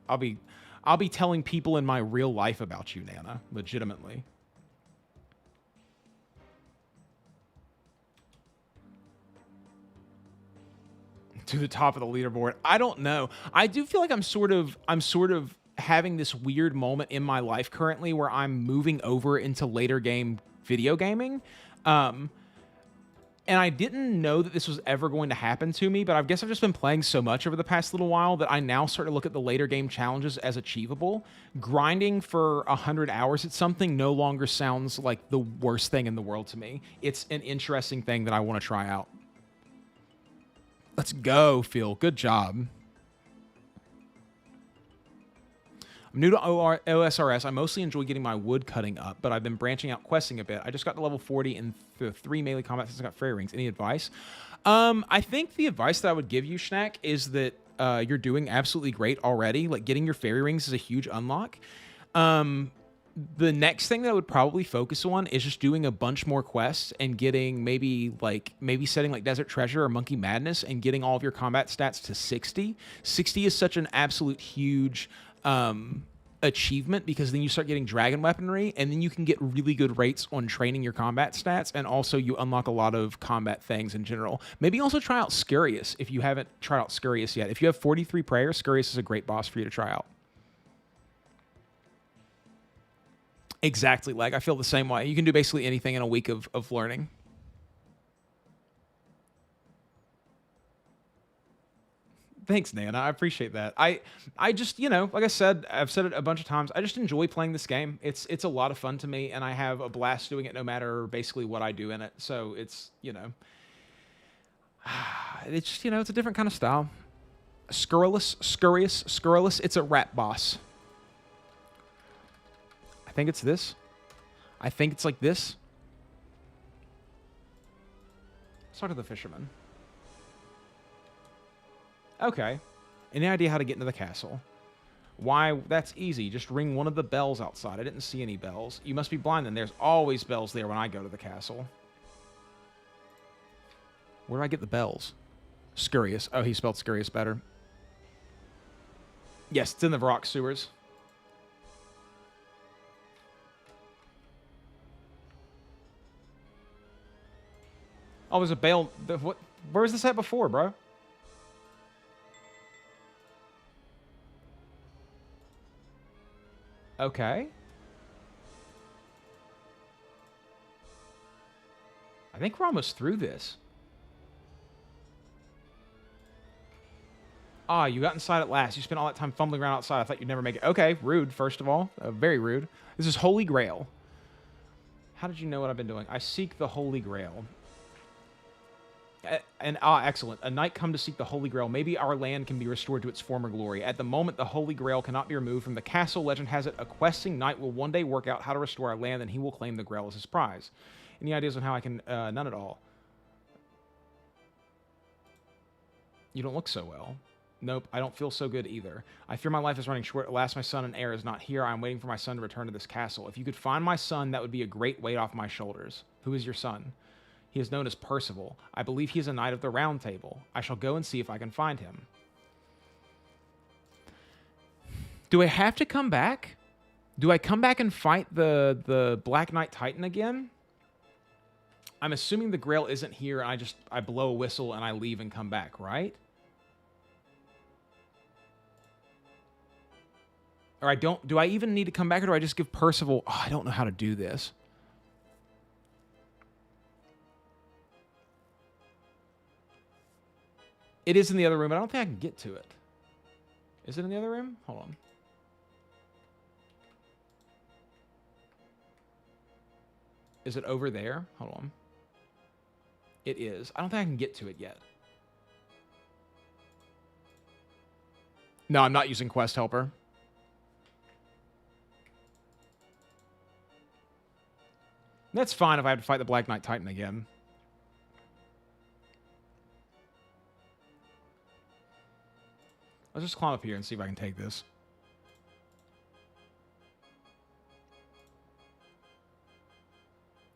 I'll be telling people in my real life about you, Nana. Legitimately. To the top of the leaderboard. I don't know. I do feel like I'm sort of having this weird moment in my life currently where I'm moving over into later game video gaming. And I didn't know that this was ever going to happen to me, but I guess I've just been playing so much over the past little while that I now start to look at the later game challenges as achievable. Grinding for 100 hours at something no longer sounds like the worst thing in the world to me. It's an interesting thing that I want to try out. Let's go, Phil. Good job. I'm new to OSRS. I mostly enjoy getting my wood cutting up, but I've been branching out questing a bit. I just got to level 40 in the 3 melee combat since I got fairy rings. Any advice? I think the advice that I would give you, Schnack, is that you're doing absolutely great already. Like, getting your fairy rings is a huge unlock. The next thing that I would probably focus on is just doing a bunch more quests and getting maybe setting like Desert Treasure or Monkey Madness and getting all of your combat stats to 60. 60 is such an absolute huge achievement, because then you start getting dragon weaponry, and then you can get really good rates on training your combat stats, and also you unlock a lot of combat things in general. Maybe also try out Scurious if you haven't tried out Scurious yet. If you have 43 prayers, Scurious is a great boss for you to try out. Exactly, like I feel the same way. You can do basically anything in a week of learning. Thanks, Nana. I appreciate that. I just, you know, like I said, I've said it a bunch of times, I just enjoy playing this game. It's a lot of fun to me, and I have a blast doing it no matter basically what I do in it. So it's, you know, it's just, you know, it's a different kind of style. Scurrilous. It's a rat boss. I think it's this. I think it's like this. Let's talk to the fisherman. Okay. Any idea how to get into the castle? Why? That's easy. Just ring one of the bells outside. I didn't see any bells. You must be blind then. There's always bells there when I go to the castle. Where do I get the bells? Scurious. Oh, he spelled Scurious better. Yes, it's in the Varrock sewers. Oh, there's a bale. What? Where was this at before, bro? Okay. I think we're almost through this. Ah, you got inside at last. You spent all that time fumbling around outside. I thought you'd never make it. Okay, rude, first of all. Very rude. This is Holy Grail. How did you know what I've been doing? I seek the Holy Grail. Excellent. A knight come to seek the Holy Grail. Maybe our land can be restored to its former glory. At the moment, the Holy Grail cannot be removed from the castle. Legend has it, a questing knight will one day work out how to restore our land, and he will claim the Grail as his prize. Any ideas on how I can... none at all. You don't look so well. Nope, I don't feel so good either. I fear my life is running short. Alas, my son and heir is not here. I'm waiting for my son to return to this castle. If you could find my son, that would be a great weight off my shoulders. Who is your son? He is known as Percival. I believe he is a knight of the Round Table. I shall go and see if I can find him. Do I have to come back? Do I come back and fight the Black Knight Titan again? I'm assuming the Grail isn't here, and I blow a whistle and I leave and come back, right? Or do I even need to come back, or do I just give Percival... Oh, I don't know how to do this. It is in the other room, but I don't think I can get to it. Is it in the other room? Hold on. Is it over there? Hold on. It is. I don't think I can get to it yet. No, I'm not using Quest Helper. That's fine if I have to fight the Black Knight Titan again. Let's just climb up here and see if I can take this.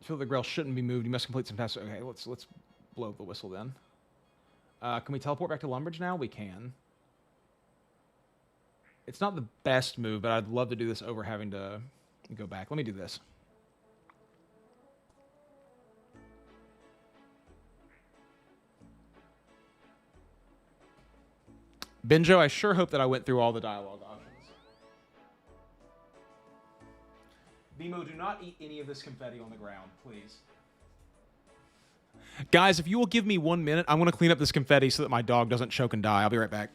I feel the Grail shouldn't be moved. You must complete some tasks. Okay, let's blow the whistle then. Can we teleport back to Lumbridge now? We can. It's not the best move, but I'd love to do this over having to go back. Let me do this. Benjo, I sure hope that I went through all the dialogue options. Bimo, do not eat any of this confetti on the ground, please. Guys, if you will give me 1 minute, I'm going to clean up this confetti so that my dog doesn't choke and die. I'll be right back.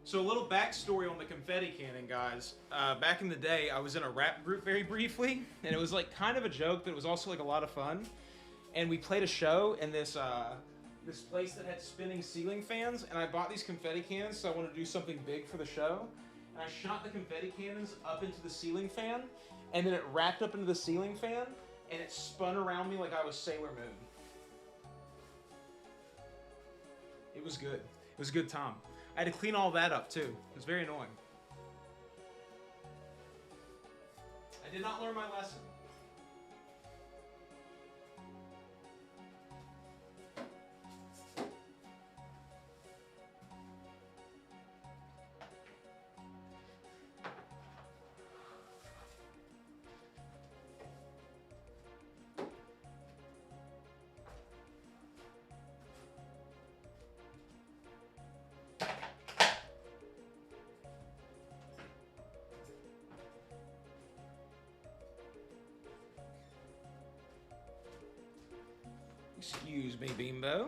So a little backstory on the confetti cannon, guys. Back in the day, I was in a rap group very briefly, and it was like kind of a joke, but it was also like a lot of fun. And we played a show in this this place that had spinning ceiling fans, and I bought these confetti cannons, so I wanted to do something big for the show. And I shot the confetti cannons up into the ceiling fan, and then it wrapped up into the ceiling fan, and it spun around me like I was Sailor Moon. It was good. It was a good time. I had to clean all that up, too. It was very annoying. I did not learn my lesson. Excuse me, Bimbo.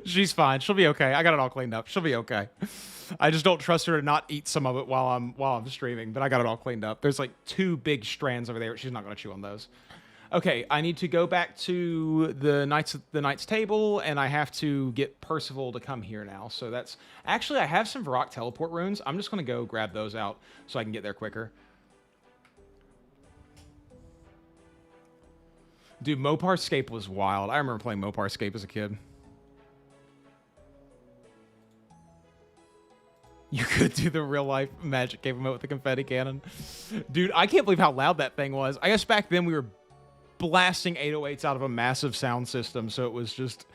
She's fine. She'll be okay. I got it all cleaned up. She'll be okay. I just don't trust her to not eat some of it while I'm streaming, but I got it all cleaned up. There's like 2 big strands over there. She's not going to chew on those. Okay, I need to go back to the knight's table, and I have to get Percival to come here now. So that's actually, I have some Varrock teleport runes. I'm just going to go grab those out so I can get there quicker. Dude, Moparscape was wild. I remember playing Moparscape as a kid. You could do the real-life magic game emote with the confetti cannon. Dude, I can't believe how loud that thing was. I guess back then we were blasting 808s out of a massive sound system, so it was just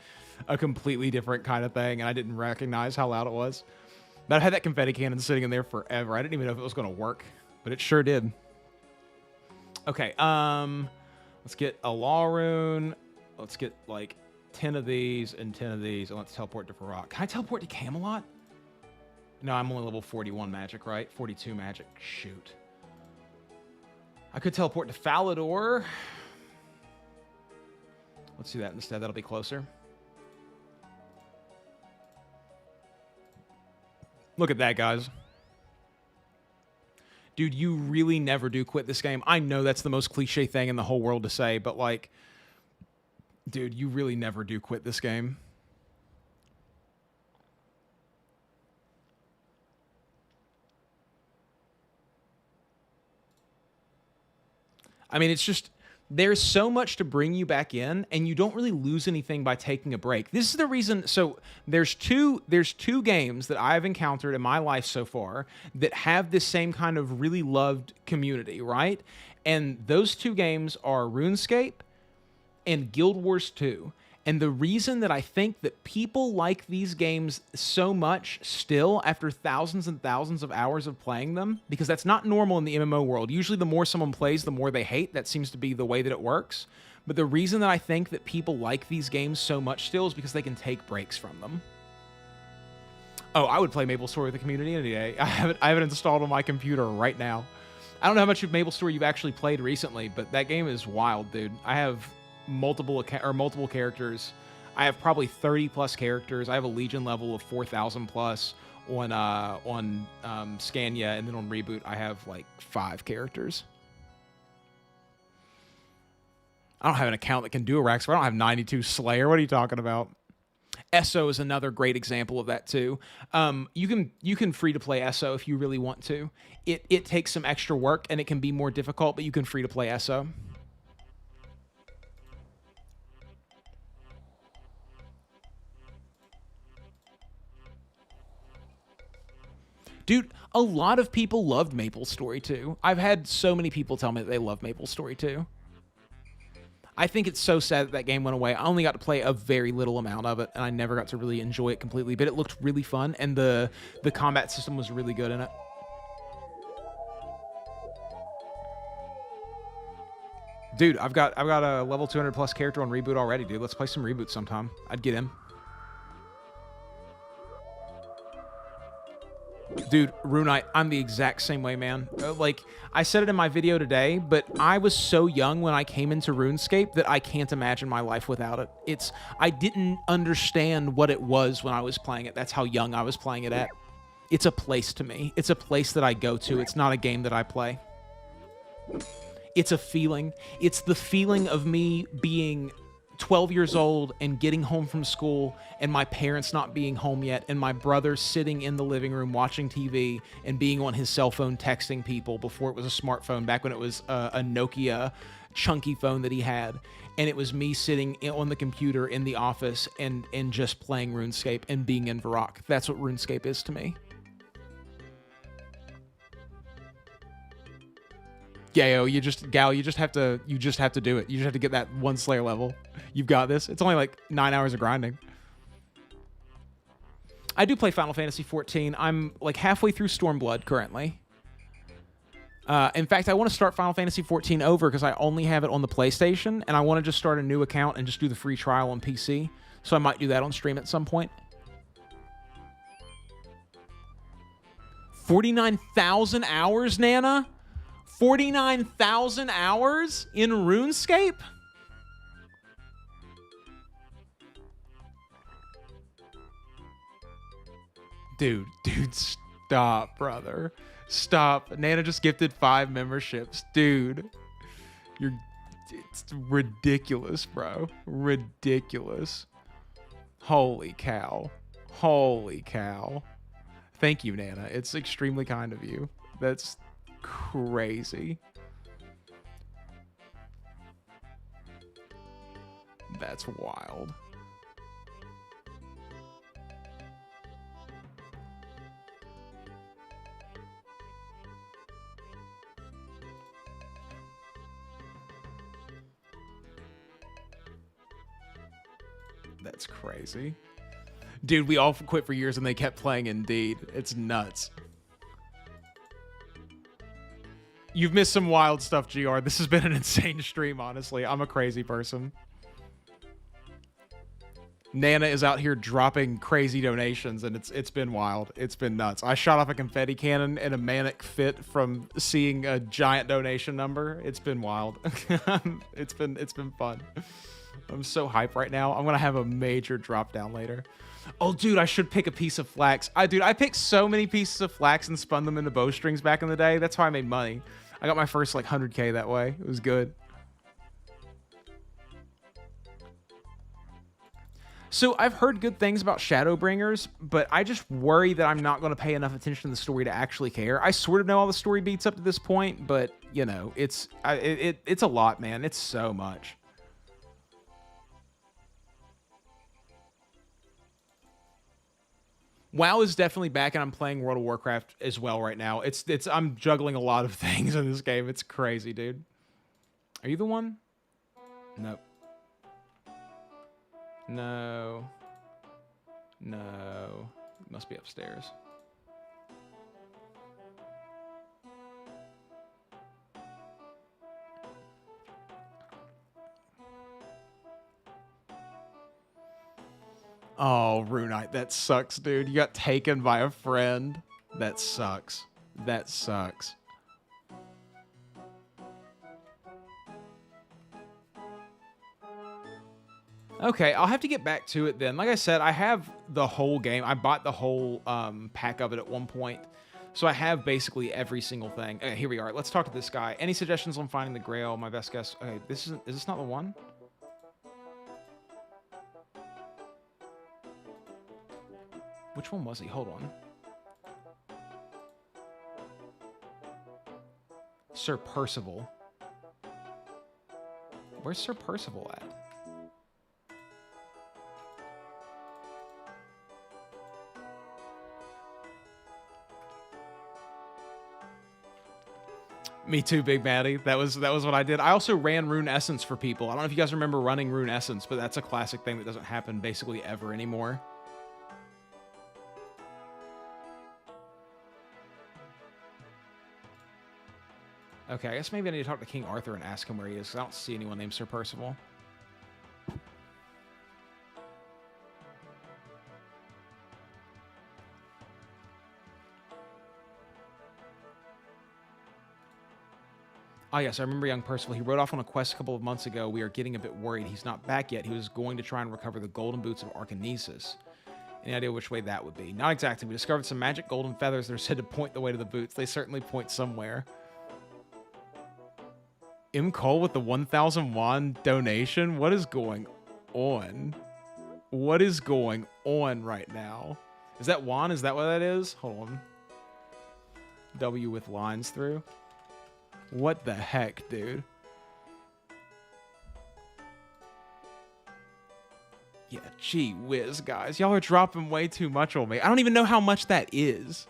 a completely different kind of thing, and I didn't recognize how loud it was. But I've had that confetti cannon sitting in there forever. I didn't even know if it was going to work, but it sure did. Okay, let's get a law rune. Let's get, like, 10 of these and 10 of these, and let's teleport to Varrock. Can I teleport to Camelot? No, I'm only level 41 magic, right? 42 magic. Shoot. I could teleport to Falador. Let's do that instead. That'll be closer. Look at that, guys. Dude, you really never do quit this game. I know that's the most cliche thing in the whole world to say, but, like, dude, you really never do quit this game. I mean, it's just, there's so much to bring you back in, and you don't really lose anything by taking a break. This is the reason. So there's two games that I've encountered in my life so far that have this same kind of really loved community, right? And those 2 games are RuneScape and Guild Wars 2. And the reason that I think that people like these games so much still after thousands and thousands of hours of playing them, because that's not normal in the MMO world. Usually the more someone plays, the more they hate. That seems to be the way that it works. But the reason that I think that people like these games so much still is because they can take breaks from them. Oh, I would play MapleStory with the community any day. I have it installed on my computer right now. I don't know how much of MapleStory you've actually played recently, but that game is wild, dude. I have multiple characters. I have probably 30 plus characters. I have a Legion level of 4,000 plus on Scania, and then on Reboot I have like 5 characters. I don't have an account that can do a rack, so I don't have 92 Slayer. What are you talking about? ESO is another great example of that too. You can free to play ESO if you really want to. It takes some extra work and it can be more difficult, but you can free to play ESO. Dude, a lot of people loved MapleStory 2. I've had so many people tell me that they love MapleStory 2. I think it's so sad that that game went away. I only got to play a very little amount of it, and I never got to really enjoy it completely, but it looked really fun, and the combat system was really good in it. Dude, I've got a level 200 plus character on Reboot already, dude. Let's play some Reboot sometime. I'd get him. Dude, Runite, I'm the exact same way, man. Like, I said it in my video today, but I was so young when I came into RuneScape that I can't imagine my life without it. I didn't understand what it was when I was playing it. That's how young I was playing it at. It's a place to me. It's a place that I go to. It's not a game that I play. It's a feeling. It's the feeling of me being 12 years old and getting home from school and my parents not being home yet and my brother sitting in the living room watching TV and being on his cell phone texting people before it was a smartphone, back when it was a Nokia chunky phone that he had. And it was me sitting on the computer in the office and just playing RuneScape and being in Varrock. That's what RuneScape is to me. Yeah, you just have to do it. You just have to get that 1 Slayer level. You've got this. It's only like 9 hours of grinding. I do play Final Fantasy XIV. I'm like halfway through Stormblood currently. In fact, I want to start Final Fantasy XIV over because I only have it on the PlayStation, and I want to just start a new account and just do the free trial on PC. So I might do that on stream at some point. 49,000 hours, Nana? 49,000 hours in RuneScape? Dude, stop, brother. Stop. Nana just gifted 5 memberships. Dude, it's ridiculous, bro. Ridiculous. Holy cow. Holy cow. Thank you, Nana. It's extremely kind of you. That's crazy. That's wild. That's crazy. Dude, we all quit for years and they kept playing Indeed. It's nuts. You've missed some wild stuff, GR. This has been an insane stream, honestly. I'm a crazy person. Nana is out here dropping crazy donations, and it's been wild. It's been nuts. I shot off a confetti cannon in a manic fit from seeing a giant donation number. It's been wild. It's been fun. I'm so hyped right now. I'm gonna have a major drop down later. Oh, dude, I should pick a piece of flax. I picked so many pieces of flax and spun them into bowstrings back in the day. That's how I made money. I got my first like 100K that way. It was good. So I've heard good things about Shadowbringers, but I just worry that I'm not going to pay enough attention to the story to actually care. I sort of know all the story beats up to this point, but you know, it's a lot, man. It's so much. WoW is definitely back, and I'm playing World of Warcraft as well right now. I'm juggling a lot of things in this game. It's crazy, dude. Are you the one? Nope. No. No. Must be upstairs. Oh, Runite, that sucks, dude. You got taken by a friend. That sucks. That sucks. Okay, I'll have to get back to it then. Like I said, I have the whole game. I bought the whole pack of it at one point. So I have basically every single thing. Okay, here we are. Let's talk to this guy. Any suggestions on finding the Grail? My best guess. Okay, is this not the one? Which one was he? Hold on. Sir Percival. Where's Sir Percival at? Me too, Big Maddie. That was what I did. I also ran Rune Essence for people. I don't know if you guys remember running Rune Essence, but that's a classic thing that doesn't happen basically ever anymore. Okay, I guess maybe I need to talk to King Arthur and ask him where he is, because I don't see anyone named Sir Percival. Ah, yes, I remember young Percival. He rode off on a quest a couple of months ago. We are getting a bit worried. He's not back yet. He was going to try and recover the golden boots of Arkanesis. Any idea which way that would be? Not exactly. We discovered some magic golden feathers that are said to point the way to the boots. They certainly point somewhere. M. Cole with the 1,000 won donation? What is going on? What is going on right now? Is that won? Is that what that is? Hold on. W with lines through. What the heck, dude? Yeah, gee whiz, guys. Y'all are dropping way too much on me. I don't even know how much that is.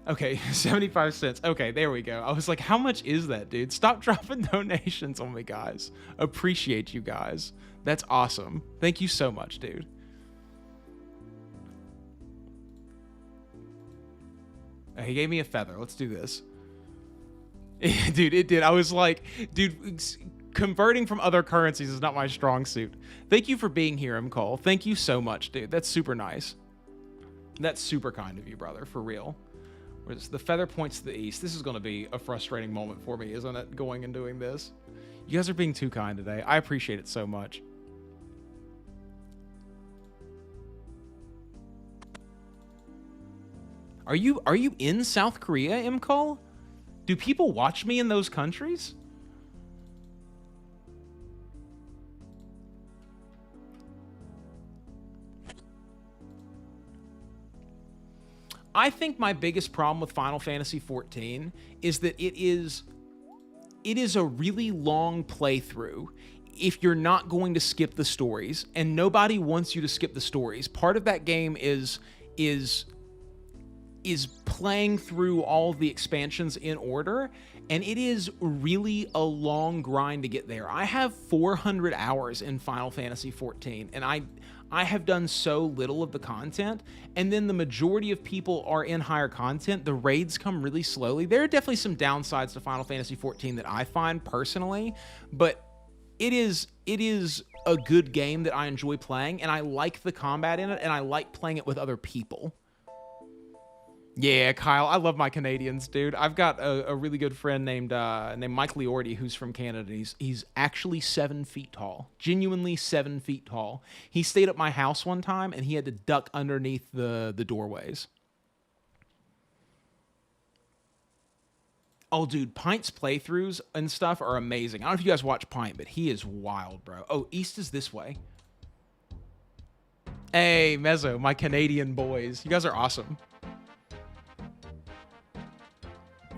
Okay, 75 cents. Okay, there we go. I was like, how much is that, dude? Stop dropping donations on me, guys. Appreciate you guys. That's awesome. Thank you so much, dude. He gave me a feather. Let's do this. Dude, it did. I was like, dude, converting from other currencies is not my strong suit. Thank you for being here, M. Cole. Thank you so much, dude. That's super nice. That's super kind of you, brother, for real. Where's the feather points to the east? This is going to be a frustrating moment for me, isn't it? Going and doing this. You guys are being too kind today. I appreciate it so much. Are you in South Korea, Imcall? Do people watch me in those countries? I think my biggest problem with Final Fantasy XIV is that it is a really long playthrough if you're not going to skip the stories, and nobody wants you to skip the stories. Part of that game is playing through all of the expansions in order, and it is really a long grind to get there. I have 400 hours in Final Fantasy XIV, and I have done so little of the content, and then the majority of people are in higher content. The raids come really slowly. There are definitely some downsides to Final Fantasy XIV that I find personally, but it is a good game that I enjoy playing, and I like the combat in it, and I like playing it with other people. Yeah, Kyle, I love my Canadians, dude. I've got a really good friend named Mike Liordi, who's from Canada. He's actually 7 feet tall, genuinely 7 feet tall. He stayed at my house one time, and he had to duck underneath the doorways. Oh, dude, Pint's playthroughs and stuff are amazing. I don't know if you guys watch Pint, but he is wild, bro. Oh, east is this way. Hey, Mezzo, my Canadian boys. You guys are awesome.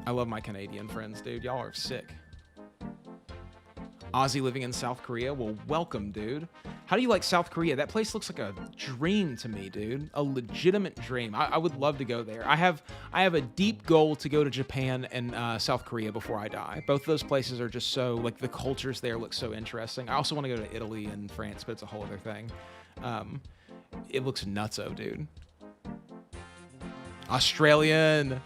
I love my Canadian friends, dude. Y'all are sick. Aussie living in South Korea? Well, welcome, dude. How do you like South Korea? That place looks like a dream to me, dude. A legitimate dream. I would love to go there. I have a deep goal to go to Japan and South Korea before I die. Both of those places are just so, like, the cultures there look so interesting. I also want to go to Italy and France, but it's a whole other thing. It looks nutso, dude. Australian.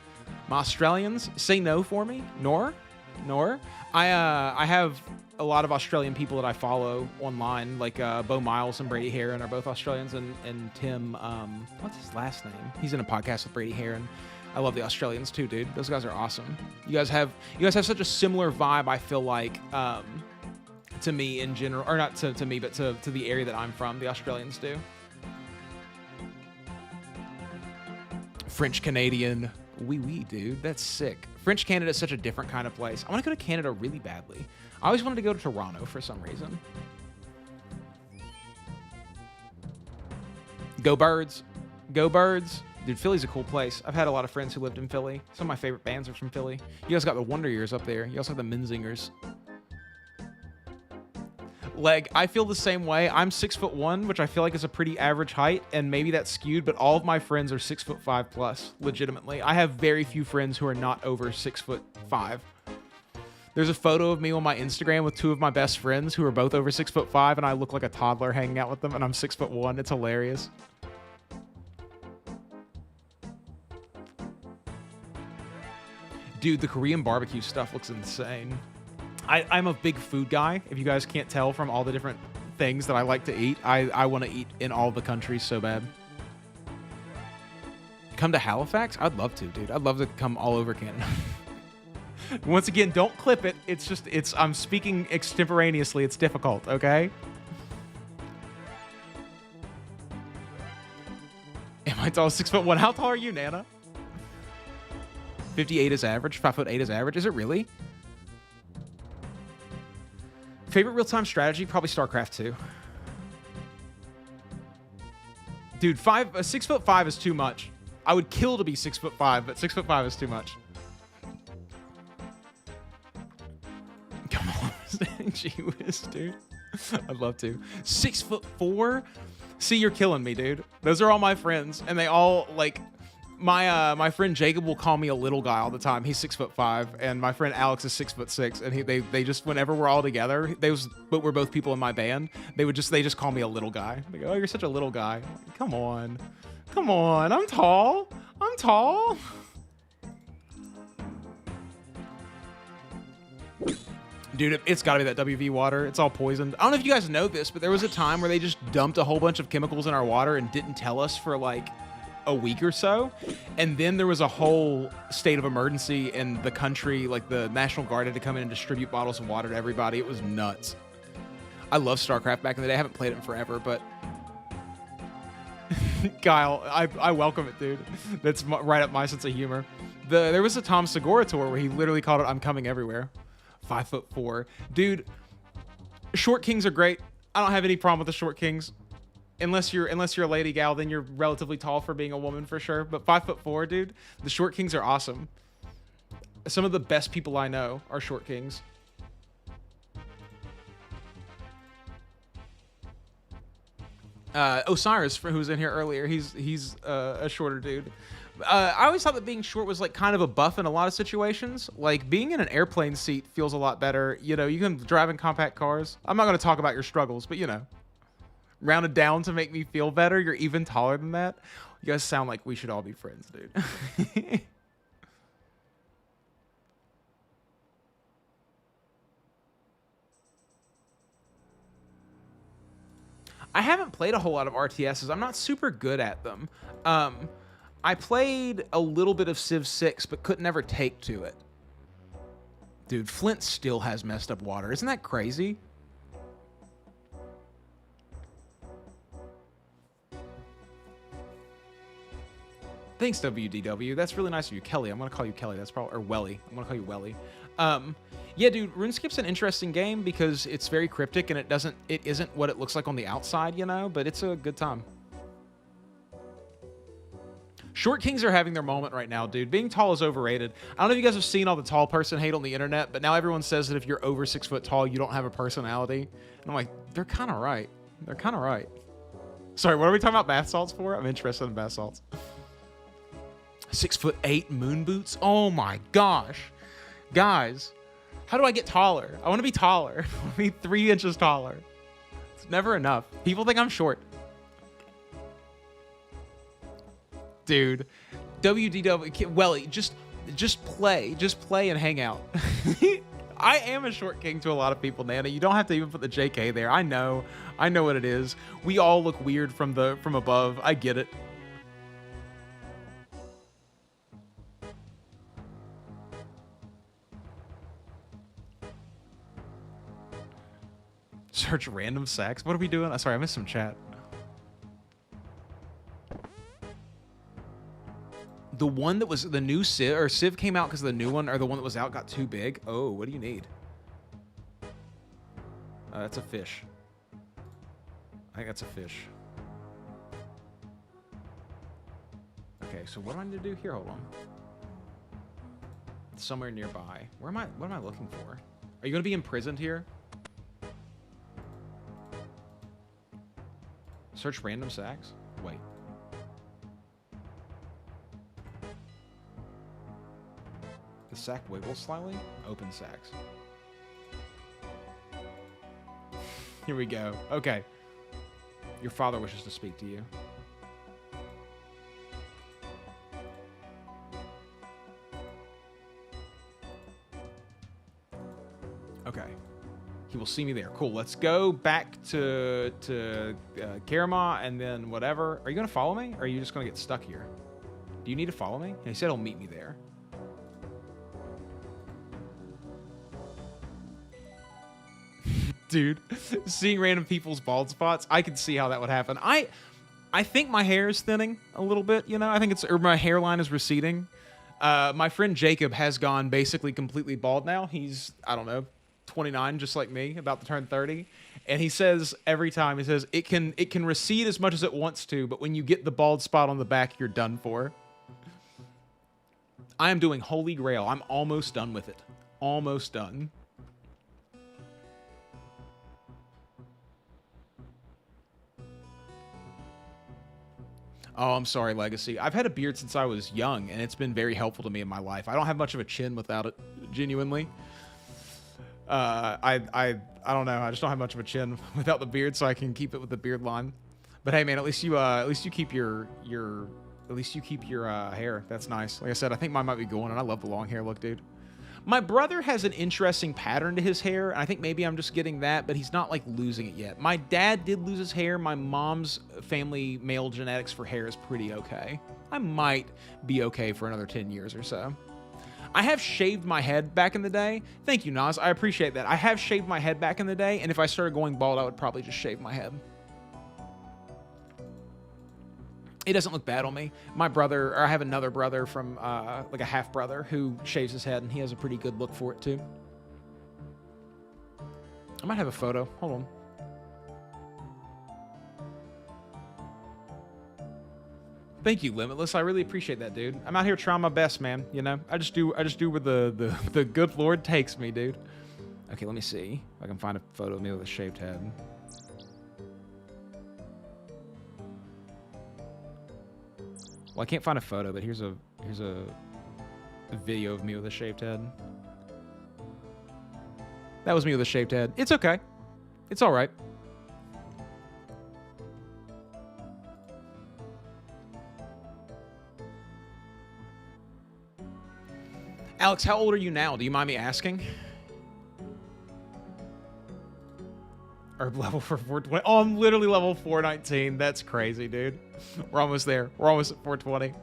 My Australians, say no for me. Nor. I have a lot of Australian people that I follow online, like Bo Miles and Brady Heron are both Australians, and Tim, what's his last name? He's in a podcast with Brady Heron. I love the Australians too, dude. Those guys are awesome. You guys have such a similar vibe, I feel like, to me in general, or not to me, but to the area that I'm from. The Australians do. French Canadian. Wee, dude. That's sick. French Canada is such a different kind of place. I want to go to Canada really badly. I always wanted to go to Toronto for some reason. Go Birds. Go Birds. Dude, Philly's a cool place. I've had a lot of friends who lived in Philly. Some of my favorite bands are from Philly. You guys got the Wonder Years up there. You also have the Menzingers. Leg, I feel the same way. I'm 6'1", which I feel like is a pretty average height, and maybe that's skewed, but all of my friends are 6'5" plus, legitimately. I have very few friends who are not over 6'5". There's a photo of me on my Instagram with 2 of my best friends who are both over 6'5", and I look like a toddler hanging out with them, and I'm 6'1". It's hilarious. Dude, the Korean barbecue stuff looks insane. I'm a big food guy. If you guys can't tell from all the different things that I like to eat, I want to eat in all the countries so bad. Come to Halifax? I'd love to, dude. I'd love to come all over Canada. Once again, don't clip it. I'm speaking extemporaneously. It's difficult, okay? Am I tall? 6'1". How tall are you, Nana? 58 is average. 5'8" is average. Is it really? Favorite real-time strategy? Probably StarCraft 2. Dude, 6'5" is too much. I would kill to be 6'5", but 6'5" is too much. Come on, gee whiz, dude. I'd love to. 6'4"? See, you're killing me, dude. Those are all my friends, and they all, like... My friend Jacob will call me a little guy all the time. He's 6'5", and my friend Alex is 6'6", and they just, whenever we're all together, but we're both people in my band, they just call me a little guy. They go, "Oh, you're such a little guy." Like, come on, I'm tall. Dude, it's got to be that WV water. It's all poisoned. I don't know if you guys know this, but there was a time where they just dumped a whole bunch of chemicals in our water and didn't tell us for like a week or so, and then there was a whole state of emergency in the country. Like the National Guard had to come in and distribute bottles of water to everybody. It was nuts. I love StarCraft back in the day. I haven't played it in forever, but Kyle, I welcome it, dude. That's right up my sense of humor. There was a Tom Segura tour where he literally called it "I'm Coming Everywhere." 5'4", dude. Short kings are great. I don't have any problem with the short kings. Unless you're a lady gal, then you're relatively tall for being a woman for sure. But 5'4", dude, the short kings are awesome. Some of the best people I know are short kings. Osiris, who's in here earlier, he's a shorter dude. I always thought that being short was like kind of a buff in a lot of situations. Like being in an airplane seat feels a lot better. You know, you can drive in compact cars. I'm not going to talk about your struggles, but you know, rounded down to make me feel better. You're even taller than that. You guys sound like we should all be friends, dude. I haven't played a whole lot of RTSs. I'm not super good at them. I played a little bit of Civ 6, but could never take to it. Dude, Flint still has messed up water. Isn't that crazy? Thanks, WDW. That's really nice of you. Kelly, I'm going to call you Kelly. That's probably... Or Welly. I'm going to call you Welly. Yeah, dude, RuneScape's an interesting game because it's very cryptic and it isn't what it looks like on the outside, you know, but it's a good time. Short kings are having their moment right now, dude. Being tall is overrated. I don't know if you guys have seen all the tall person hate on the internet, but now everyone says that if you're over 6 foot tall, you don't have a personality. And I'm like, they're kind of right. They're kind of right. Sorry, what are we talking about bath salts for? I'm interested in bath salts. 6'8" moon boots? Oh my gosh. Guys, how do I get taller? I want to be taller. I want to be 3 inches taller. It's never enough. People think I'm short. Dude, WDW, Welly, just play and hang out. I am a short king to a lot of people, Nana. You don't have to even put the JK there. I know what it is. We all look weird from above. I get it. Search random sex. What are we doing? Sorry, I missed some chat. The one that was the new Civ, or Civ came out because the new one, or the one that was out got too big. Oh, what do you need? That's a fish. I think that's a fish. Okay, so what do I need to do here? Hold on. It's somewhere nearby. What am I looking for? Are you gonna be imprisoned here? Search random sacks? Wait. The sack wiggles slightly? Open sacks. Here we go. Okay. Your father wishes to speak to you. Okay. He will see me there. Cool. Let's go back to Karama and then whatever. Are you going to follow me? Or are you just going to get stuck here? Do you need to follow me? He said he'll meet me there. Dude, seeing random people's bald spots, I can see how that would happen. I think my hair is thinning a little bit, you know? I think or my hairline is receding. My friend Jacob has gone basically completely bald now. He's, I don't know, 29, just like me, about to turn 30. And he says every time, he says, it can recede as much as it wants to, but when you get the bald spot on the back, you're done for. I am doing Holy Grail. I'm almost done with it. Almost done. Oh, I'm sorry, Legacy. I've had a beard since I was young, and it's been very helpful to me in my life. I don't have much of a chin without it, genuinely. I don't know. I just don't have much of a chin without the beard, so I can keep it with the beard line. But hey, man, at least you keep your hair. That's nice. Like I said, I think mine might be going, and I love the long hair look, dude. My brother has an interesting pattern to his hair, and I think maybe I'm just getting that, but he's not, like, losing it yet. My dad did lose his hair. My mom's family male genetics for hair is pretty okay. I might be okay for another 10 years or so. I have shaved my head back in the day. Thank you, Nas. I appreciate that. I have shaved my head back in the day, and if I started going bald, I would probably just shave my head. It doesn't look bad on me. My brother, or I have another brother from, like a half brother who shaves his head, and he has a pretty good look for it too. I might have a photo. Hold on. Thank you, Limitless. I really appreciate that, dude. I'm out here trying my best, man. You know, I just do where the good Lord takes me, dude. Okay, let me see if I can find a photo of me with a shaved head. Well, I can't find a photo, but here's a video of me with a shaved head. That was me with a shaved head. It's okay. It's all right. Alex, how old are you now? Do you mind me asking? Or level for 420. Oh, I'm literally level 419. That's crazy, dude. We're almost there. We're almost at 420.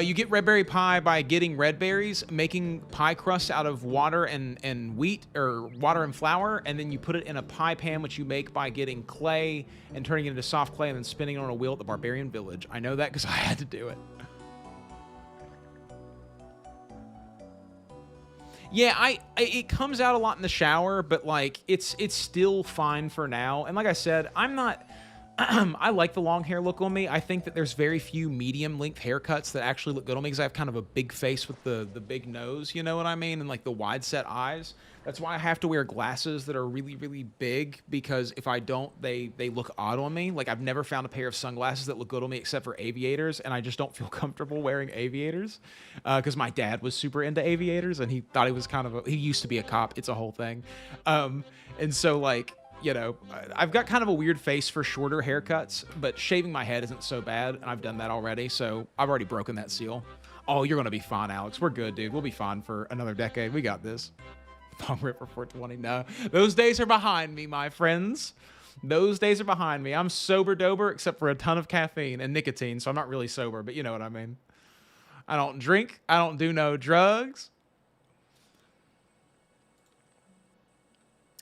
You get red berry pie by getting red berries, making pie crust out of water and wheat, or water and flour, and then you put it in a pie pan, which you make by getting clay and turning it into soft clay and then spinning it on a wheel at the Barbarian Village. I know that because I had to do it. Yeah, it comes out a lot in the shower, but like it's still fine for now. And like I said, I'm not I like the long hair look on me. I think that there's very few medium length haircuts that actually look good on me because I have kind of a big face with the big nose, you know what I mean? And like the wide set eyes. That's why I have to wear glasses that are really, really big, because if I don't, they look odd on me. Like I've never found a pair of sunglasses that look good on me except for aviators, and I just don't feel comfortable wearing aviators because my dad was super into aviators and he thought he was he used to be a cop. It's a whole thing. And so like, you know, I've got kind of a weird face for shorter haircuts, but shaving my head isn't so bad, and I've done that already, so I've already broken that seal. Oh, you're going to be fine, Alex. We're good, dude. We'll be fine for another decade. We got this. Long Ripper 420. No, those days are behind me, my friends. Those days are behind me. I'm sober-dober except for a ton of caffeine and nicotine, so I'm not really sober, but you know what I mean. I don't drink. I don't do no drugs.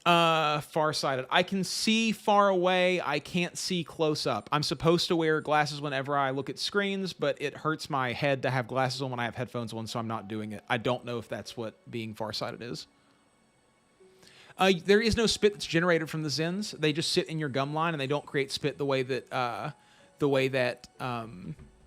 Farsighted. I can see far away. I can't see close up. I'm supposed to wear glasses whenever I look at screens, but it hurts my head to have glasses on when I have headphones on, so I'm not doing it. I don't know if that's what being farsighted is. There is no spit that's generated from the Zins. They just sit in your gum line, and they don't create spit the way that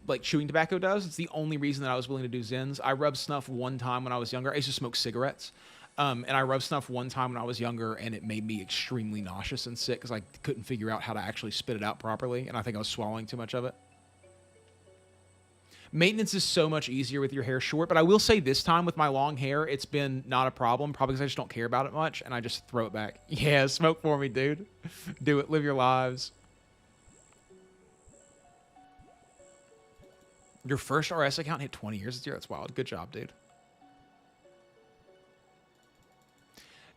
like chewing tobacco does. It's the only reason that I was willing to do Zins. I rubbed snuff one time when I was younger. I used to smoke cigarettes. And I rubbed snuff one time when I was younger, and it made me extremely nauseous and sick because I couldn't figure out how to actually spit it out properly, and I think I was swallowing too much of it. Maintenance is so much easier with your hair short, but I will say this time with my long hair, it's been not a problem, probably because I just don't care about it much, and I just throw it back. Yeah, smoke for me, dude. Do it. Live your lives. Your first RS account hit 20 years this year? That's wild. Good job, dude.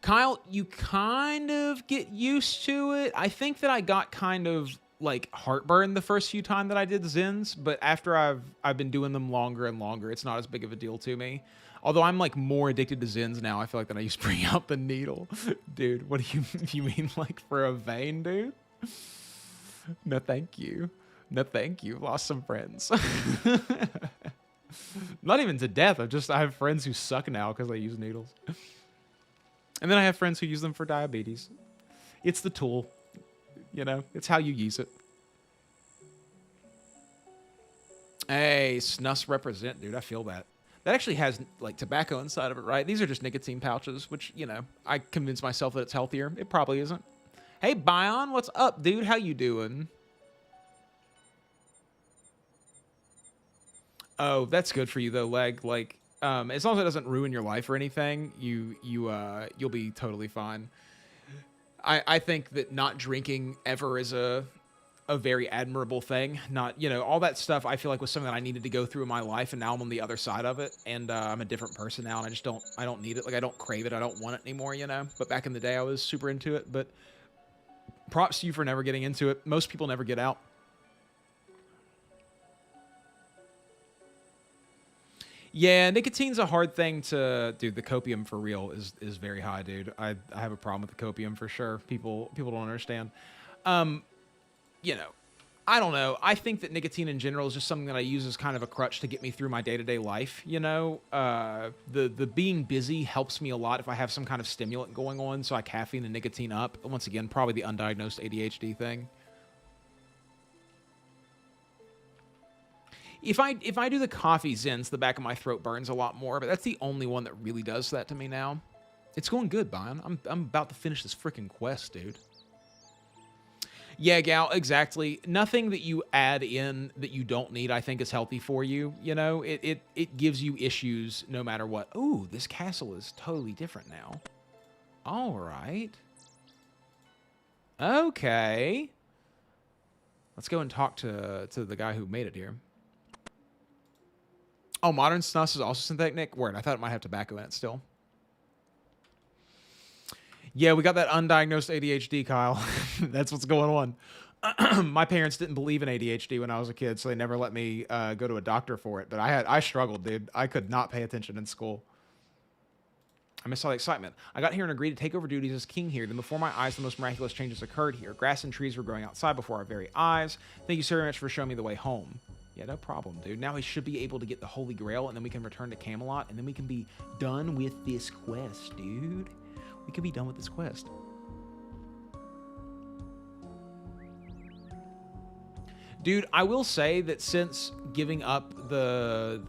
Kyle, you kind of get used to it. I think that I got kind of like heartburn the first few times that I did Zins, but after I've been doing them longer and longer, it's not as big of a deal to me. Although I'm like more addicted to Zins now, I feel like, than I used to bring out the needle. Dude, what do you mean like for a vein, dude? No, thank you. No, thank you. Lost some friends. Not even to death. I have friends who suck now because they use needles. And then I have friends who use them for diabetes. It's the tool. You know, it's how you use it. Hey, snus represent, dude. I feel that. That actually has, like, tobacco inside of it, right? These are just nicotine pouches, which, you know, I convince myself that it's healthier. It probably isn't. Hey, Bion, what's up, dude? How you doing? Oh, that's good for you, though, Leg. Like, as long as it doesn't ruin your life or anything, you'll be totally fine. I think that not drinking ever is a very admirable thing. Not, you know, all that stuff I feel like was something that I needed to go through in my life, and now I'm on the other side of it, and I'm a different person now, and I don't need it. Like, I don't crave it. I don't want it anymore, you know? But back in the day, I was super into it. But Props to you for never getting into it. Most people never get out. Yeah, nicotine's a hard thing to... Dude, the copium for real is very high, dude. I have a problem with the copium for sure. People don't understand. You know, I don't know. I think that nicotine in general is just something that I use as kind of a crutch to get me through my day-to-day life, you know? The being busy helps me a lot if I have some kind of stimulant going on, so I caffeine the nicotine up. Once again, probably the undiagnosed ADHD thing. If I do the coffee zins, the back of my throat burns a lot more, but that's the only one that really does that to me now. It's going good, Bion. I'm about to finish this freaking quest, dude. Yeah, Gal, exactly. Nothing that you add in that you don't need, I think, is healthy for you. You know, it gives you issues no matter what. Ooh, this castle is totally different now. All right. Okay. Let's go and talk to the guy who made it here. Oh, modern snus is also synthetic, Nick? Word, I thought it might have tobacco in it still. Yeah, we got that undiagnosed ADHD, Kyle. That's what's going on. My parents didn't believe in ADHD when I was a kid, so they never let me go to a doctor for it. But I struggled, dude. I could not pay attention in school. I missed all the excitement. I got here and agreed to take over duties as king here. Then before my eyes, the most miraculous changes occurred here. Grass and trees were growing outside before our very eyes. Thank you so very much for showing me the way home. Yeah, no problem, dude. Now he should be able to get the Holy Grail, and then we can return to Camelot, and then we can be done with this quest, dude. We can be done with this quest. Dude, I will say that since giving up the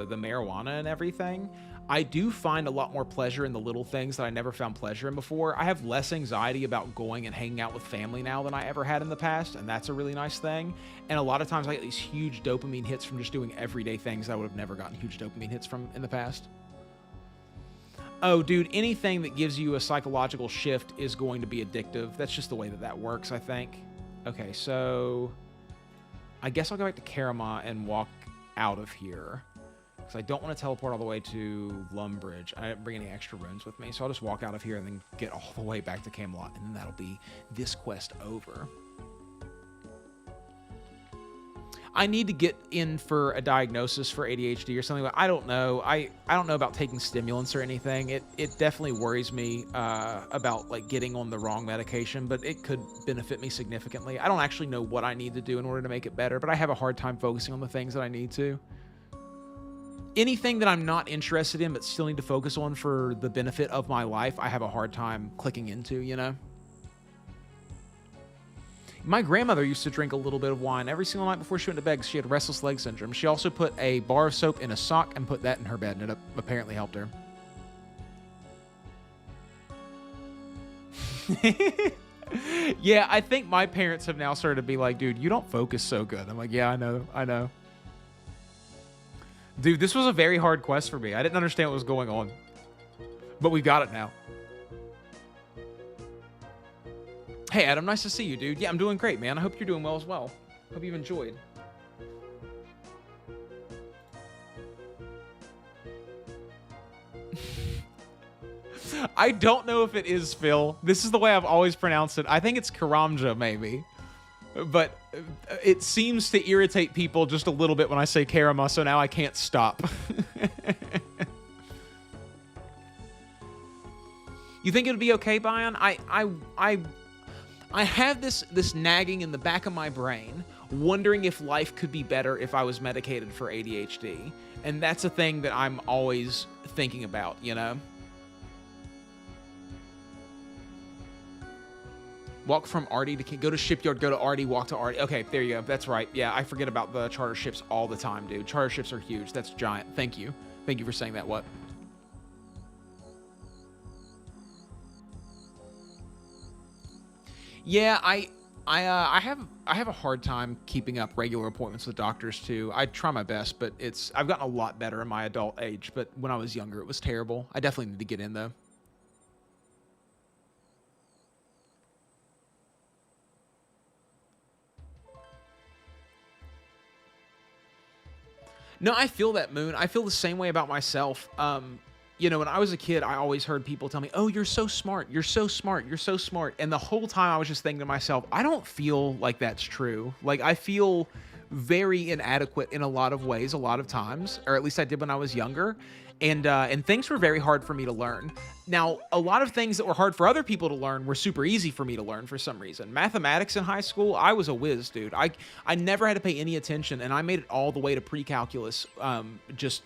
marijuana and everything, I do find a lot more pleasure in the little things that I never found pleasure in before. I have less anxiety about going and hanging out with family now than I ever had in the past, and that's a really nice thing. And a lot of times I get these huge dopamine hits from just doing everyday things I would have never gotten huge dopamine hits from in the past. Oh, dude, anything that gives you a psychological shift is going to be addictive. That's just the way that works, I think. Okay, so I guess I'll go back to Karama and walk out of here. Because I don't want to teleport all the way to Lumbridge. I didn't bring any extra runes with me, so I'll just walk out of here and then get all the way back to Camelot, and then that'll be this quest over. I need to get in for a diagnosis for ADHD or something, but I don't know. I don't know about taking stimulants or anything. It definitely worries me about like getting on the wrong medication, but it could benefit me significantly. I don't actually know what I need to do in order to make it better, but I have a hard time focusing on the things that I need to. Anything that I'm not interested in but still need to focus on for the benefit of my life, I have a hard time clicking into, you know? My grandmother used to drink a little bit of wine every single night before she went to bed because she had restless leg syndrome. She also put a bar of soap in a sock and put that in her bed, and it apparently helped her. Yeah, I think my parents have now started to be like, dude, you don't focus so good. I'm like, yeah, I know. Dude, this was a very hard quest for me. I didn't understand what was going on. But we got it now. Hey, Adam, nice to see you, dude. Yeah, I'm doing great, man. I hope you're doing well as well. Hope you've enjoyed. I don't know if it is Phil. This is the way I've always pronounced it. I think it's Karamja, maybe. But it seems to irritate people just a little bit when I say Karama, so now I can't stop. You think it would be okay, Bion? I have this nagging in the back of my brain, wondering if life could be better if I was medicated for ADHD. And that's a thing that I'm always thinking about, you know? Walk from Artie to go to Shipyard, go to Artie, walk to Artie. Okay, there you go. That's right. Yeah, I forget about the charter ships all the time, dude. Charter ships are huge. That's giant. Thank you. Thank you for saying that, what? Yeah, I have a hard time keeping up regular appointments with doctors too. I try my best, but I've gotten a lot better in my adult age, but when I was younger it was terrible. I definitely need to get in though. No, I feel that, Moon. I feel the same way about myself. you know, when I was a kid, I always heard people tell me, "Oh, you're so smart. You're so smart. You're so smart." And the whole time I was just thinking to myself, I don't feel like that's true. Like, I feel very inadequate in a lot of ways, a lot of times, or at least I did when I was younger. And things were very hard for me to learn. Now, a lot of things that were hard for other people to learn were super easy for me to learn for some reason. Mathematics in high school, I was a whiz, dude. I never had to pay any attention, and I made it all the way to pre-calculus, just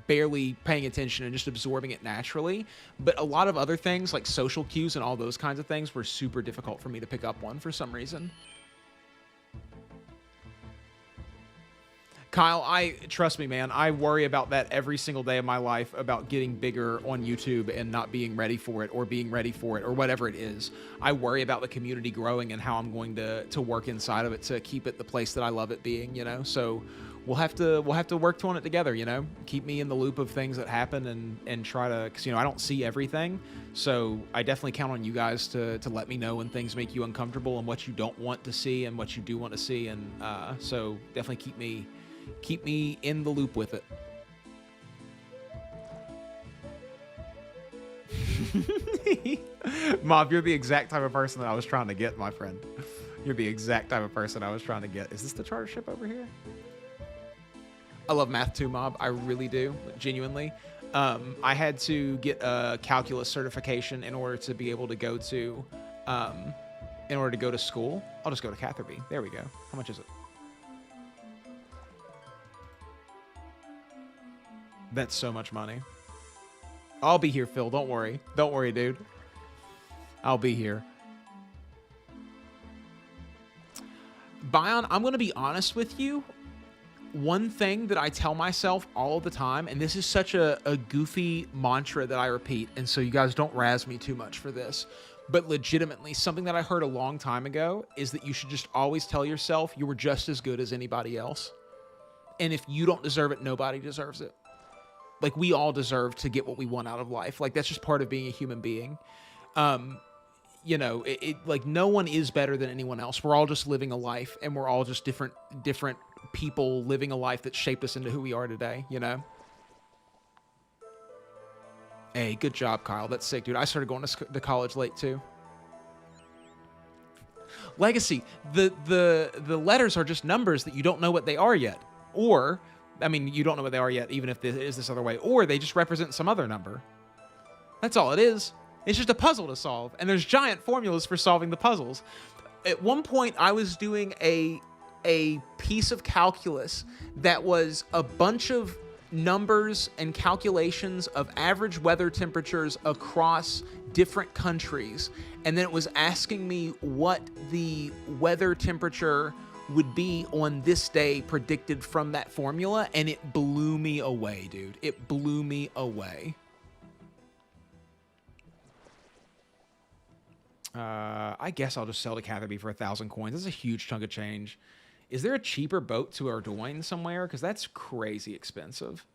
barely paying attention and just absorbing it naturally. But a lot of other things, like social cues and all those kinds of things, were super difficult for me to pick up on for some reason. Kyle, trust me, man, I worry about that every single day of my life, about getting bigger on YouTube and not being ready for it, or being ready for it, or whatever it is. I worry about the community growing and how I'm going to work inside of it to keep it the place that I love it being, you know? So we'll have to work on it together, you know? Keep me in the loop of things that happen and try to, because, you know, I don't see everything. So I definitely count on you guys to let me know when things make you uncomfortable and what you don't want to see and what you do want to see. And so definitely keep me in the loop with it. Mob, you're the exact type of person that I was trying to get, my friend. You're the exact type of person I was trying to get. Is this the charter ship over here? I love math too, Mob. I really do, genuinely. I had to get a calculus certification in order to be able to go to, school. I'll just go to Catherby. There we go. How much is it? That's so much money. I'll be here, Phil. Don't worry. Don't worry, dude. I'll be here. Bion, I'm going to be honest with you. One thing that I tell myself all the time, and this is such a goofy mantra that I repeat, and so you guys don't razz me too much for this, but legitimately, something that I heard a long time ago is that you should just always tell yourself you were just as good as anybody else. And if you don't deserve it, nobody deserves it. Like, we all deserve to get what we want out of life. Like, that's just part of being a human being. You know, like, no one is better than anyone else. We're all just living a life, and we're all just different people living a life that shaped us into who we are today, you know? Hey, good job, Kyle. That's sick, dude. I started going to college late, too. Legacy. The letters are just numbers that you don't know what they are yet. Or, I mean, you don't know what they are yet, even if it is this other way. Or they just represent some other number. That's all it is. It's just a puzzle to solve. And there's giant formulas for solving the puzzles. At one point, I was doing a piece of calculus that was a bunch of numbers and calculations of average weather temperatures across different countries. And then it was asking me what the weather temperature would be on this day predicted from that formula, and it blew me away, dude. It blew me away. I guess I'll just sell to Catherby for 1,000 coins. That's a huge chunk of change. Is there a cheaper boat to Ardoyne somewhere? Because that's crazy expensive.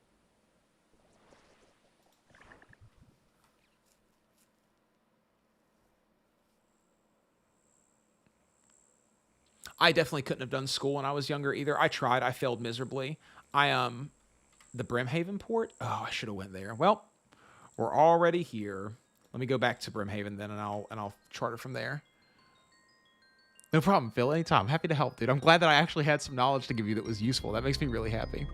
I definitely couldn't have done school when I was younger either. I tried. I failed miserably. The Brimhaven port? Oh, I should have went there. Well, we're already here. Let me go back to Brimhaven then, and I'll charter from there. No problem, Phil. Anytime. Happy to help, dude. I'm glad that I actually had some knowledge to give you that was useful. That makes me really happy.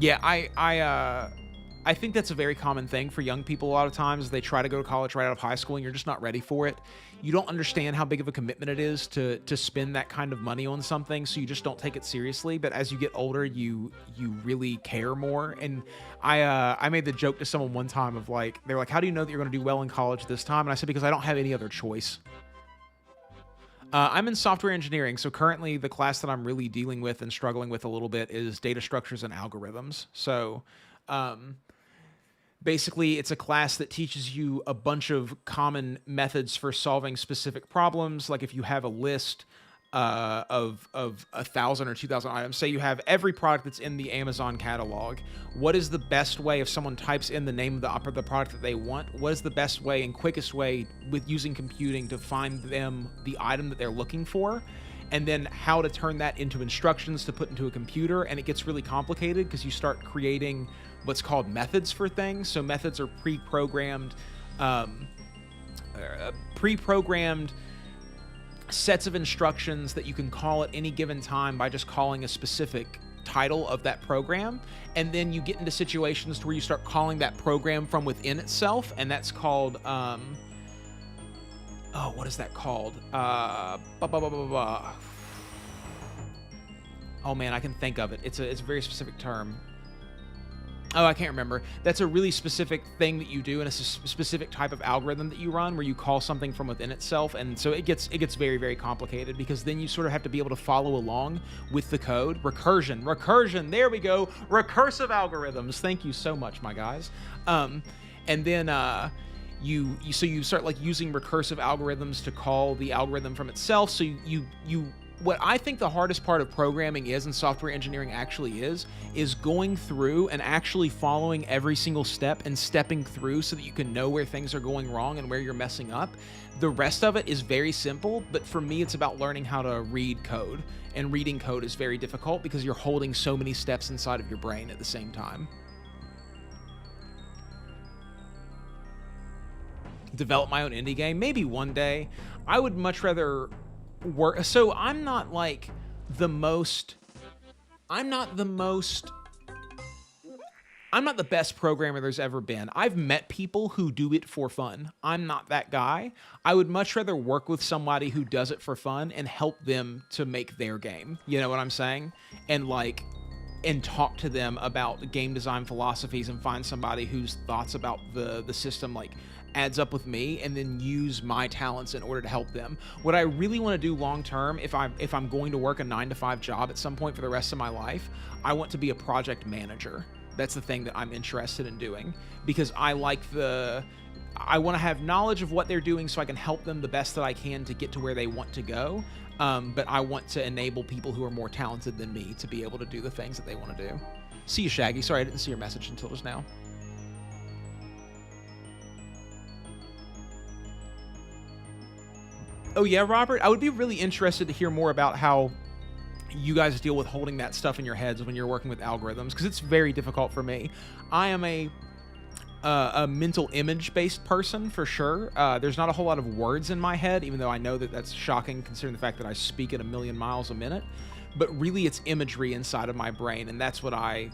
Yeah, I think that's a very common thing for young people a lot of times. They try to go to college right out of high school, and you're just not ready for it. You don't understand how big of a commitment it is to spend that kind of money on something, so you just don't take it seriously. But as you get older, you really care more. And I made the joke to someone one time of, like, they were like, how do you know that you're going to do well in college this time? And I said, because I don't have any other choice. I'm in software engineering, so currently the class that I'm really dealing with and struggling with a little bit is data structures and algorithms. So basically, it's a class that teaches you a bunch of common methods for solving specific problems. Like if you have a list of 1,000 or 2,000 items, say you have every product that's in the Amazon catalog, what is the best way if someone types in the name of the product that they want? What is the best way and quickest way with using computing to find them the item that they're looking for? And then how to turn that into instructions to put into a computer. And it gets really complicated because you start creating what's called methods for things. So methods are pre-programmed sets of instructions that you can call at any given time by just calling a specific title of that program, and then you get into situations where you start calling that program from within itself, and that's called what is that called? Oh man, I can think of it. It's a very specific term. Oh, I can't remember. That's a really specific thing that you do, and it's a specific type of algorithm that you run where you call something from within itself, and so it gets very, very complicated, because then you sort of have to be able to follow along with the code. Recursion, there we go. Recursive algorithms. Thank you so much, my guys. And then you start like using recursive algorithms to call the algorithm from itself. So you what I think the hardest part of programming is, and software engineering actually is going through and actually following every single step and stepping through so that you can know where things are going wrong and where you're messing up. The rest of it is very simple, but for me, it's about learning how to read code. And reading code is very difficult because you're holding so many steps inside of your brain at the same time. Develop my own indie game? Maybe one day. I would much rather work. So I'm not the best programmer there's ever been. I've met people who do it for fun. I'm not that guy. I would much rather work with somebody who does it for fun and help them to make their game. You know what I'm saying? And talk to them about game design philosophies and find somebody whose thoughts about the system adds up with me, and then use my talents in order to help them. What I really want to do long term, if I'm going to work a 9-to-5 job at some point for the rest of my life, I want to be a project manager. That's the thing that I'm interested in doing, because I want to have knowledge of what they're doing so I can help them the best that I can to get to where they want to go. But I want to enable people who are more talented than me to be able to do the things that they want to do. See you, Shaggy. Sorry, I didn't see your message until just now. Oh yeah, Robert, I would be really interested to hear more about how you guys deal with holding that stuff in your heads when you're working with algorithms, because it's very difficult for me. I am a mental image-based person, for sure. There's not a whole lot of words in my head, even though I know that that's shocking considering the fact that I speak at 1,000,000 miles a minute. But really, it's imagery inside of my brain, and that's what I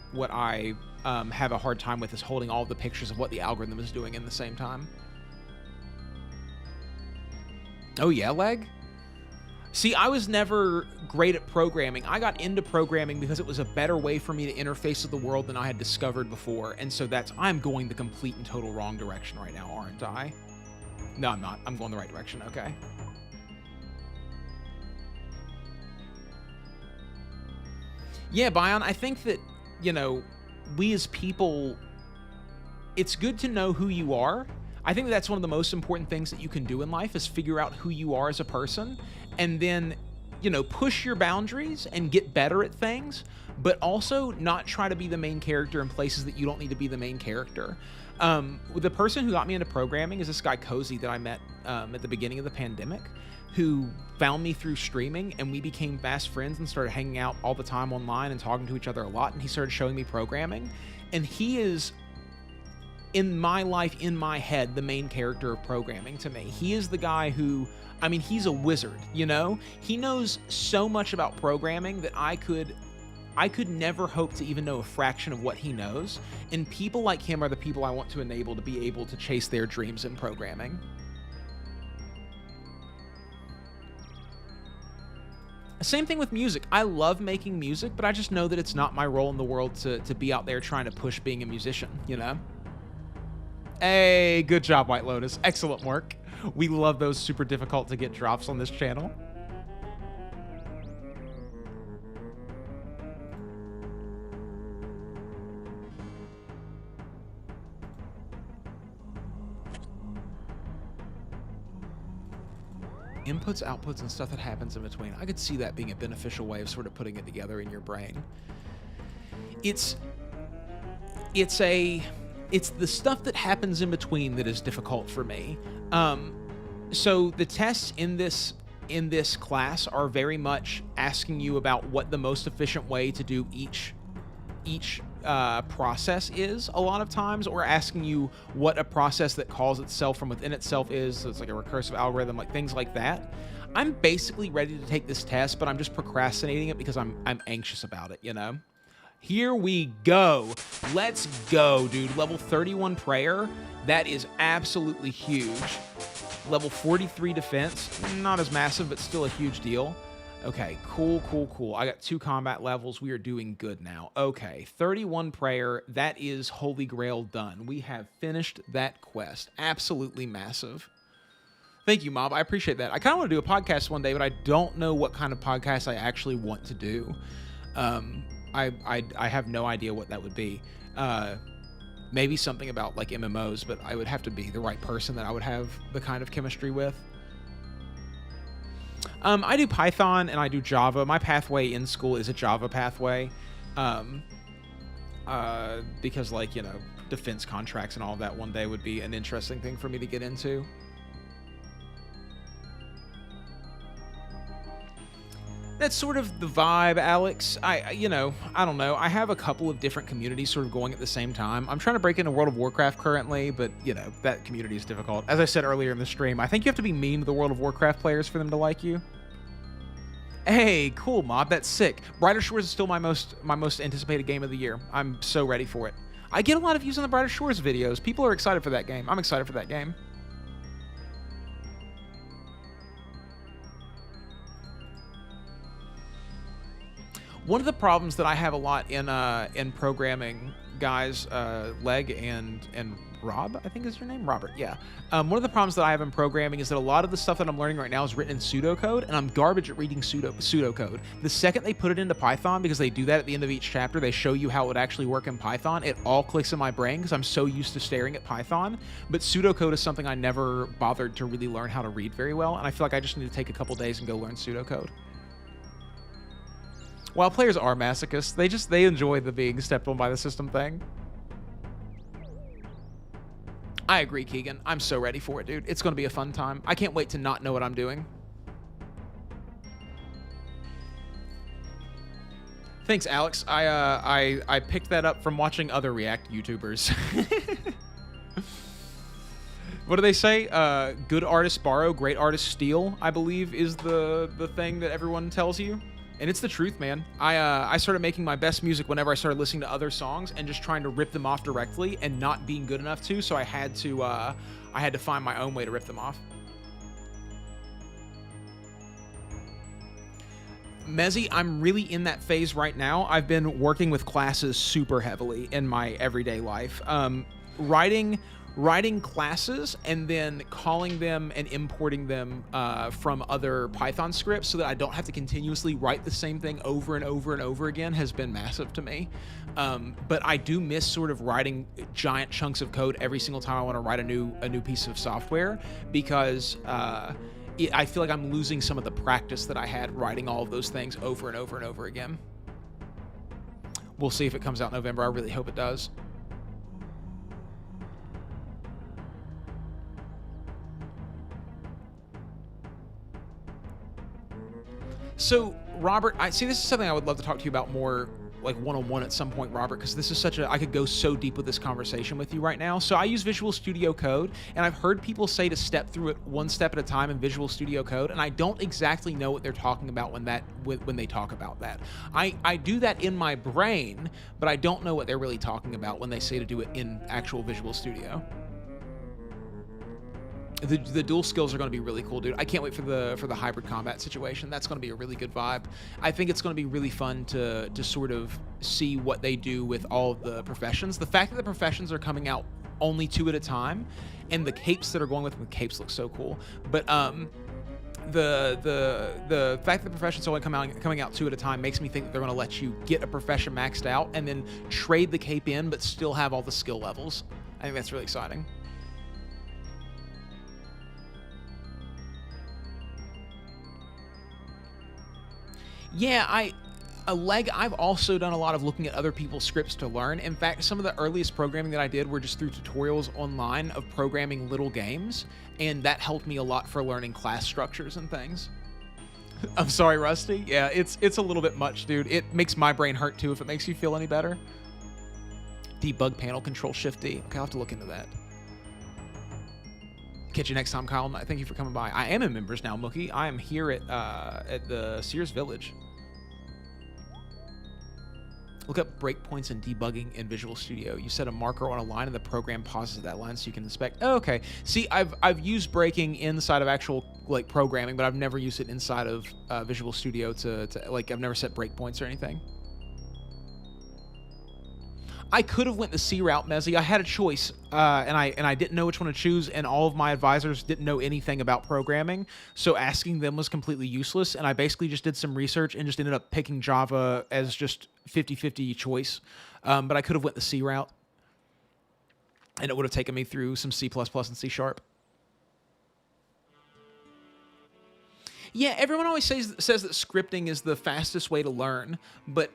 have a hard time with, is holding all of the pictures of what the algorithm is doing in the same time. Oh yeah, leg? See, I was never great at programming. I got into programming because it was a better way for me to interface with the world than I had discovered before. And so I'm going the complete and total wrong direction right now, aren't I? No, I'm not. I'm going the right direction, okay. Yeah, Bion, I think that, we as people, it's good to know who you are. I think that's one of the most important things that you can do in life, is figure out who you are as a person, and then, push your boundaries and get better at things, but also not try to be the main character in places that you don't need to be the main character. The person who got me into programming is this guy Cozy that I met at the beginning of the pandemic, who found me through streaming, and we became fast friends and started hanging out all the time online and talking to each other a lot, and he started showing me programming, and he is, in my life, in my head, the main character of programming to me. He is the guy who, he's a wizard, He knows so much about programming that I could never hope to even know a fraction of what he knows, and people like him are the people I want to enable to be able to chase their dreams in programming. Same thing with music. I love making music, but I just know that it's not my role in the world to be out there trying to push being a musician, Hey, good job, White Lotus. Excellent work. We love those super difficult to get drops on this channel. Inputs, outputs, and stuff that happens in between. I could see that being a beneficial way of sort of putting it together in your brain. It's the stuff that happens in between that is difficult for me. So the tests in this class are very much asking you about what the most efficient way to do each process is a lot of times, or asking you what a process that calls itself from within itself is. So it's like a recursive algorithm, like things like that. I'm basically ready to take this test, but I'm just procrastinating it because I'm anxious about it, you know? Here we go. Let's go, dude. Level 31 prayer. That is absolutely huge. Level 43 defense. Not as massive, but still a huge deal. Okay, cool, cool, cool. I got 2 combat levels. We are doing good now. Okay, 31 prayer. That is Holy Grail done. We have finished that quest. Absolutely massive. Thank you, Mob. I appreciate that. I kind of want to do a podcast one day, but I don't know what kind of podcast I actually want to do. I have no idea what that would be. Maybe something about like MMOs, but I would have to be the right person that I would have the kind of chemistry with. I do Python and I do Java. My pathway in school is a Java pathway. Because like, you know, defense contracts and all of that one day would be an interesting thing for me to get into. That's sort of the vibe, Alex. You know, I don't know. I have a couple of different communities sort of going at the same time. I'm trying to break into World of Warcraft currently, but, you know, that community is difficult. As I said earlier in the stream, I think you have to be mean to the World of Warcraft players for them to like you. Hey, cool, Mob. That's sick. Brighter Shores is still my most anticipated game of the year. I'm so ready for it. I get a lot of views on the Brighter Shores videos. People are excited for that game. I'm excited for that game. One of the problems that I have a lot in programming, guys, Leg and Rob, I think is your name? Robert, yeah. One of the problems that I have in programming is that a lot of the stuff that I'm learning right now is written in pseudocode, and I'm garbage at reading pseudocode. The second they put it into Python, because they do that at the end of each chapter, they show you how it would actually work in Python, it all clicks in my brain because I'm so used to staring at Python. But pseudocode is something I never bothered to really learn how to read very well, and I feel like I just need to take a couple days and go learn pseudocode. While players are masochists, they enjoy the being stepped on by the system thing. I agree, Keegan. I'm so ready for it, dude. It's going to be a fun time. I can't wait to not know what I'm doing. Thanks, Alex. I picked that up from watching other React YouTubers. What do they say? Good artists borrow, great artists steal, I believe is the thing that everyone tells you. And it's the truth, man. I started making my best music whenever I started listening to other songs and just trying to rip them off directly and not being good enough to, so I had to find my own way to rip them off. Mezzy, I'm really in that phase right now. I've been working with classes super heavily in my everyday life. Writing classes and then calling them and importing them from other Python scripts so that I don't have to continuously write the same thing over and over and over again has been massive to me. But I do miss sort of writing giant chunks of code every single time I want to write a new piece of software, because I feel like I'm losing some of the practice that I had writing all of those things over and over and over again. We'll see if it comes out in November. I really hope it does. So, Robert, I see this is something I would love to talk to you about more, like one-on-one at some point, Robert, because this is I could go so deep with this conversation with you right now. So I use Visual Studio Code, and I've heard people say to step through it one step at a time in Visual Studio Code, and I don't exactly know what they're talking about when they talk about that. I do that in my brain, but I don't know what they're really talking about when they say to do it in actual Visual Studio. The dual skills are going to be really cool, dude. I can't wait for the hybrid combat situation. That's going to be a really good vibe. I think it's going to be really fun to sort of see what they do with all of the professions. The fact that the professions are coming out only 2 at a time, and the capes that are going with them, the capes look so cool. But the fact that the professions are only coming out 2 at a time makes me think that they're going to let you get a profession maxed out and then trade the cape in, but still have all the skill levels. I think that's really exciting. Yeah, I've also done a lot of looking at other people's scripts to learn. In fact, some of the earliest programming that I did were just through tutorials online of programming little games, and that helped me a lot for learning class structures and things. I'm sorry, Rusty. Yeah, it's a little bit much, dude. It makes my brain hurt too, if it makes you feel any better. Debug panel control shift D. Okay, I'll have to look into that. Catch you next time, Kyle. Thank you for coming by. I am in members now, Mookie. I am here at the Sears Village. Look up breakpoints and debugging in Visual Studio. You set a marker on a line and the program pauses at that line so you can inspect. Oh, okay. See, I've used breaking inside of actual like programming, but I've never used it inside of Visual Studio to like I've never set breakpoints or anything. I could have went the C route, Mezzy. I had a choice, and I didn't know which one to choose, and all of my advisors didn't know anything about programming, so asking them was completely useless, and I basically just did some research and just ended up picking Java as just 50-50 choice. But I could have went the C route, and it would have taken me through some C++ and C#. Yeah, everyone always says that scripting is the fastest way to learn, but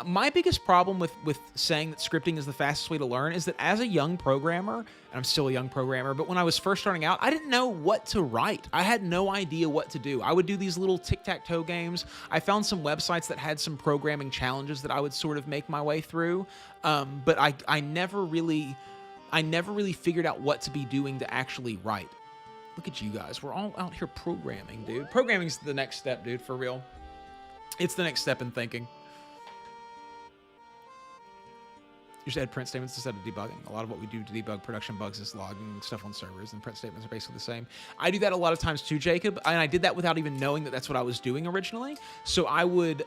my biggest problem with saying that scripting is the fastest way to learn is that as a young programmer, and I'm still a young programmer, but when I was first starting out, I didn't know what to write. I had no idea what to do. I would do these little tic-tac-toe games. I found some websites that had some programming challenges that I would sort of make my way through, but I never really figured out what to be doing to actually write. Look at you guys. We're all out here programming, dude. Programming's the next step, dude, for real. It's the next step in thinking. You just add print statements instead of debugging. A lot of what we do to debug production bugs is logging stuff on servers, and print statements are basically the same. I do that a lot of times too, Jacob, and I did that without even knowing that that's what I was doing originally. So I would,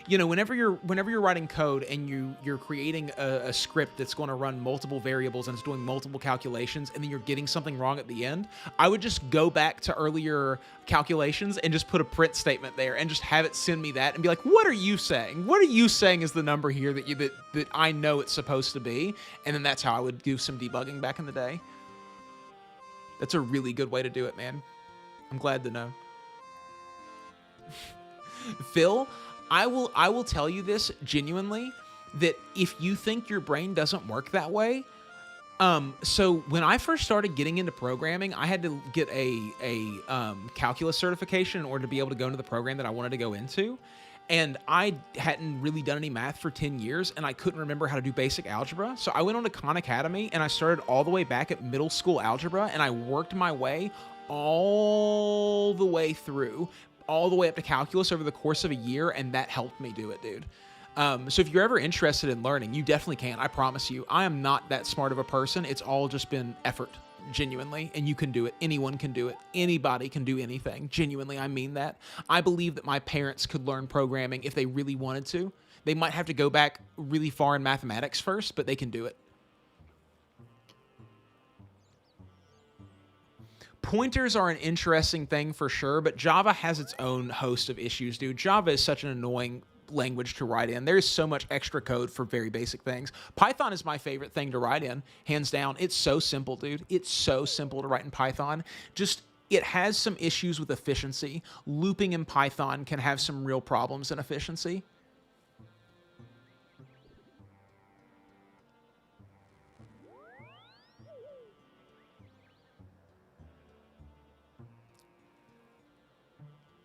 you know, whenever you're writing code and you're creating a script that's going to run multiple variables and it's doing multiple calculations, and then you're getting something wrong at the end, I would just go back to earlier calculations and just put a print statement there and just have it send me that and be like, what are you saying? What are you saying is the number here that I know it's supposed to be? And then that's how I would do some debugging back in the day. That's a really good way to do it, man. I'm glad to know. Phil, I will tell you this genuinely, that if you think your brain doesn't work that way, so when I first started getting into programming, I had to get a calculus certification in order to be able to go into the program that I wanted to go into. And I hadn't really done any math for 10 years, and I couldn't remember how to do basic algebra. So I went on to Khan Academy, and I started all the way back at middle school algebra, and I worked my way all the way through, all the way up to calculus over the course of a year, and that helped me do it, dude. So if you're ever interested in learning, you definitely can. I promise you. I am not that smart of a person. It's all just been effort, genuinely, and you can do it. Anyone can do it. Anybody can do anything. Genuinely, I mean that. I believe that my parents could learn programming if they really wanted to. They might have to go back really far in mathematics first, but they can do it. Pointers are an interesting thing for sure, but Java has its own host of issues, dude. Java is such an annoying language to write in. There's so much extra code for very basic things. Python is my favorite thing to write in, hands down. It's so simple, dude. It's so simple to write in Python. Just, it has some issues with efficiency. Looping in Python can have some real problems in efficiency.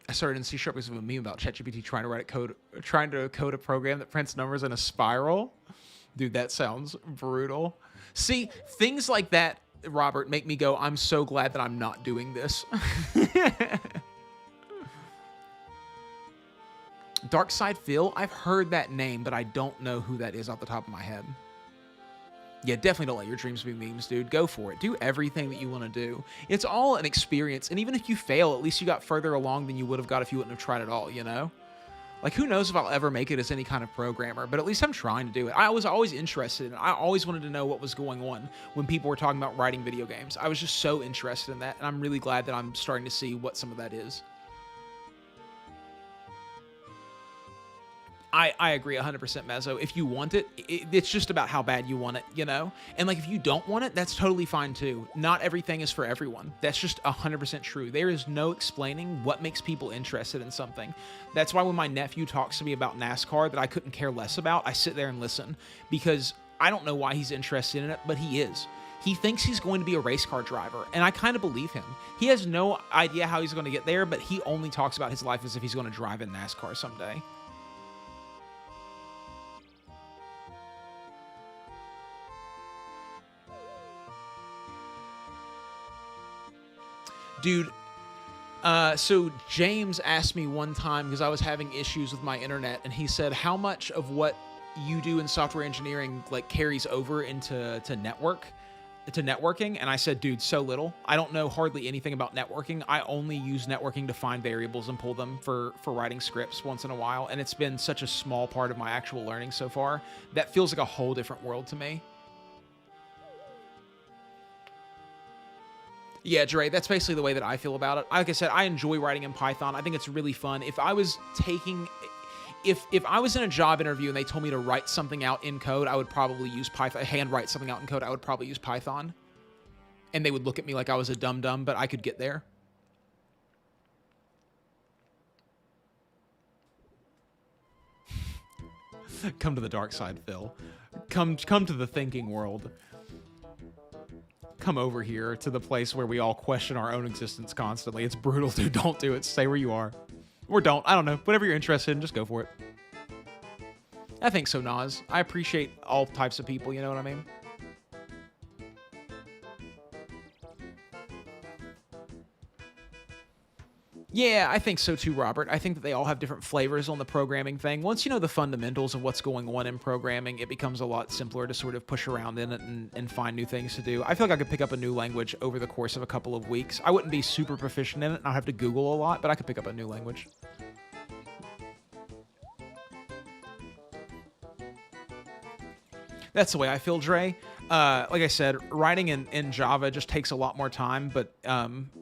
I started in C# because of a meme about ChatGPT trying to code a program that prints numbers in a spiral. Dude, that sounds brutal. See, things like that, Robert, make me go, I'm so glad that I'm not doing this. Dark Side Phil, I've heard that name, but I don't know who that is off the top of my head. Yeah, definitely don't let your dreams be memes, dude. Go for it. Do everything that you want to do. It's all an experience. And even if you fail, at least you got further along than you would have got if you wouldn't have tried at all, you know? Like, who knows if I'll ever make it as any kind of programmer, but at least I'm trying to do it. I was always interested in it. I always wanted to know what was going on when people were talking about writing video games. I was just so interested in that, and I'm really glad that I'm starting to see what some of that is. I agree 100%, Mezzo. If you want it, it's just about how bad you want it, you know? And, like, if you don't want it, that's totally fine, too. Not everything is for everyone. That's just 100% true. There is no explaining what makes people interested in something. That's why when my nephew talks to me about NASCAR that I couldn't care less about, I sit there and listen. Because I don't know why he's interested in it, but he is. He thinks he's going to be a race car driver, and I kind of believe him. He has no idea how he's going to get there, but he only talks about his life as if he's going to drive in NASCAR someday. Dude, so James asked me one time, because I was having issues with my internet, and he said, how much of what you do in software engineering like carries over into networking? And I said, dude, so little. I don't know hardly anything about networking. I only use networking to find variables and pull them for writing scripts once in a while, and it's been such a small part of my actual learning so far. That feels like a whole different world to me. Yeah, Dre, that's basically the way that I feel about it. Like I said, I enjoy writing in Python. I think it's really fun. If I was in a job interview and they told me to write something out in code, I would probably use Python. Handwrite something out in code, I would probably use Python. And they would look at me like I was a dum-dum, but I could get there. Come to the dark side, Phil. Come to the thinking world. Come over here to the place where we all question our own existence constantly. It's brutal, dude. Don't do it. Stay where you are. Or don't. I don't know. Whatever you're interested in, just go for it. I think so, Nas. I appreciate all types of people, you know what I mean? Yeah, I think so too, Robert. I think that they all have different flavors on the programming thing. Once you know the fundamentals of what's going on in programming, it becomes a lot simpler to sort of push around in it and find new things to do. I feel like I could pick up a new language over the course of a couple of weeks. I wouldn't be super proficient in it, and I'd have to Google a lot, but I could pick up a new language. That's the way I feel, Dre. Like I said, writing in Java just takes a lot more time, but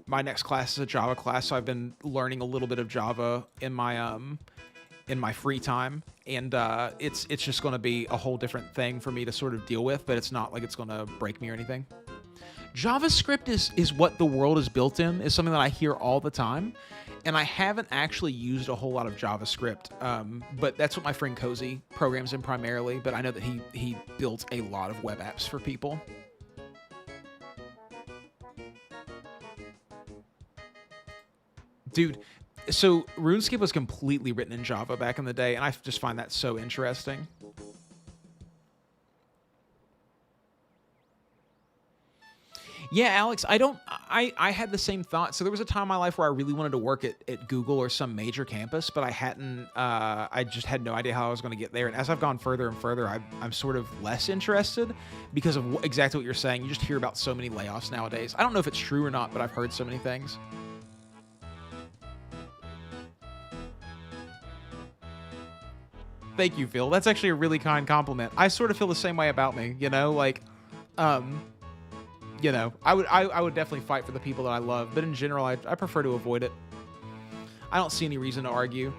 my next class is a Java class, so I've been learning a little bit of Java in my free time, and it's just going to be a whole different thing for me to sort of deal with, but it's not like it's going to break me or anything. JavaScript is what the world is built in, is something that I hear all the time, and I haven't actually used a whole lot of JavaScript, but that's what my friend Cozy programs in primarily, but I know that he built a lot of web apps for people. Dude, so RuneScape was completely written in Java back in the day, and I just find that so interesting. Yeah, Alex, I had the same thought. So there was a time in my life where I really wanted to work at Google or some major campus, but I just had no idea how I was going to get there. And as I've gone further and further, I'm sort of less interested because of exactly what you're saying. You just hear about so many layoffs nowadays. I don't know if it's true or not, but I've heard so many things. Thank you, Phil. That's actually a really kind compliment. I sort of feel the same way about me, you know, like, you know, I would definitely fight for the people that I love, but in general, I prefer to avoid it. I don't see any reason to argue.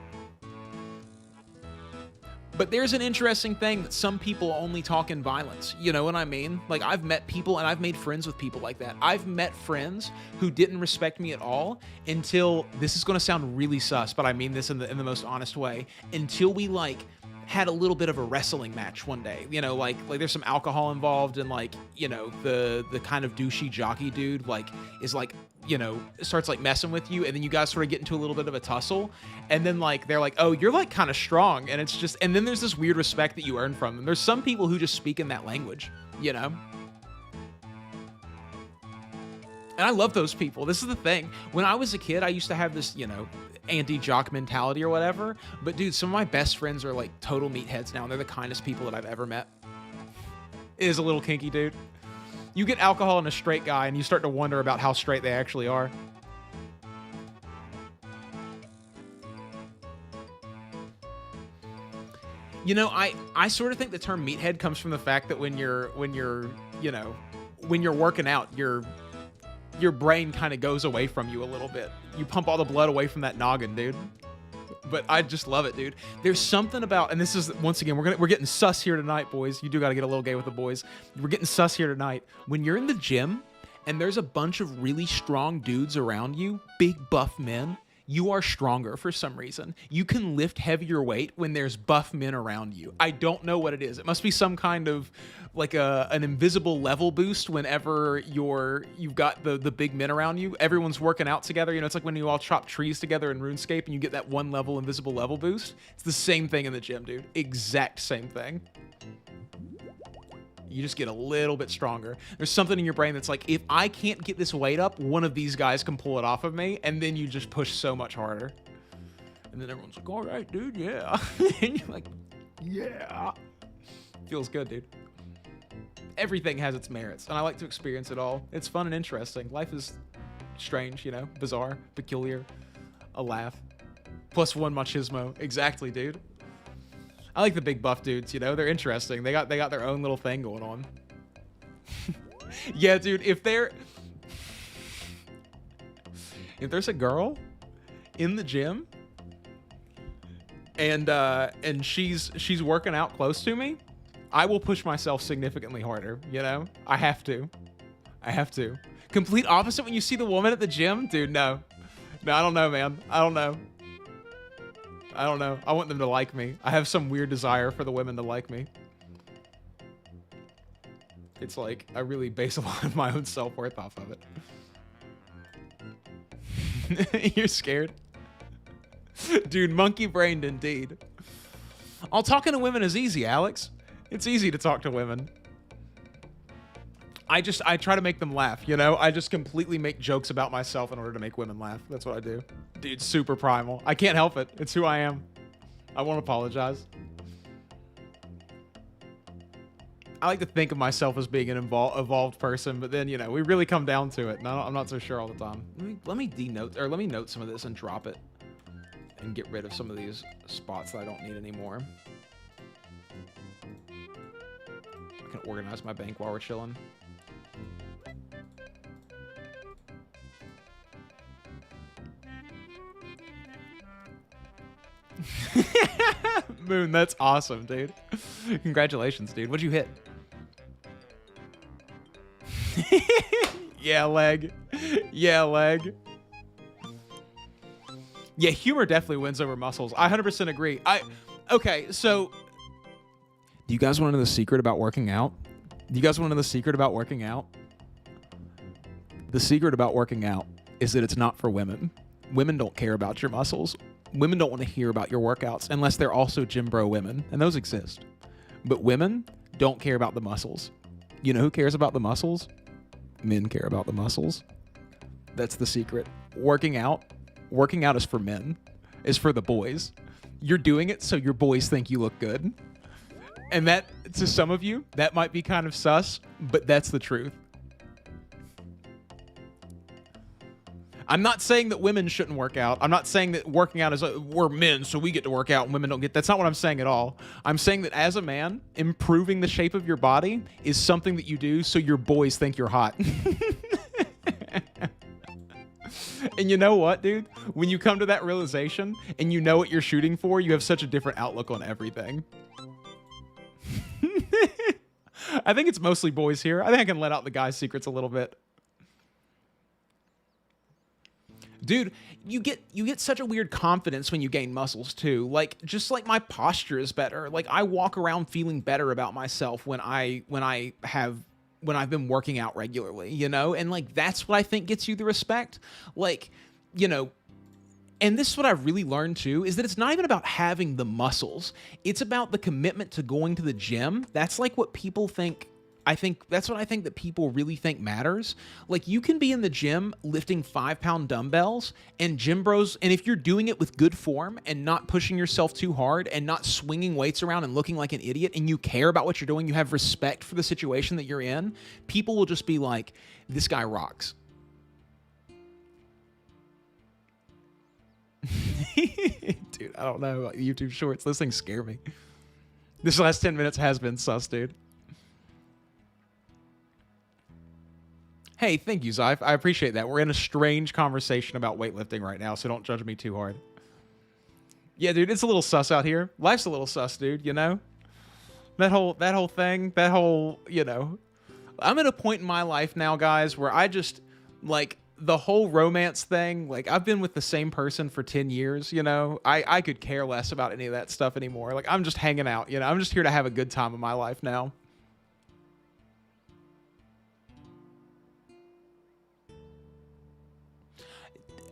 But there's an interesting thing that some people only talk in violence. You know what I mean? Like, I've met people and I've made friends with people like that. I've met friends who didn't respect me at all until, this is going to sound really sus, but I mean this in the most honest way, until we like had a little bit of a wrestling match one day, you know, like there's some alcohol involved, and like, you know, the kind of douchey jockey dude like is like, you know, starts like messing with you, and then you guys sort of get into a little bit of a tussle, and then like they're like, oh, you're like kind of strong, and it's just, and then there's this weird respect that you earn from them. There's some people who just speak in that language, you know. And I love those people. This is the thing. When I was a kid, I used to have this, you know, anti-jock mentality or whatever. But dude, some of my best friends are like total meatheads now, and they're the kindest people that I've ever met. It is a little kinky, dude. You get alcohol in a straight guy, and you start to wonder about how straight they actually are. You know, I sort of think the term meathead comes from the fact that when you're you know, when you're working out, your brain kind of goes away from you a little bit. You pump all the blood away from that noggin, dude. But I just love it, dude. There's something about, and this is, once again, we're getting sus here tonight, boys. You do got to get a little gay with the boys. We're getting sus here tonight. When you're in the gym and there's a bunch of really strong dudes around you, big buff men, you are stronger for some reason. You can lift heavier weight when there's buff men around you. I don't know what it is. It must be some kind of like an invisible level boost whenever you've got the big men around you. Everyone's working out together. You know, it's like when you all chop trees together in RuneScape and you get that one level invisible level boost. It's the same thing in the gym, dude. Exact same thing. You just get a little bit stronger. There's something in your brain that's like, if I can't get this weight up, one of these guys can pull it off of me, and then you just push so much harder. And then everyone's like, all right, dude, yeah. And you're like, yeah. Feels good, dude. Everything has its merits, and I like to experience it all. It's fun and interesting. Life is strange, you know, bizarre, peculiar, a laugh. +1 machismo. Exactly, dude. I like the big buff dudes, you know, they're interesting. They got their own little thing going on. Yeah, dude, if there's a girl in the gym and she's working out close to me, I will push myself significantly harder, you know? I have to. Complete opposite when you see the woman at the gym? Dude, no. No, I don't know, man. I don't know. I want them to like me. I have some weird desire for the women to like me. It's like, I really base a lot of my own self-worth off of it. You're scared? Dude, monkey-brained indeed. All talking to women is easy, Alex. It's easy to talk to women. I try to make them laugh, you know? I just completely make jokes about myself in order to make women laugh. That's what I do. Dude, super primal. I can't help it. It's who I am. I won't apologize. I like to think of myself as being an evolved person, but then, you know, we really come down to it, and I'm not so sure all the time. Let me note some of this and drop it and get rid of some of these spots that I don't need anymore. I can organize my bank while we're chilling. Moon, that's awesome, dude. Congratulations, dude. What'd you hit? Yeah, leg. Yeah, leg. Yeah, humor definitely wins over muscles. I 100% agree. Okay, so do you guys want to know the secret about working out? Do you guys want to know the secret about working out? The secret about working out is that it's not for women. Women don't care about your muscles. Women don't want to hear about your workouts unless they're also gym bro women, and those exist. But women don't care about the muscles. You know who cares about the muscles? Men care about the muscles. That's the secret. Working out is for men. Is for the boys. You're doing it so your boys think you look good. And that, to some of you, that might be kind of sus, but that's the truth. I'm not saying that women shouldn't work out. I'm not saying that working out is, we're men, so we get to work out and women don't get. That's not what I'm saying at all. I'm saying that as a man, improving the shape of your body is something that you do so your boys think you're hot. And you know what, dude? When you come to that realization and you know what you're shooting for, you have such a different outlook on everything. I think it's mostly boys here. I think I can let out the guys' secrets a little bit. Dude, you get such a weird confidence when you gain muscles too. Like, just like my posture is better. Like, I walk around feeling better about myself when I've been working out regularly, you know? And like, that's what I think gets you the respect. Like, you know, and this is what I've really learned too, is that it's not even about having the muscles. It's about the commitment to going to the gym. That's like what people think. That's what I think that people really think matters. Like, you can be in the gym lifting 5-pound dumbbells and gym bros, and if you're doing it with good form and not pushing yourself too hard and not swinging weights around and looking like an idiot, and you care about what you're doing, you have respect for the situation that you're in, people will just be like, this guy rocks. Dude, I don't know about YouTube shorts. Those things scare me. This last 10 minutes has been sus, dude. Hey, thank you, Zyf. I appreciate that. We're in a strange conversation about weightlifting right now, so don't judge me too hard. Yeah, dude, it's a little sus out here. Life's a little sus, dude, you know? That whole thing, you know. I'm at a point in my life now, guys, where I just, like, the whole romance thing, like, I've been with the same person for 10 years, you know? I could care less about any of that stuff anymore. Like, I'm just hanging out, you know? I'm just here to have a good time in my life now.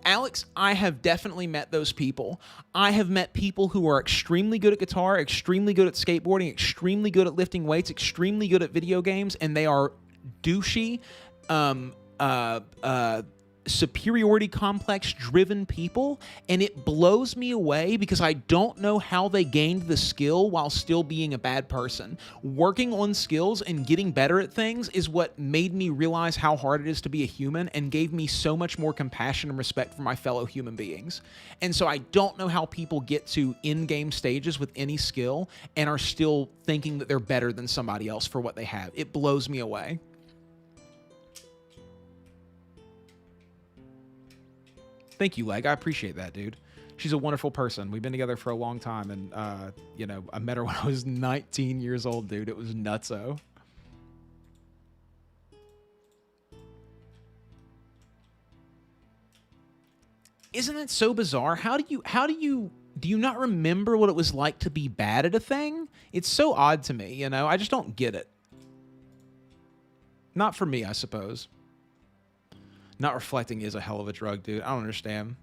Alex, I have definitely met those people. I have met people who are extremely good at guitar, extremely good at skateboarding, extremely good at lifting weights, extremely good at video games, and they are douchey, um, uh, uh, superiority complex driven people, and it blows me away because I don't know how they gained the skill while still being a bad person. Working on skills and getting better at things is what made me realize how hard it is to be a human and gave me so much more compassion and respect for my fellow human beings. And so I don't know how people get to in-game stages with any skill and are still thinking that they're better than somebody else for what they have. It blows me away. Thank you, Leg. I appreciate that, dude. She's a wonderful person. We've been together for a long time, and, you know, I met her when I was 19 years old, dude. It was nutso. Isn't that so bizarre? Do you not remember what it was like to be bad at a thing? It's so odd to me, you know? I just don't get it. Not for me, I suppose. Not reflecting is a hell of a drug, dude. I don't understand.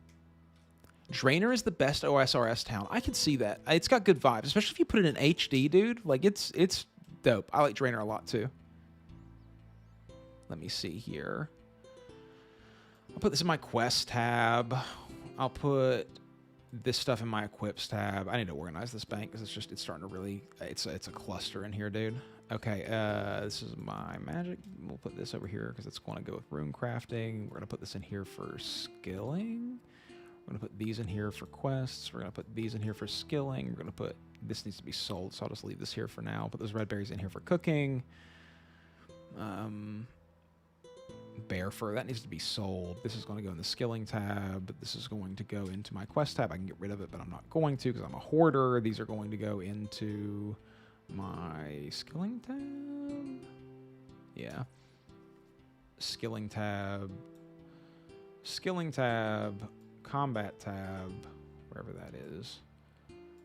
Draenor is the best OSRS town. I can see that. It's got good vibes, especially if you put it in HD, dude. Like, it's dope. I like Draenor a lot, too. Let me see here. I'll put this in my quest tab. I'll put this stuff in my equips tab. I need to organize this bank because it's starting to really... It's a cluster in here, dude. Okay, this is my magic. We'll put this over here because it's going to go with rune crafting. We're going to put this in here for skilling. We're going to put these in here for quests. We're going to put these in here for skilling. We're going to put... This needs to be sold, so I'll just leave this here for now. Put those red berries in here for cooking. Bear fur, that needs to be sold. This is going to go in the skilling tab. This is going to go into my quest tab. I can get rid of it, but I'm not going to because I'm a hoarder. These are going to go into... my skilling tab? Yeah. Skilling tab, combat tab, wherever that is.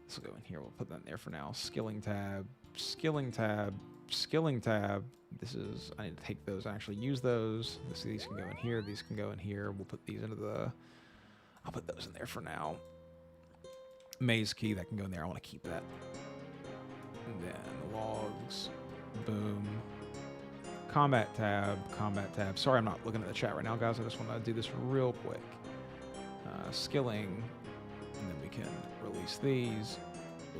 This will go in here. We'll put that in there for now. Skilling tab, skilling tab, skilling tab. This is, I need to take those and actually use those. These can go in here. These can go in here. We'll put these into the, I'll put those in there for now. Maze key, that can go in there. I want to keep that. And then logs, boom. Combat tab, combat tab. Sorry, I'm not looking at the chat right now, guys. I just want to do this real quick. Skilling, and then we can release these,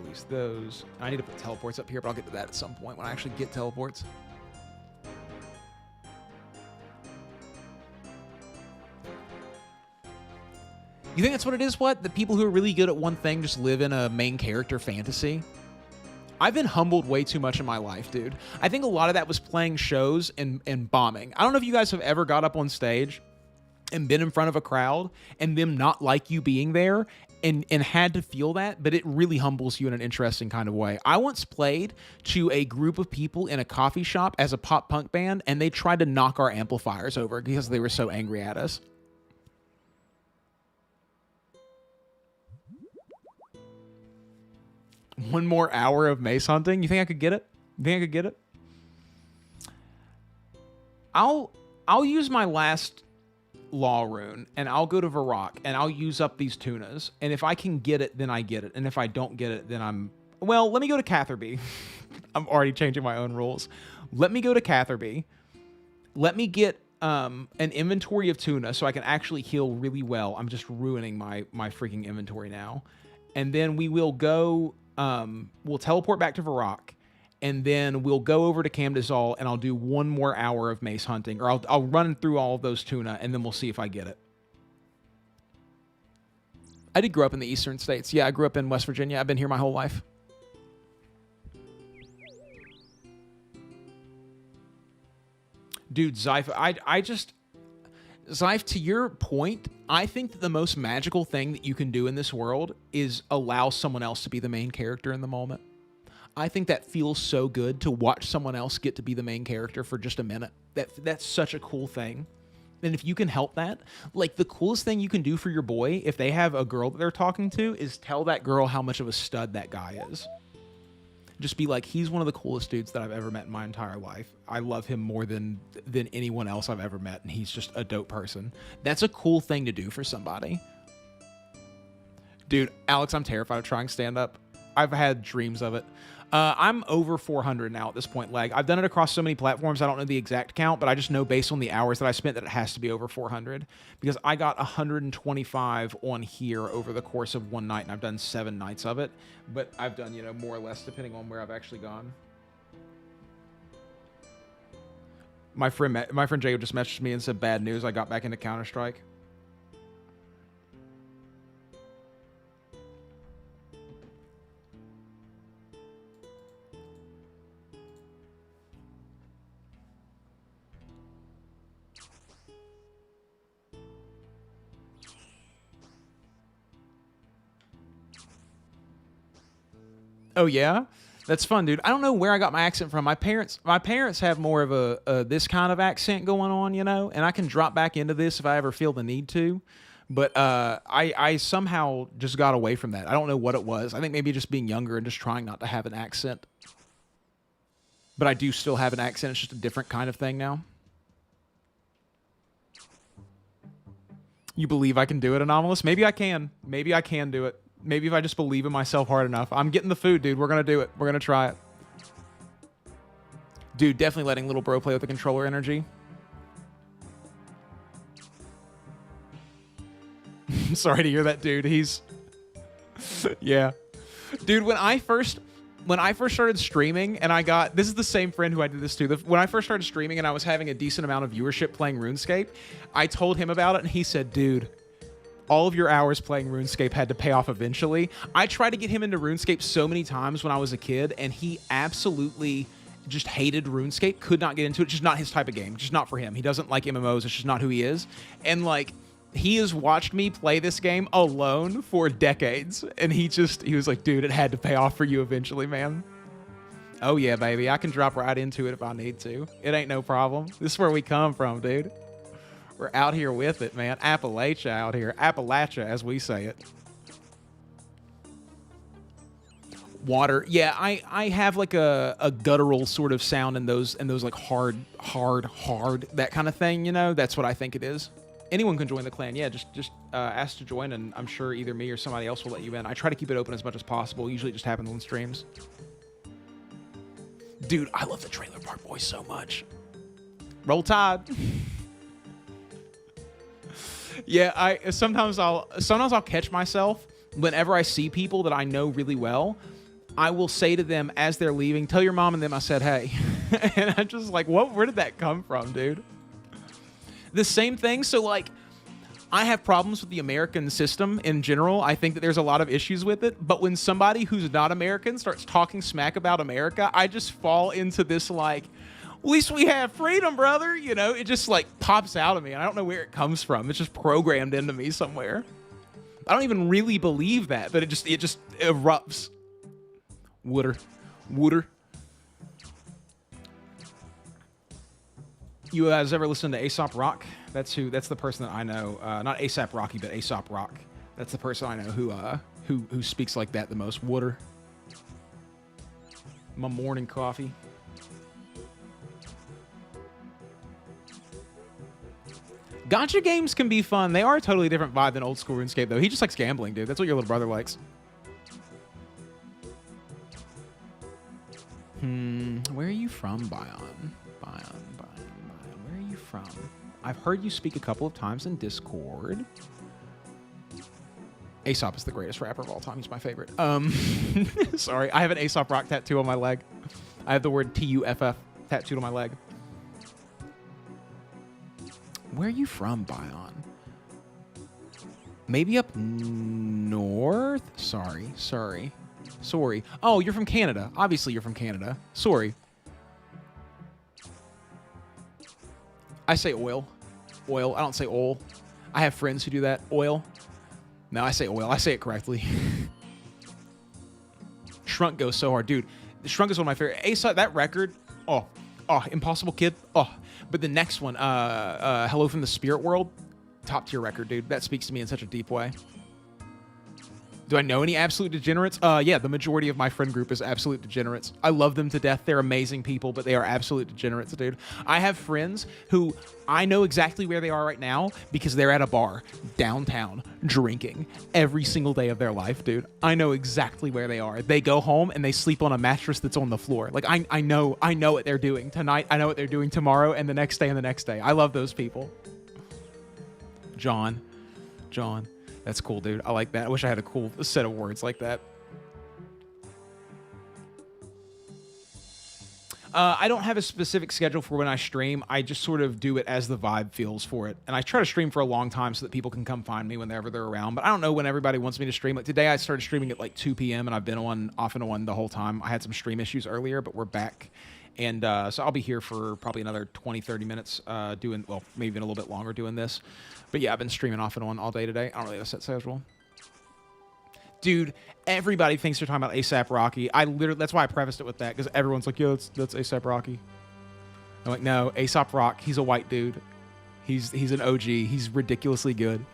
release those. I need to put teleports up here, but I'll get to that at some point when I actually get teleports. You think that's what it is, what? The people who are really good at one thing just live in a main character fantasy? I've been humbled way too much in my life, dude. I think a lot of that was playing shows and bombing. I don't know if you guys have ever got up on stage and been in front of a crowd and them not like you being there and had to feel that, but it really humbles you in an interesting kind of way. I once played to a group of people in a coffee shop as a pop punk band, and they tried to knock our amplifiers over because they were so angry at us. One more hour of mace hunting? You think I could get it? You think I could get it? I'll use my last law rune, and I'll go to Varrock, and I'll use up these tunas. And if I can get it, then I get it. And if I don't get it, then I'm... Well, let me go to Catherby. I'm already changing my own rules. Let me go to Catherby. Let me get an inventory of tuna so I can actually heal really well. I'm just ruining my freaking inventory now. And then we will go... we'll teleport back to Varrock, and then we'll go over to Camdazal, and I'll do one more hour of mace hunting, or I'll run through all of those tuna, and then we'll see if I get it. I did grow up in the eastern states. Yeah, I grew up in West Virginia. I've been here my whole life. Dude, Zyph, Zyph, to your point, I think that the most magical thing that you can do in this world is allow someone else to be the main character in the moment. I think that feels so good to watch someone else get to be the main character for just a minute. That's such a cool thing. And if you can help that, like the coolest thing you can do for your boy, if they have a girl that they're talking to, is tell that girl how much of a stud that guy is. Just be like, he's one of the coolest dudes that I've ever met in my entire life. I love him more than anyone else I've ever met, and he's just a dope person. That's a cool thing to do for somebody. Dude, Alex, I'm terrified of trying stand-up. I've had dreams of it. I'm over 400 now at this point, leg. I've done it across so many platforms, I don't know the exact count, but I just know based on the hours that I spent that it has to be over 400, because I got 125 on here over the course of one night, and I've done 7 nights of it, but I've done, you know, more or less depending on where I've actually gone. My friend Jacob just messaged me and said, bad news, I got back into Counter-Strike. Oh yeah, that's fun, dude. I don't know where I got my accent from. My parents have more of a this kind of accent going on, you know, and I can drop back into this if I ever feel the need to. But I somehow just got away from that. I don't know what it was. I think maybe just being younger and just trying not to have an accent. But I do still have an accent. It's just a different kind of thing now. You believe I can do it, Anomalous? Maybe I can. Maybe I can do it. Maybe if I just believe in myself hard enough. I'm getting the food, dude. We're going to do it. We're going to try it. Dude, definitely letting little bro play with the controller energy. Sorry to hear that, dude. He's... yeah. Dude, when I first started streaming, and I got... This is the same friend who I did this to. When I first started streaming and I was having a decent amount of viewership playing RuneScape, I told him about it, and he said, dude... all of your hours playing RuneScape had to pay off eventually. I tried to get him into RuneScape so many times when I was a kid, and he absolutely just hated RuneScape, could not get into it. Just not his type of game, just not for him. He doesn't like MMOs, it's just not who he is. And like, he has watched me play this game alone for decades, and he was like, dude, it had to pay off for you eventually, man. Oh yeah, baby, I can drop right into it if I need to. It ain't no problem. This is where we come from, dude. We're out here with it, man. Appalachia out here. Appalachia, as we say it. Water. Yeah, I have like a guttural sort of sound in those like hard, that kind of thing, you know? That's what I think it is. Anyone can join the clan. Yeah, just ask to join, and I'm sure either me or somebody else will let you in. I try to keep it open as much as possible. Usually it just happens on streams. Dude, I love the Trailer Park Boys so much. Roll Tide. Yeah, sometimes I'll catch myself whenever I see people that I know really well. I will say to them as they're leaving, tell your mom and them I said hey. And I'm just like, where did that come from, dude? The same thing. So like, I have problems with the American system in general. I think that there's a lot of issues with it. But when somebody who's not American starts talking smack about America, I just fall into this like, at least we have freedom, brother. You know, it just like pops out of me. And I don't know where it comes from. It's just programmed into me somewhere. I don't even really believe that, but it just erupts. Water. You guys ever listen to Aesop Rock? That's the person that I know. Not ASAP Rocky, but Aesop Rock. That's the person I know who speaks like that the most. Water. My morning coffee. Gacha games can be fun. They are a totally different vibe than old school RuneScape, though. He just likes gambling, dude. That's what your little brother likes. Where are you from, Bion? Bion. Where are you from? I've heard you speak a couple of times in Discord. Aesop is the greatest rapper of all time. He's my favorite. Sorry, I have an Aesop Rock tattoo on my leg. I have the word TUFF tattooed on my leg. Where are you from, Bion? Maybe up north? Sorry. Oh, you're from Canada. Obviously, you're from Canada. Sorry. I say oil. Oil. I don't say oil. I have friends who do that. Oil. No, I say oil. I say it correctly. Shrunk goes so hard. Dude, Shrunk is one of my favorite. Aesop, that record. Oh, Impossible Kid. Oh, but the next one, Hello from the Spirit World. Top tier record, dude. That speaks to me in such a deep way. Do I know any absolute degenerates? Yeah, the majority of my friend group is absolute degenerates. I love them to death. They're amazing people, but they are absolute degenerates, dude. I have friends who I know exactly where they are right now because they're at a bar downtown drinking every single day of their life, dude. I know exactly where they are. They go home and they sleep on a mattress that's on the floor. Like, I know what they're doing tonight. I know what they're doing tomorrow and the next day and the next day. I love those people. John. That's cool, dude. I like that. I wish I had a cool set of words like that. I don't have a specific schedule for when I stream. I just sort of do it as the vibe feels for it. And I try to stream for a long time so that people can come find me whenever they're around. But I don't know when everybody wants me to stream. Like today I started streaming at like 2 p.m. and I've been off and on the whole time. I had some stream issues earlier, but we're back. And so I'll be here for probably another 20, 30 minutes doing, well, maybe even a little bit longer doing this. But yeah, I've been streaming off and on all day today. I don't really have a set schedule. Dude, everybody thinks you're talking about A$AP Rocky. That's why I prefaced it with that, because everyone's like, yo, that's A$AP Rocky. I'm like, no, A$AP Rock, he's a white dude. He's an OG. He's ridiculously good.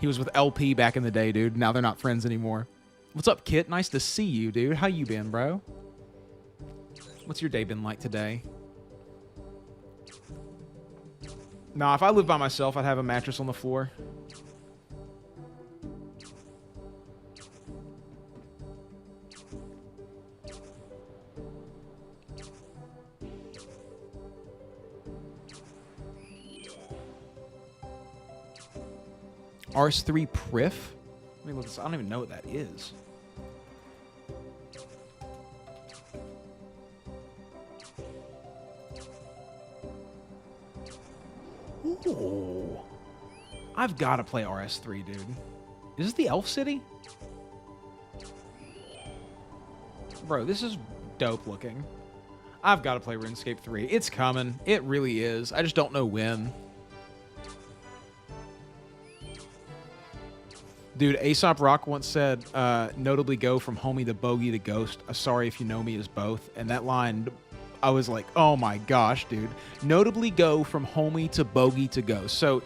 He was with LP back in the day, dude. Now they're not friends anymore. What's up, Kit? Nice to see you, dude. How you been, bro? What's your day been like today? Nah, if I lived by myself, I'd have a mattress on the floor. RS3 Prif? I mean, I don't even know what that is. Ooh. I've got to play RS3, dude. Is this the Elf City? Bro, this is dope looking. I've got to play RuneScape 3. It's coming. It really is. I just don't know when. Dude, A$AP Rock once said, notably go from homie to bogey to ghost. Sorry if you know me as both. And that line, I was like, oh my gosh, dude. Notably go from homie to bogey to ghost. So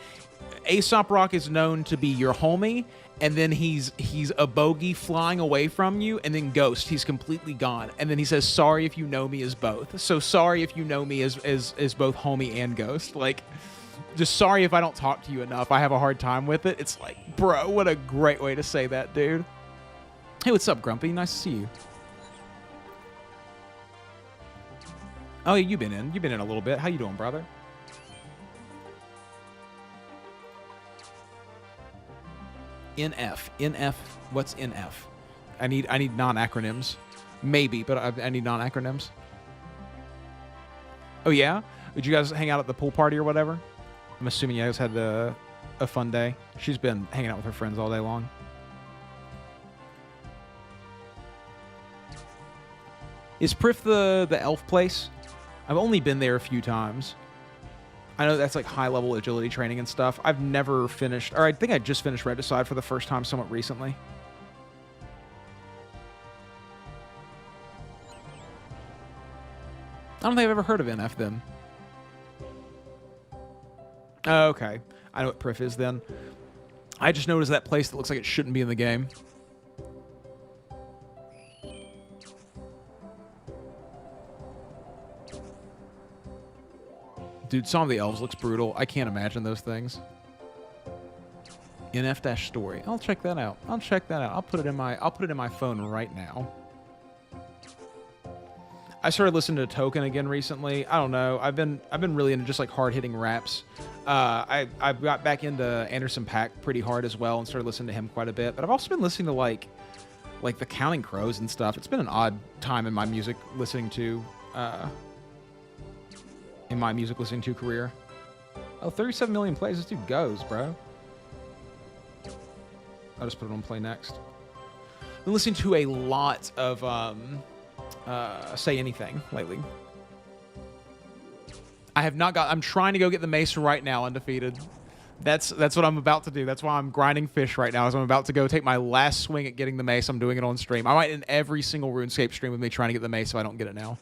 A$AP Rock is known to be your homie, and then he's a bogey flying away from you, and then ghost, he's completely gone. And then he says, sorry if you know me as both. So sorry if you know me as both homie and ghost. Like, just sorry if I don't talk to you enough. I have a hard time with it. It's like, bro, what a great way to say that, dude. Hey, what's up, Grumpy? Nice to see you. Oh, yeah, you've been in a little bit. How you doing, brother? NF. What's NF? I need non-acronyms. Maybe, but I need non-acronyms. Oh, yeah? Did you guys hang out at the pool party or whatever? I'm assuming you guys had a fun day. She's been hanging out with her friends all day long. Is Prif the elf place? I've only been there a few times. I know that's like high-level agility training and stuff. I've never finished, or I think I just finished Regicide for the first time somewhat recently. I don't think I've ever heard of NF then. Oh, okay. I know what Prif is then. I just noticed that place that looks like it shouldn't be in the game. Dude, Song of the Elves looks brutal. I can't imagine those things. NF-story. I'll check that out. I'll put it in my phone right now. I started listening to Token again recently. I don't know. I've been really into just like hard-hitting raps. I got back into Anderson .Paak pretty hard as well and started listening to him quite a bit. But I've also been listening to like the Counting Crows and stuff. It's been an odd time in my music listening to career. Oh, 37 million plays. This dude goes, bro. I'll just put it on play next. I've been listening to a lot of Say Anything lately. I have not got... I'm trying to go get the mace right now, undefeated. That's what I'm about to do. That's why I'm grinding fish right now, is I'm about to go take my last swing at getting the mace. I'm doing it on stream. I might end every single RuneScape stream with me trying to get the mace if I don't get it now.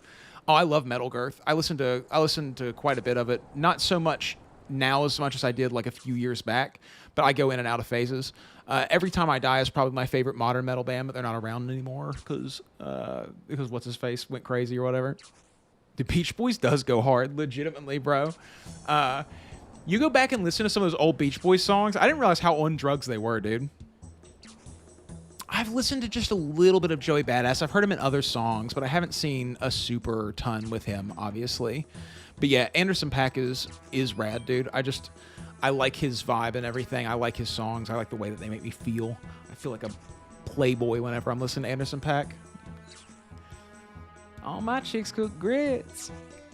Oh, I love Metal Girth. I listen to quite a bit of it. Not so much now as much as I did like a few years back, but I go in and out of phases. Every Time I Die is probably my favorite modern metal band, but they're not around anymore because what's his face went crazy or whatever. The Beach Boys does go hard, legitimately, bro. You go back and listen to some of those old Beach Boys songs. I didn't realize how on drugs they were, dude. I've listened to just a little bit of Joey Badass. I've heard him in other songs, but I haven't seen a super ton with him, obviously. But yeah, Anderson .Paak is rad, dude. I like his vibe and everything. I like his songs. I like the way that they make me feel. I feel like a playboy whenever I'm listening to Anderson .Paak. All my chicks cook grits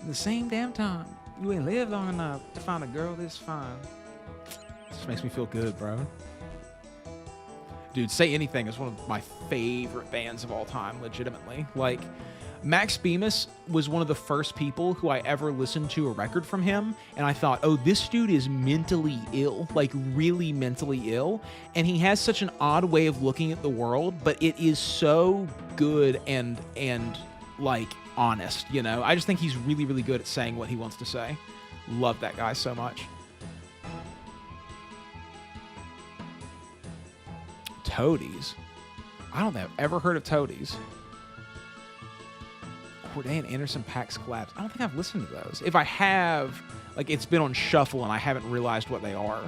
the same damn time. You ain't lived long enough to find a girl this fine. Just makes me feel good, bro. Dude, Say Anything is one of my favorite bands of all time, legitimately. Like, Max Bemis was one of the first people who I ever listened to a record from him, and I thought, oh, this dude is mentally ill, like really mentally ill, and he has such an odd way of looking at the world, but it is so good and like honest, you know? I just think he's really, really good at saying what he wants to say. Love that guy so much. Toadies. I don't think I've ever heard of Toadies. Corday and Anderson .Paak's collabs. I don't think I've listened to those. If I have, like, it's been on shuffle and I haven't realized what they are.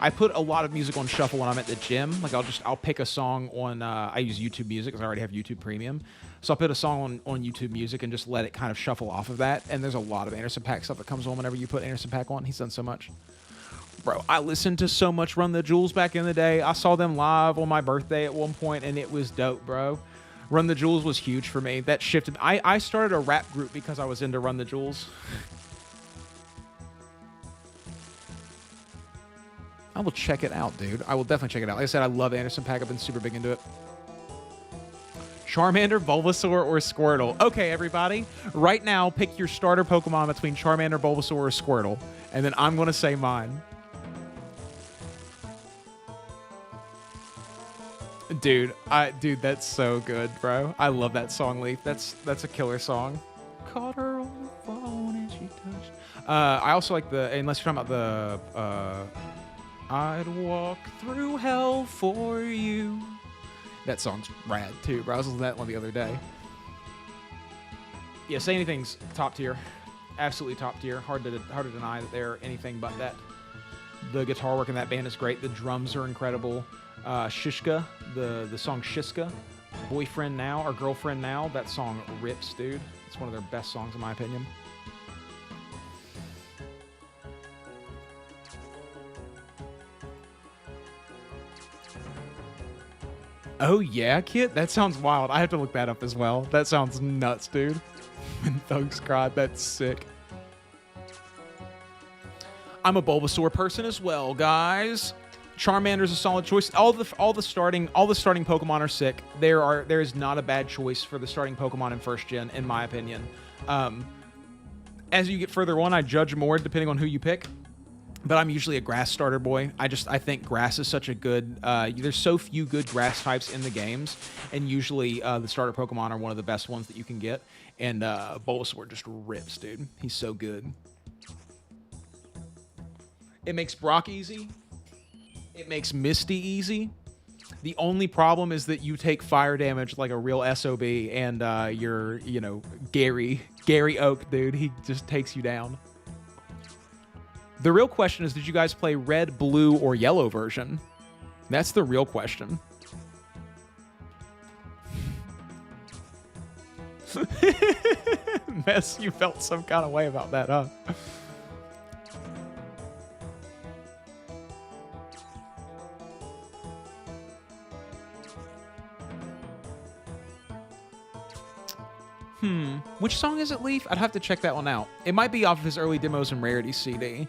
I put a lot of music on shuffle when I'm at the gym. Like, I'll pick a song on, I use YouTube Music because I already have YouTube Premium. So I'll put a song on YouTube Music and just let it kind of shuffle off of that. And there's a lot of Anderson .Paak stuff that comes on whenever you put Anderson .Paak on. He's done so much. Bro, I listened to so much Run the Jewels back in the day. I saw them live on my birthday at one point, and it was dope, bro. Run the Jewels was huge for me. That shifted. I started a rap group because I was into Run the Jewels. I will check it out, dude. I will definitely check it out. Like I said, I love Anderson .Paak. I've been super big into it. Charmander, Bulbasaur, or Squirtle. Okay, everybody. Right now, pick your starter Pokemon between Charmander, Bulbasaur, or Squirtle. And then I'm going to say mine. Dude, that's so good, bro. I love that song, Leaf. That's a killer song. Caught her on the phone and she touched. I also like unless you're talking about the, I'd walk through hell for you. That song's rad, too, bro. I was listening to that one the other day. Yeah, Say Anything's top tier. Absolutely top tier. Hard to deny that they're anything but that. The guitar work in that band is great. The drums are incredible. Shishka, the song Shiska, Boyfriend Now or Girlfriend Now, that song rips, dude. It's one of their best songs in my opinion. Oh yeah, Kit? That sounds wild. I have to look that up as well. That sounds nuts, dude. When Thugs Cried, that's sick. I'm a Bulbasaur person as well, guys. Charmander's a solid choice. All the starting Pokemon are sick. There is not a bad choice for the starting Pokemon in first gen, in my opinion. As you get further on, I judge more depending on who you pick. But I'm usually a grass starter boy. I think grass is such a good... there's so few good grass types in the games, and usually the starter Pokemon are one of the best ones that you can get. And Bulbasaur just rips, dude. He's so good. It makes Brock easy. It makes Misty easy. The only problem is that you take fire damage like a real SOB, and you're, Gary Oak, dude. He just takes you down. The real question is, did you guys play red, blue, or yellow version? That's the real question. Mess, you felt some kind of way about that, huh? Which song is it, Leaf? I'd have to check that one out. It might be off of his early demos and rarity CD.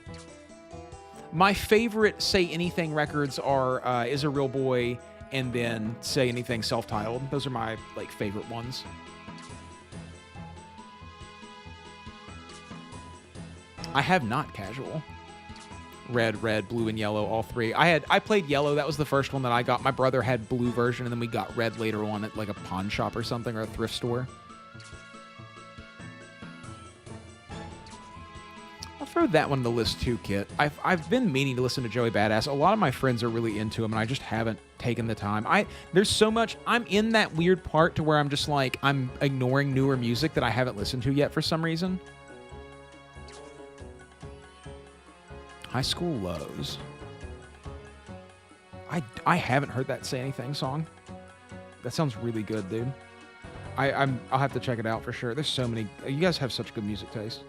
My favorite Say Anything records are Is a Real Boy and then Say Anything self-titled. Those are my favorite ones. I have not casual. Red, blue, and yellow, all three. I played yellow. That was the first one that I got. My brother had blue version, and then we got red later on at a pawn shop or something, or a thrift store. throw that one on the list too, Kit. I've been meaning to listen to Joey Badass. A lot of my friends are really into him, and I just haven't taken the time. There's so much. I'm in that weird part to where I'm just like, I'm ignoring newer music that I haven't listened to yet for some reason. High School Lows. I haven't heard that Say Anything song. That sounds really good, dude. I'll have to check it out for sure. There's so many. You guys have such good music taste.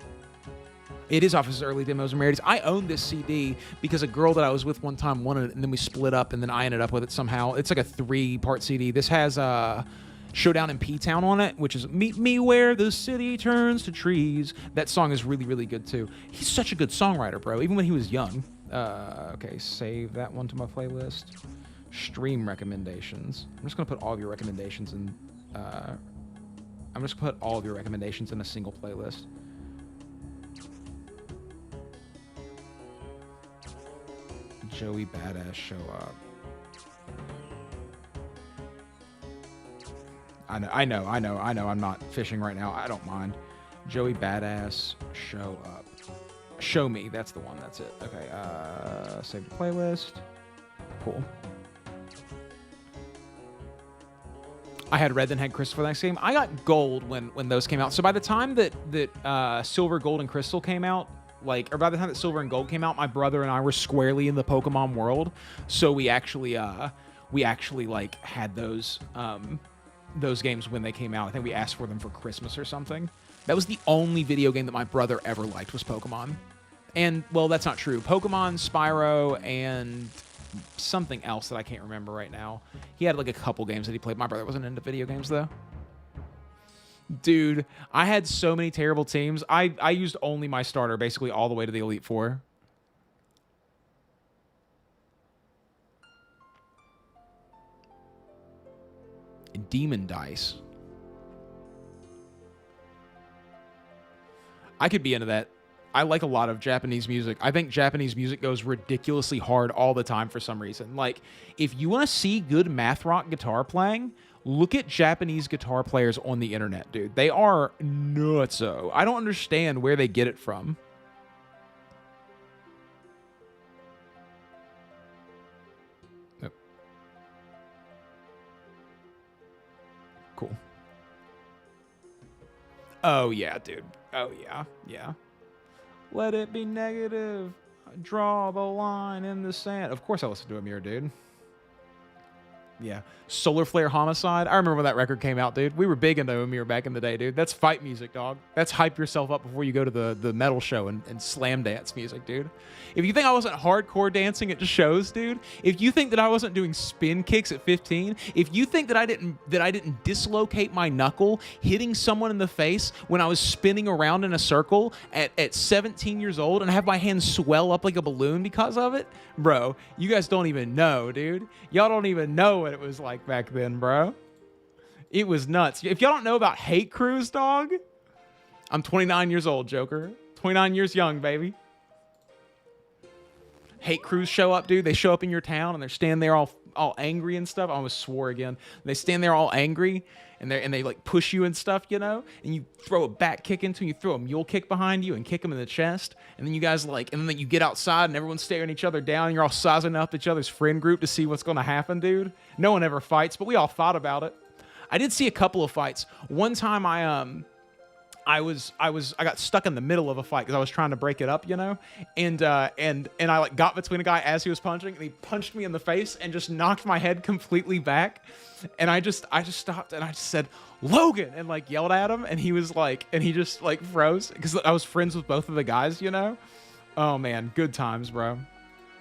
It is off his early demos and rarities. I own this CD because a girl that I was with one time wanted it, and then we split up, and then I ended up with it somehow. It's like a 3-part CD. This has Showdown in P-Town on it, which is Meet Me Where the City Turns to Trees. That song is really, really good, too. He's such a good songwriter, bro, even when he was young. Okay, save that one to my playlist. Stream recommendations. I'm just going to put all of your recommendations in... I'm just going to put all of your recommendations in a single playlist. Joey Badass Show Up. I know. I'm not fishing right now. I don't mind. Joey Badass Show Up. Show Me. That's the one. That's it. Okay. Save the playlist. Cool. I had red, then had crystal for the next game. I got gold when those came out. So by the time that silver, gold, and crystal came out, or by the time that silver and gold came out, my brother and I were squarely in the Pokemon world. So we actually like had those games when they came out. I think we asked for them for Christmas or something. That was the only video game that my brother ever liked, was Pokemon. And, well, that's not true. Pokemon, Spyro, and something else that I can't remember right now. He had like a couple games that he played. My brother wasn't into video games, though. Dude, I had so many terrible teams. I used only my starter basically all the way to the Elite Four. Demon Dice. I could be into that. I like a lot of Japanese music. I think Japanese music goes ridiculously hard all the time for some reason. Like, if you want to see good math rock guitar playing, look at Japanese guitar players on the internet, dude. They are nutso. I don't understand where they get it from. Yep. Cool. Oh, yeah, dude. Oh, yeah. Yeah. Let it be negative. Draw the line in the sand. Of course I listen to Amir, dude. Yeah. Solar Flare Homicide. I remember when that record came out, dude. We were big into Amir back in the day, dude. That's fight music, dog. That's hype yourself up before you go to the metal show and slam dance music, dude. If you think I wasn't hardcore dancing at shows, dude, if you think that I wasn't doing spin kicks at 15, if you think that I didn't dislocate my knuckle hitting someone in the face when I was spinning around in a circle at 17 years old and have my hands swell up like a balloon because of it, bro, you guys don't even know, dude. Y'all don't even know what it was like back then, bro. It was nuts. If y'all don't know about Hate Cruise, dog, I'm 29 years old, Joker. 29 years young, baby. Hate Cruise show up, dude. They show up in your town and they're standing there all angry and stuff. I almost swore again. They stand there all angry and they like push you and stuff, you know? And you throw a back kick into them, you throw a mule kick behind you and kick them in the chest. And then you guys and then you get outside and everyone's staring each other down and you're all sizing up each other's friend group to see what's going to happen, dude. No one ever fights, but we all thought about it. I did see a couple of fights. One time I got stuck in the middle of a fight because I was trying to break it up, you know, and I like got between a guy as he was punching, and he punched me in the face and just knocked my head completely back, and I just stopped and I just said Logan and like yelled at him, and he was like, and he just like froze because I was friends with both of the guys, you know. Oh man, good times, bro.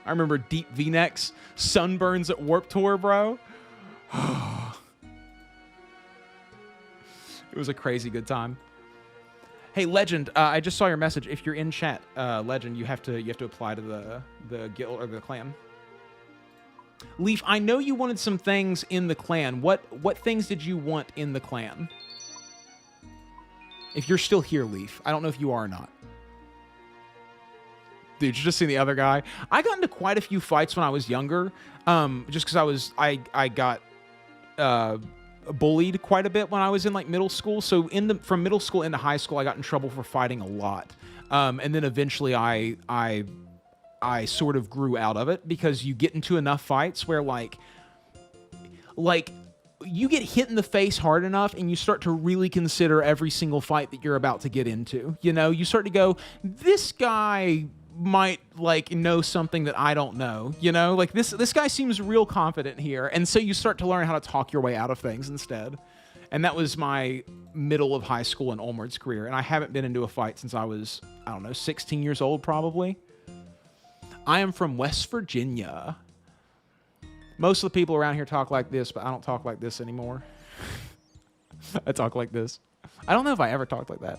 I remember deep V-necks, sunburns at Warped Tour, bro. It was a crazy good time. Hey, Legend, I just saw your message. If you're in chat, Legend, you have to apply to the guild or the clan. Leaf, I know you wanted some things in the clan. What things did you want in the clan? If you're still here, Leaf. I don't know if you are or not. Dude, you just seen the other guy. I got into quite a few fights when I was younger, just because I got bullied quite a bit when I was in like middle school. So from middle school into high school, I got in trouble for fighting a lot. And then eventually I sort of grew out of it, because you get into enough fights where like you get hit in the face hard enough and you start to really consider every single fight that you're about to get into. You know, you start to go, this guy might like know something that I don't know, you know, like this guy seems real confident here. And so you start to learn how to talk your way out of things instead. And that was my middle of high school and onwards career. And I haven't been into a fight since I was, I don't know, 16 years old probably. I am from West Virginia. Most of the people around here talk like this, but I don't talk like this anymore. I talk like this. I don't know if I ever talked like that.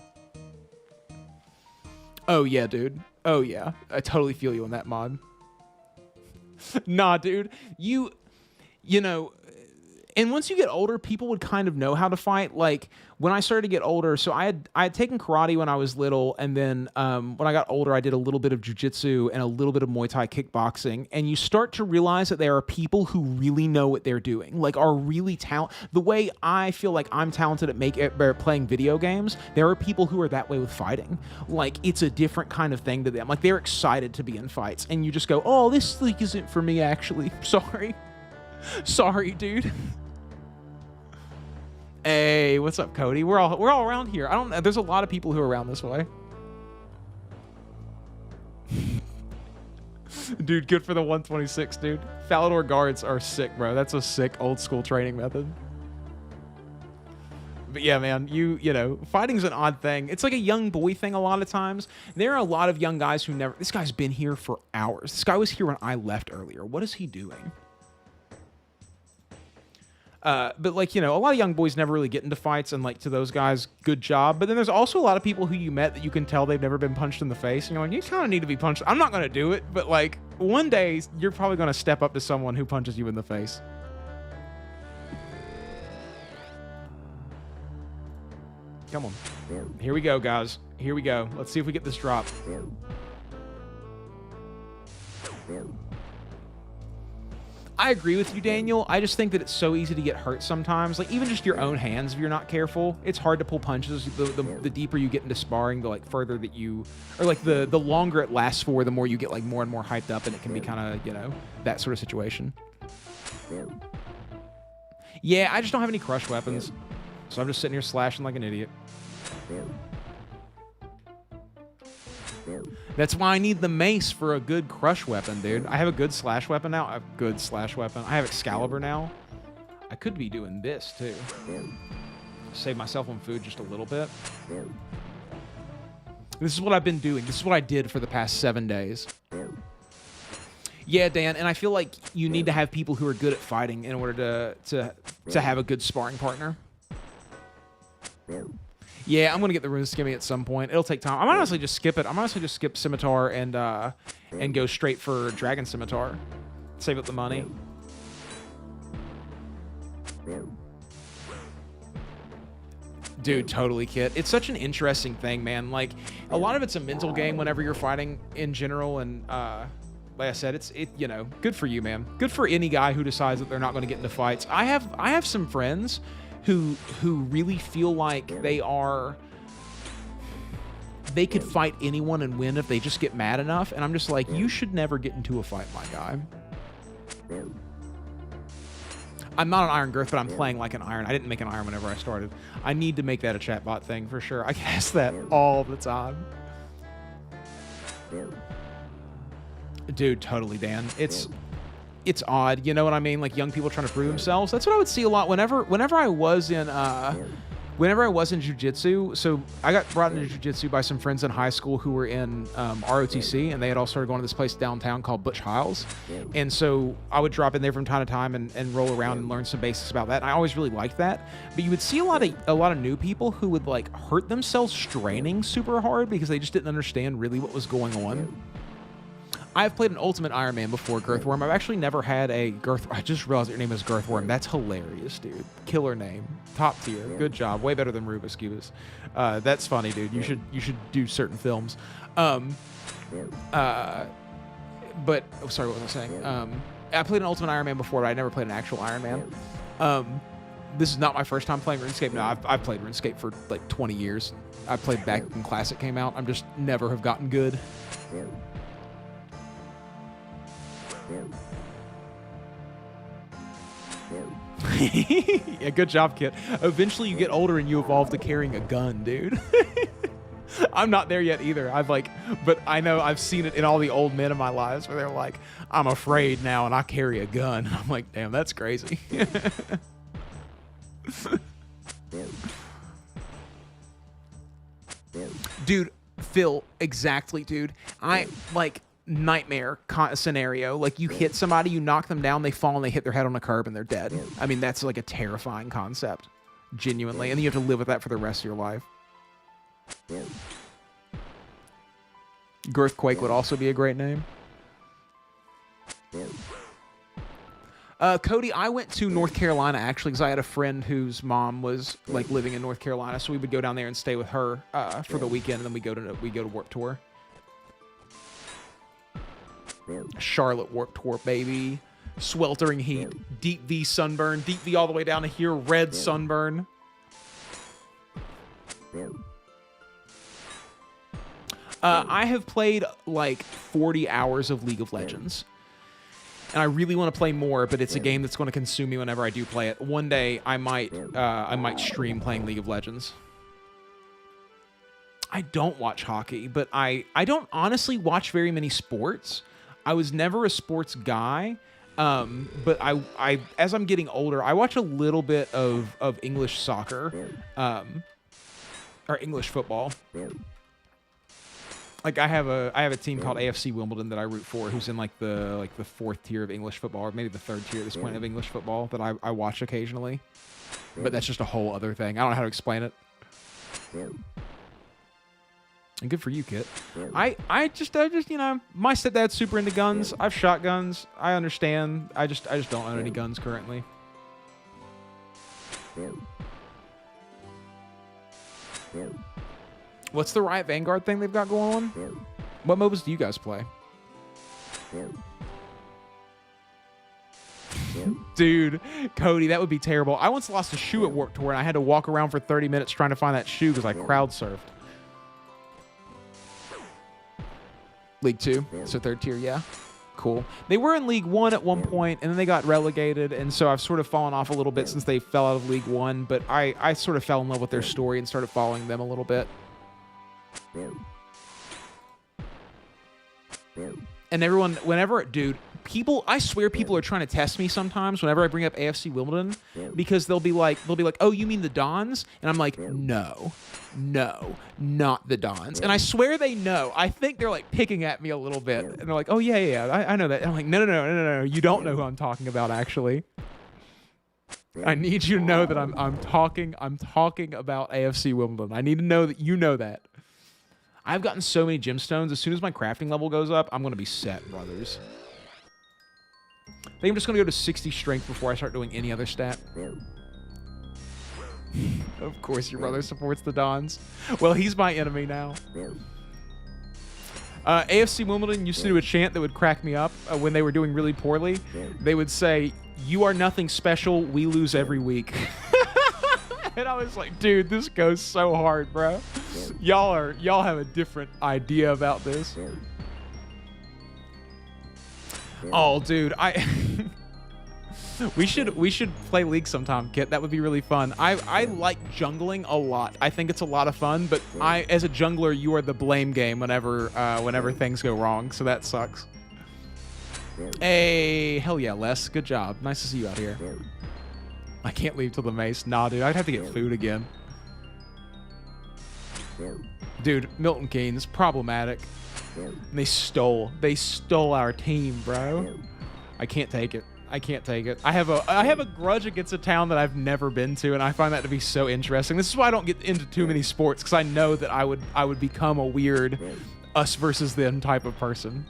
Oh, yeah, dude. Oh, yeah. I totally feel you on that, mod. Nah, dude. You know, and once you get older, people would kind of know how to fight. Like, when I started to get older, so I had taken karate when I was little, and then when I got older, I did a little bit of jiu-jitsu and a little bit of Muay Thai kickboxing, and you start to realize that there are people who really know what they're doing, like are really talented. The way I feel like I'm talented at playing video games, there are people who are that way with fighting. Like, it's a different kind of thing to them. Like, they're excited to be in fights, and you just go, oh, this league isn't for me, actually. Sorry. Sorry, dude. Hey, what's up, Cody? We're all around here. There's a lot of people who are around this way. Dude, good for the 126, dude. Falador guards are sick, bro. That's a sick old school training method. But yeah, man, you know, fighting's an odd thing. It's like a young boy thing a lot of times. There are a lot of young guys who never... This guy's been here for hours. This guy was here when I left earlier. What is he doing? But like, you know, a lot of young boys never really get into fights, and like to those guys, good job. But then there's also a lot of people who you met that you can tell they've never been punched in the face, and you're like, you kind of need to be punched. I'm not going to do it, but like one day you're probably going to step up to someone who punches you in the face. Come on. Here we go, guys. Here we go. Let's see if we get this drop. I agree with you, Daniel. I just think that it's so easy to get hurt sometimes. Like, even just your own hands, if you're not careful, it's hard to pull punches. The deeper you get into sparring, the like further that you, or like the longer it lasts for, the more you get like more and more hyped up, and it can be kind of, you know, that sort of situation. Yeah, I just don't have any crush weapons, so I'm just sitting here slashing like an idiot. That's why I need the mace for a good crush weapon, dude. I have a good slash weapon now. I have a good slash weapon. I have Excalibur now. I could be doing this, too. Save myself on food just a little bit. This is what I've been doing. This is what I did for the past 7 days. Yeah, Dan, and I feel like you need to have people who are good at fighting in order to have a good sparring partner. Yeah, I'm gonna get the RuneScape at some point. It'll take time. I might honestly just skip it. I might honestly just skip Scimitar and go straight for Dragon Scimitar. Save up the money. Dude, totally, Kit. It's such an interesting thing, man. Like, a lot of it's a mental game whenever you're fighting in general, and like I said, you know, good for you, man. Good for any guy who decides that they're not going to get into fights. I have some friends who really feel like they could fight anyone and win if they just get mad enough, and I'm just like, you should never get into a fight, my guy. I'm not an Iron Girth, but I'm playing like an Iron. I didn't make an Iron whenever I started. I need to make that a chatbot thing for sure. I guess that all the time. Dude, totally, Dan. It's odd, you know what I mean? Like, young people trying to prove themselves. That's what I would see a lot whenever I was in jiu-jitsu. So I got brought into jiu-jitsu by some friends in high school who were in ROTC, and they had all started going to this place downtown called Butch Hiles. And so I would drop in there from time to time and roll around and learn some basics about that. And I always really liked that. But you would see a lot of new people who would like hurt themselves training super hard because they just didn't understand really what was going on. I've played an Ultimate Iron Man before, Girthworm. I've actually never had a Girthworm. I just realized your name is Girthworm. That's hilarious, dude. Killer name. Top tier. Good job. Way better than Rubus Cubus. That's funny, dude. You should do certain films. But, oh, sorry, what was I saying? I played an Ultimate Iron Man before, but I never played an actual Iron Man. this is not my first time playing RuneScape. No, I've played RuneScape for like 20 years. I played back when Classic came out. I'm just never have gotten good. Yeah, good job, Kit. Eventually you get older and you evolve to carrying a gun, dude. I'm not there yet either. But I know I've seen it in all the old men in my lives where they're like, I'm afraid now and I carry a gun. I'm like, damn, that's crazy. Dude, Phil, exactly, dude. I like nightmare scenario. Like you hit somebody, you knock them down, they fall and they hit their head on a curb and they're dead. I mean, that's like a terrifying concept, genuinely. And then you have to live with that for the rest of your life. Girthquake would also be a great name. Cody, I went to North Carolina actually because I had a friend whose mom was like living in North Carolina, so we would go down there and stay with her for the weekend, and then we go to Warped Tour. Charlotte Warped Tour, baby. Sweltering heat, deep V sunburn, deep V all the way down to here, red sunburn. I have played like 40 hours of League of Legends. And I really want to play more, but it's a game that's going to consume me whenever I do play it. One day, I might stream playing League of Legends. I don't watch hockey, but I don't honestly watch very many sports. I was never a sports guy, but I as I'm getting older, I watch a little bit of English soccer, or English football. Like I have a team called AFC Wimbledon that I root for, who's in like the fourth tier of English football, or maybe the third tier at this point of English football that I watch occasionally. But that's just a whole other thing. I don't know how to explain it. And good for you, Kit. I just you know, my stepdad's super into guns. I've shot guns. I understand. I just don't own any guns currently. What's the Riot Vanguard thing they've got going on? What MOBAs do you guys play? Dude, Cody, that would be terrible. I once lost a shoe at Warped Tour, and I had to walk around for 30 minutes trying to find that shoe because I crowd surfed. League 2, so third tier, yeah. Cool. They were in League 1 at one point, and then they got relegated, and so I've sort of fallen off a little bit since they fell out of League 1, but I sort of fell in love with their story and started following them a little bit. And everyone, whenever, dude, people, I swear people are trying to test me sometimes whenever I bring up AFC Wimbledon, because they'll be like, oh, you mean the Dons? And I'm like, no, not the Dons. And I swear they know. I think they're like picking at me a little bit, and they're like, oh yeah, I know that. And I'm like, no, you don't know who I'm talking about, actually. I need you to know that I'm talking about AFC Wimbledon. I need to know that you know that. I've gotten so many gemstones. As soon as my crafting level goes up, I'm going to be set, brothers. I think I'm just going to go to 60 strength before I start doing any other stat. Of course, your brother supports the Dons. Well, he's my enemy now. AFC Wimbledon used to do a chant that would crack me up when they were doing really poorly. They would say, "You are nothing special. We lose every week." And I was like, dude, this goes so hard, bro. Y'all have a different idea about this. Oh, dude, we should play League sometime, Kit. That would be really fun. I like jungling a lot. I think it's a lot of fun, but as a jungler, you are the blame game whenever things go wrong, so that sucks. Hey, hell yeah, Les. Good job. Nice to see you out here. I can't leave till the mace. Nah, dude, I'd have to get food again. Dude, Milton Keynes, problematic. They stole our team, bro. I can't take it. I have a grudge against a town that I've never been to, and I find that to be so interesting. This is why I don't get into too many sports, because I know that I would become a weird us versus them type of person.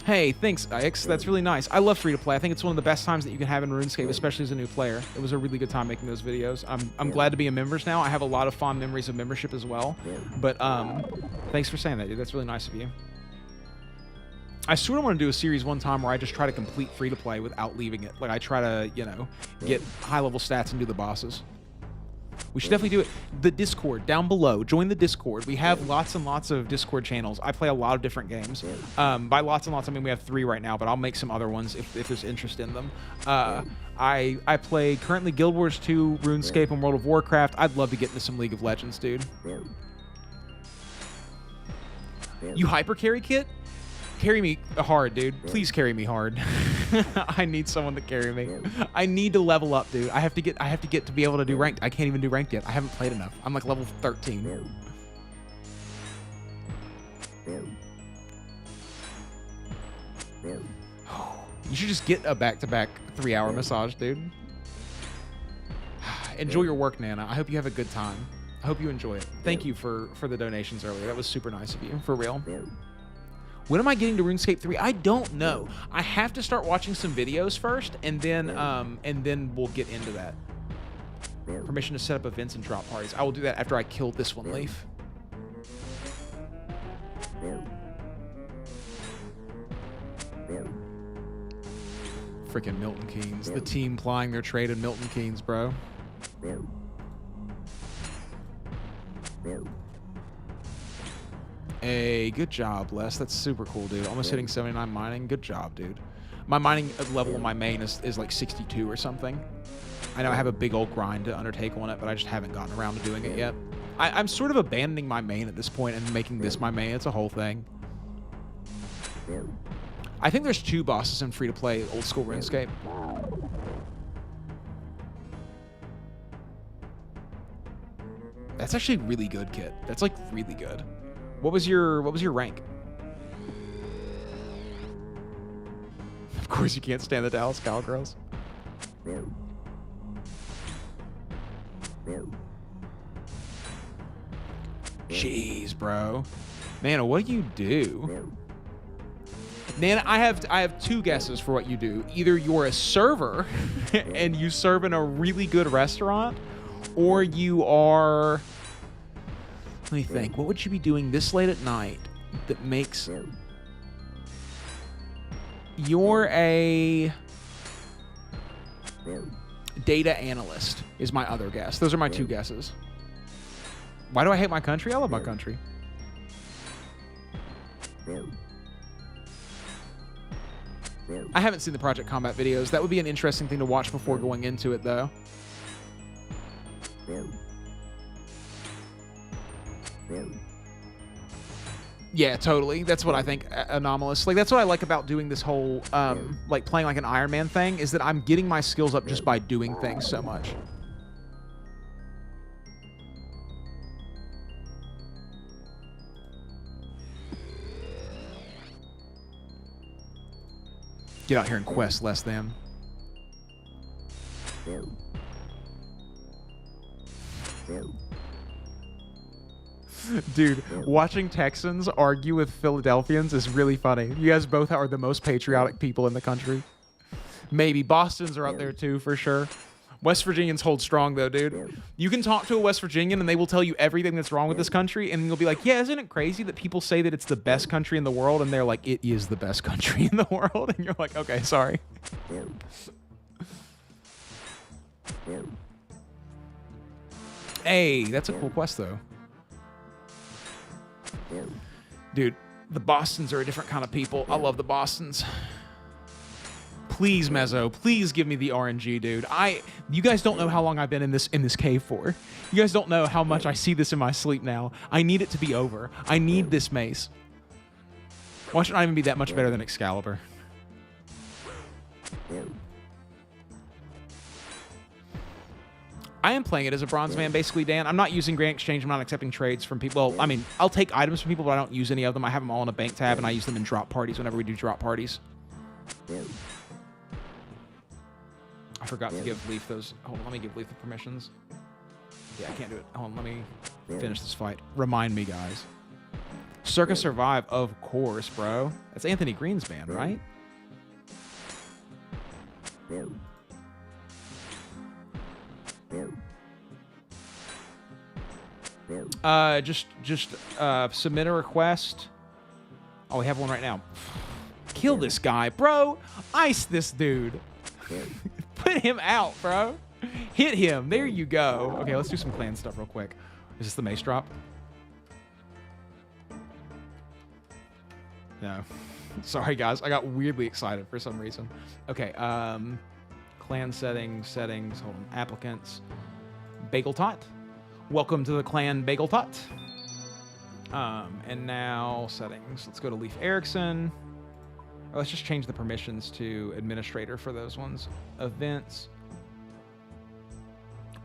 Hey, thanks, Ix. That's really nice. I love free-to-play. I think it's one of the best times that you can have in RuneScape, especially as a new player. It was a really good time making those videos. I'm glad to be a members now. I have a lot of fond memories of membership as well. But thanks for saying that, dude. That's really nice of you. I sort of want to do a series one time where I just try to complete free-to-play without leaving it. Like, I try to, you know, get high-level stats and do the bosses. We should definitely do it. The Discord, down below. Join the Discord. We have lots and lots of Discord channels. I play a lot of different games. By lots and lots, I mean we have 3 right now, but I'll make some other ones if there's interest in them. I play currently Guild Wars 2, RuneScape, and World of Warcraft. I'd love to get into some League of Legends, dude. You hyper carry, Kit? Carry me hard, dude. Please carry me hard. I need someone to carry me. I need to level up, dude. I have to get to be able to do ranked. I can't even do ranked yet. I haven't played enough. I'm like level 13. You should just get a back-to-back 3-hour massage, dude. Enjoy your work, Nana. I hope you have a good time. I hope you enjoy it. Thank you for the donations earlier. That was super nice of you, for real. When am I getting to RuneScape 3? I don't know. I have to start watching some videos first, and then we'll get into that. Permission to set up events and drop parties. I will do that after I kill this one leaf. Freaking Milton Keynes. The team plying their trade in Milton Keynes, bro. Hey, good job, Les. That's super cool, dude. Almost hitting 79 mining. Good job, dude. My mining level on my main is like 62 or something. I know I have a big old grind to undertake on it, but I just haven't gotten around to doing it yet. I'm sort of abandoning my main at this point and making this my main. It's a whole thing. I think there's 2 bosses in free-to-play old school RuneScape. That's actually really good, Kit. That's like really good. What was your rank? Of course you can't stand the Dallas Cowgirls. Jeez, bro. Nana, what do you do? Nana, I have 2 guesses for what you do. Either you're a server and you serve in a really good restaurant, or you are... Let me think. What would you be doing this late at night that makes... You're a... data analyst is my other guess. Those are my 2 guesses. Why do I hate my country? I love my country. I haven't seen the Project Combat videos. That would be an interesting thing to watch before going into it, though. Yeah, totally. That's what I think anomalous. Like, that's what I like about doing this whole, like, playing like an Iron Man thing, is that I'm getting my skills up just by doing things so much. Get out here and quest less than. Dude, watching Texans argue with Philadelphians is really funny. You guys both are the most patriotic people in the country. Maybe. Bostons are up there too, for sure. West Virginians hold strong, though, dude. You can talk to a West Virginian and they will tell you everything that's wrong with this country, and you'll be like, yeah, isn't it crazy that people say that it's the best country in the world? And they're like, it is the best country in the world. And you're like, okay, sorry. Hey, that's a cool quest, though. Dude, the Bostons are a different kind of people. I love the Bostons. Please, Mezzo, please give me the RNG, dude. You guys don't know how long I've been in this cave for. You guys don't know how much I see this in my sleep now. I need it to be over. I need this mace. Why should I even be that much better than Excalibur? I am playing it as a bronze man, basically, Dan. I'm not using Grand Exchange. I'm not accepting trades from people. Well, I mean, I'll take items from people, but I don't use any of them. I have them all in a bank tab, and I use them in drop parties whenever we do drop parties. I forgot to give Leaf those. Hold on, let me give Leaf the permissions. Yeah, I can't do it. Hold on, let me finish this fight. Remind me, guys. Circus Survive, of course, bro. That's Anthony Green's band, right? Just submit a request. Oh, we have one right now. Kill this guy, bro. Ice this dude. Put him out, bro. Hit him. There you go. Okay, let's do some clan stuff real quick. Is this the mace drop? No. Sorry, guys. I got weirdly excited for some reason. Okay, clan settings. Hold on. Applicants. Bagel Tot. Welcome to the clan Bagel Tot. And now settings. Let's go to Leif Erikson. Or let's just change the permissions to administrator for those ones. Events.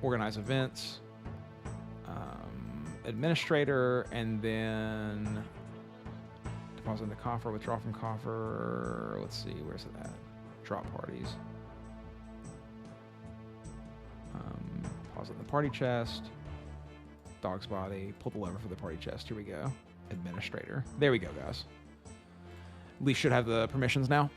Organize events. Administrator, and then deposit into coffer, withdraw from coffer. Let's see, where's it at? Drop parties. Deposit in the party chest. Dog's body. Pull the lever for the party chest. Here we go. Administrator. There we go, guys. Lee should have the permissions now.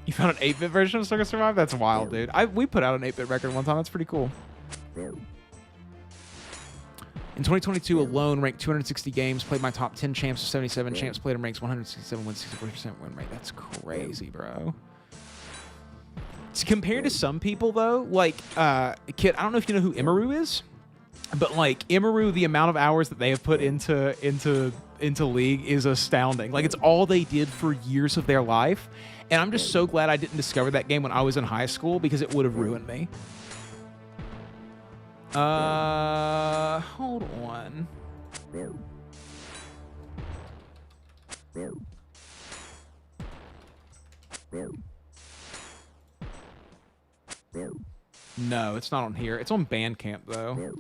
You found an 8-bit version of Circus Survive? That's wild, dude. We put out an 8-bit record one time. That's pretty cool. In 2022 alone, ranked 260 games, played my top 10 champs with 77 champs, played in ranks 167, wins 64% win rate. That's crazy, bro. Compared to some people, though, like, Kit, I don't know if you know who Imaru is, but, like, Imaru, the amount of hours that they have put into League is astounding. Like, it's all they did for years of their life. And I'm just so glad I didn't discover that game when I was in high school, because it would have ruined me. Hold on. No, it's not on here. It's on Bandcamp, though.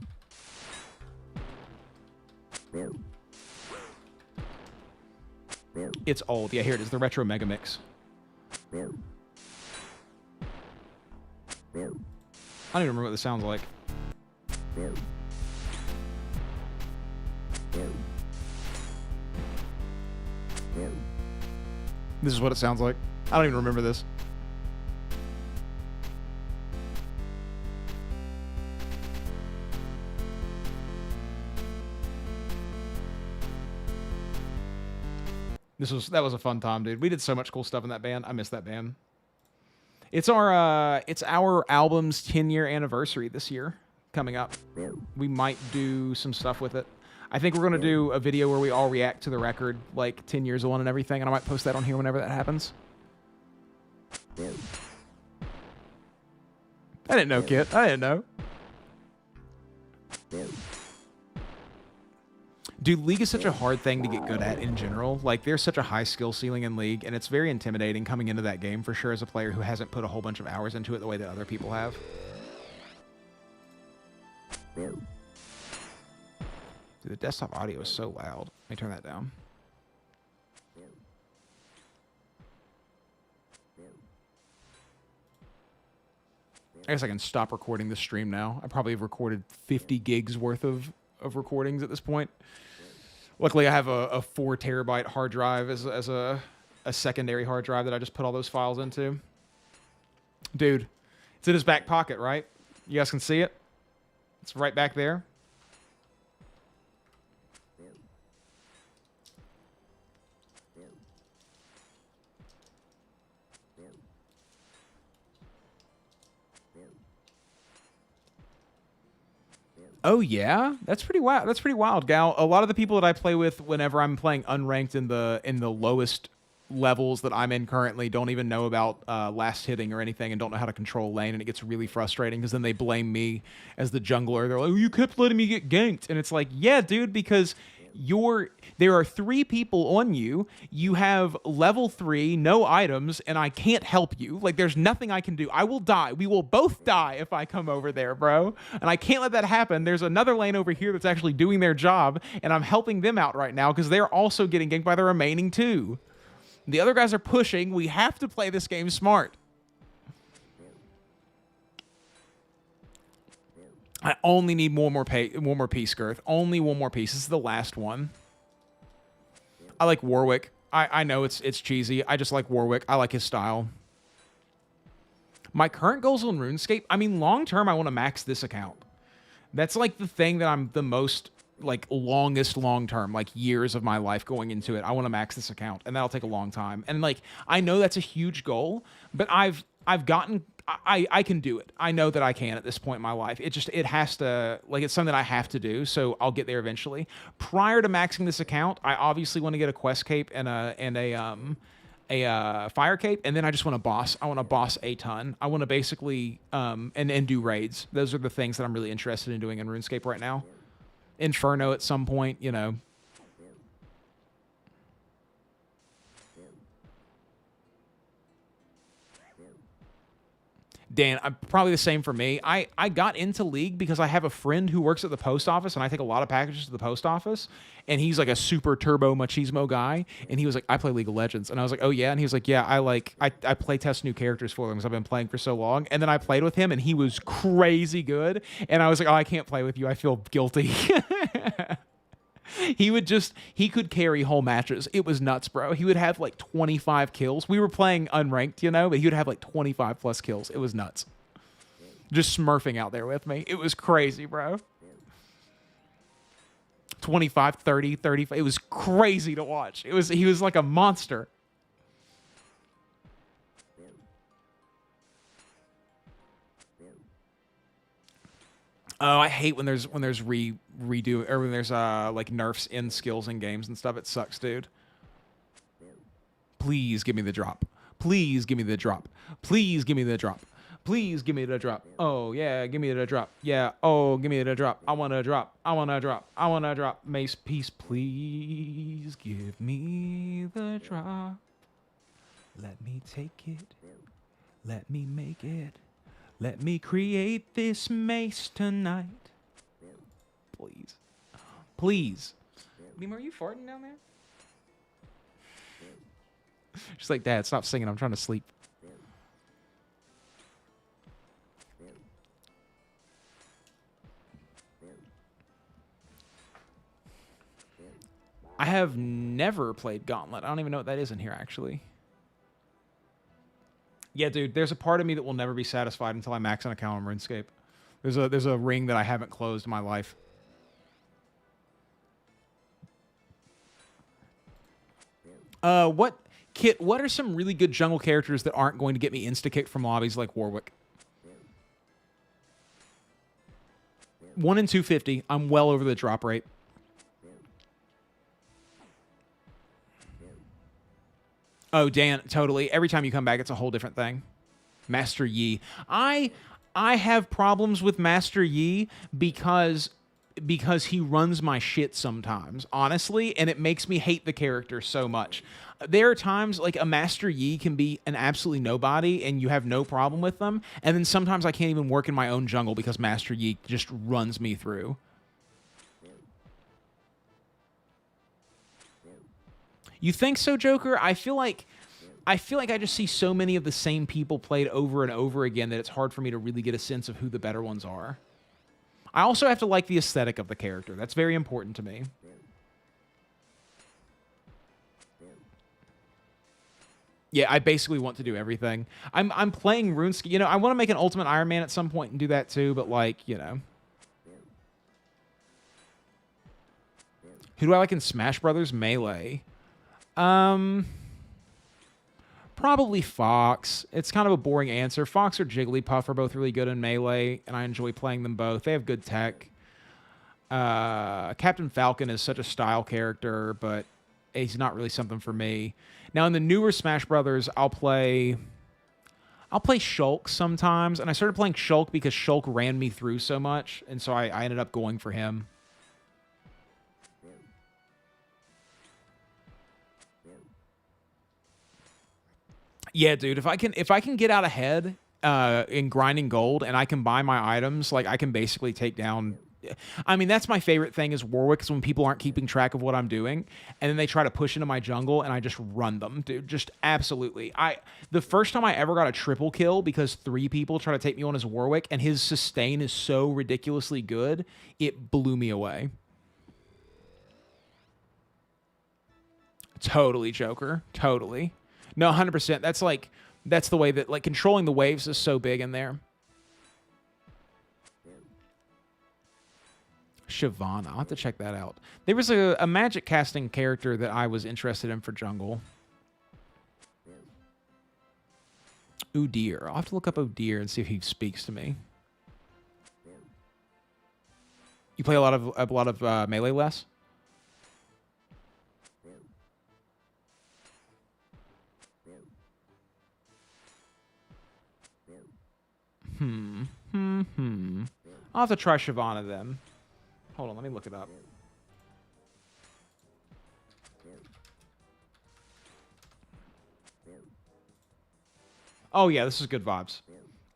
It's old. Yeah, here it is. The Retro Mega Mix. I don't even remember what this sounds like. This is what it sounds like. I don't even remember this. That was a fun time, dude. We did so much cool stuff in that band. I miss that band. It's our album's 10-year anniversary this year coming up. We might do some stuff with it. I think we're going to do a video where we all react to the record, like 10 years on and everything, and I might post that on here whenever that happens. I didn't know, Kit. I didn't know. Dude, League is such a hard thing to get good at in general. Like, there's such a high skill ceiling in League, and it's very intimidating coming into that game for sure as a player who hasn't put a whole bunch of hours into it the way that other people have. Dude, the desktop audio is so loud. Let me turn that down. I guess I can stop recording the stream now. I probably have recorded 50 gigs worth of recordings at this point. Luckily, I have a 4 terabyte hard drive as a secondary hard drive that I just put all those files into. Dude, it's in his back pocket, right? You guys can see it? It's right back there. Oh yeah, that's pretty wild. That's pretty wild, Gal. A lot of the people that I play with whenever I'm playing unranked in the lowest levels that I'm in currently don't even know about last hitting or anything and don't know how to control lane, and it gets really frustrating because then they blame me as the jungler. They're like, "Oh, you kept letting me get ganked," and it's like, "Yeah, dude, because there are 3 people on you. You have level 3, no items, and I can't help you. Like, there's nothing I can do. I will die. We will both die if I come over there, bro. And I can't let that happen. There's another lane over here that's actually doing their job, and I'm helping them out right now because they're also getting ganked by the remaining 2. The other guys are pushing. We have to play this game smart." I only need one more piece, Girth. Only one more piece. This is the last one. I like Warwick. I know it's cheesy. I just like Warwick. I like his style. My current goals on RuneScape, I mean, long term, I want to max this account. That's like the thing that I'm the most like longest long term, like years of my life going into it. I want to max this account, and that'll take a long time. And like I know that's a huge goal, but I've gotten I can do it. I know that I can at this point in my life. It has to, like, it's something that I have to do, so I'll get there eventually. Prior to maxing this account, I obviously want to get a quest cape and a fire cape, and then I just want to boss. I want to boss a ton. I want to basically and do raids. Those are the things that I'm really interested in doing in RuneScape right now. Inferno at some point, you know. Dan, I'm probably the same for me. I got into League because I have a friend who works at the post office, and I take a lot of packages to the post office, and he's like a super turbo machismo guy, and he was like, I play League of Legends. And I was like, oh yeah? And he was like, yeah, I play test new characters for them because I've been playing for so long. And then I played with him, and he was crazy good, and I was like, oh, I can't play with you. I feel guilty. He could carry whole matches. It was nuts, bro. He would have like 25 kills. We were playing unranked, you know, but he would have like 25 plus kills. It was nuts. Just smurfing out there with me. It was crazy, bro. 25, 30, 35. It was crazy to watch. He was like a monster. Oh, I hate when there's redo, or when there's like nerfs in skills in games and stuff. It sucks, dude. Please give me the drop. Please give me the drop. Please give me the drop. Please give me the drop. Oh yeah, give me the drop. Yeah. Oh, give me the drop. I want to drop. I want to drop. I want to drop. Mace Peace, please give me the drop. Let me take it. Let me make it. Let me create this mace tonight. Please. Please. Liam, are you farting down there? She's like, Dad, stop singing. I'm trying to sleep. I have never played Gauntlet. I don't even know what that is in here, actually. Yeah, dude, there's a part of me that will never be satisfied until I max an account on RuneScape. There's a ring that I haven't closed in my life. Kit, what are some really good jungle characters that aren't going to get me insta-kicked from lobbies like Warwick? 1 in 250. I'm well over the drop rate. Oh, Dan, totally. Every time you come back, it's a whole different thing. Master Yi. I have problems with Master Yi because he runs my shit sometimes, honestly, and it makes me hate the character so much. There are times, like, a Master Yi can be an absolutely nobody, and you have no problem with them, and then sometimes I can't even work in my own jungle because Master Yi just runs me through. You think so, Joker? I feel like I just see so many of the same people played over and over again that it's hard for me to really get a sense of who the better ones are. I also have to like the aesthetic of the character. That's very important to me. Yeah, I basically want to do everything. I'm playing RuneScape. You know, I want to make an Ultimate Iron Man at some point and do that too, but like, you know. Who do I like in Smash Brothers Melee? Probably Fox. It's kind of a boring answer. Fox or Jigglypuff are both really good in Melee, and I enjoy playing them both. They have good tech. Captain Falcon is such a style character, but he's not really something for me. Now, in the newer Smash Brothers, I'll play Shulk sometimes, and I started playing Shulk because Shulk ran me through so much, and so I ended up going for him. Yeah, dude, if I can get out ahead in grinding gold and I can buy my items, like I can basically take down. I mean, that's my favorite thing is Warwick, is when people aren't keeping track of what I'm doing, and then they try to push into my jungle, and I just run them, dude. Just absolutely. The first time I ever got a triple kill because 3 people try to take me on as Warwick, and his sustain is so ridiculously good, it blew me away. Totally, Joker. Totally. No, 100%. That's the way that, like, controlling the waves is so big in there. Shyvana. I'll have to check that out. There was a magic casting character that I was interested in for jungle. Udyr. I'll have to look up Udyr and see if he speaks to me. You play a lot of melee less? I'll have to try Shyvana then. Hold on, let me look it up. Oh yeah, this is good vibes.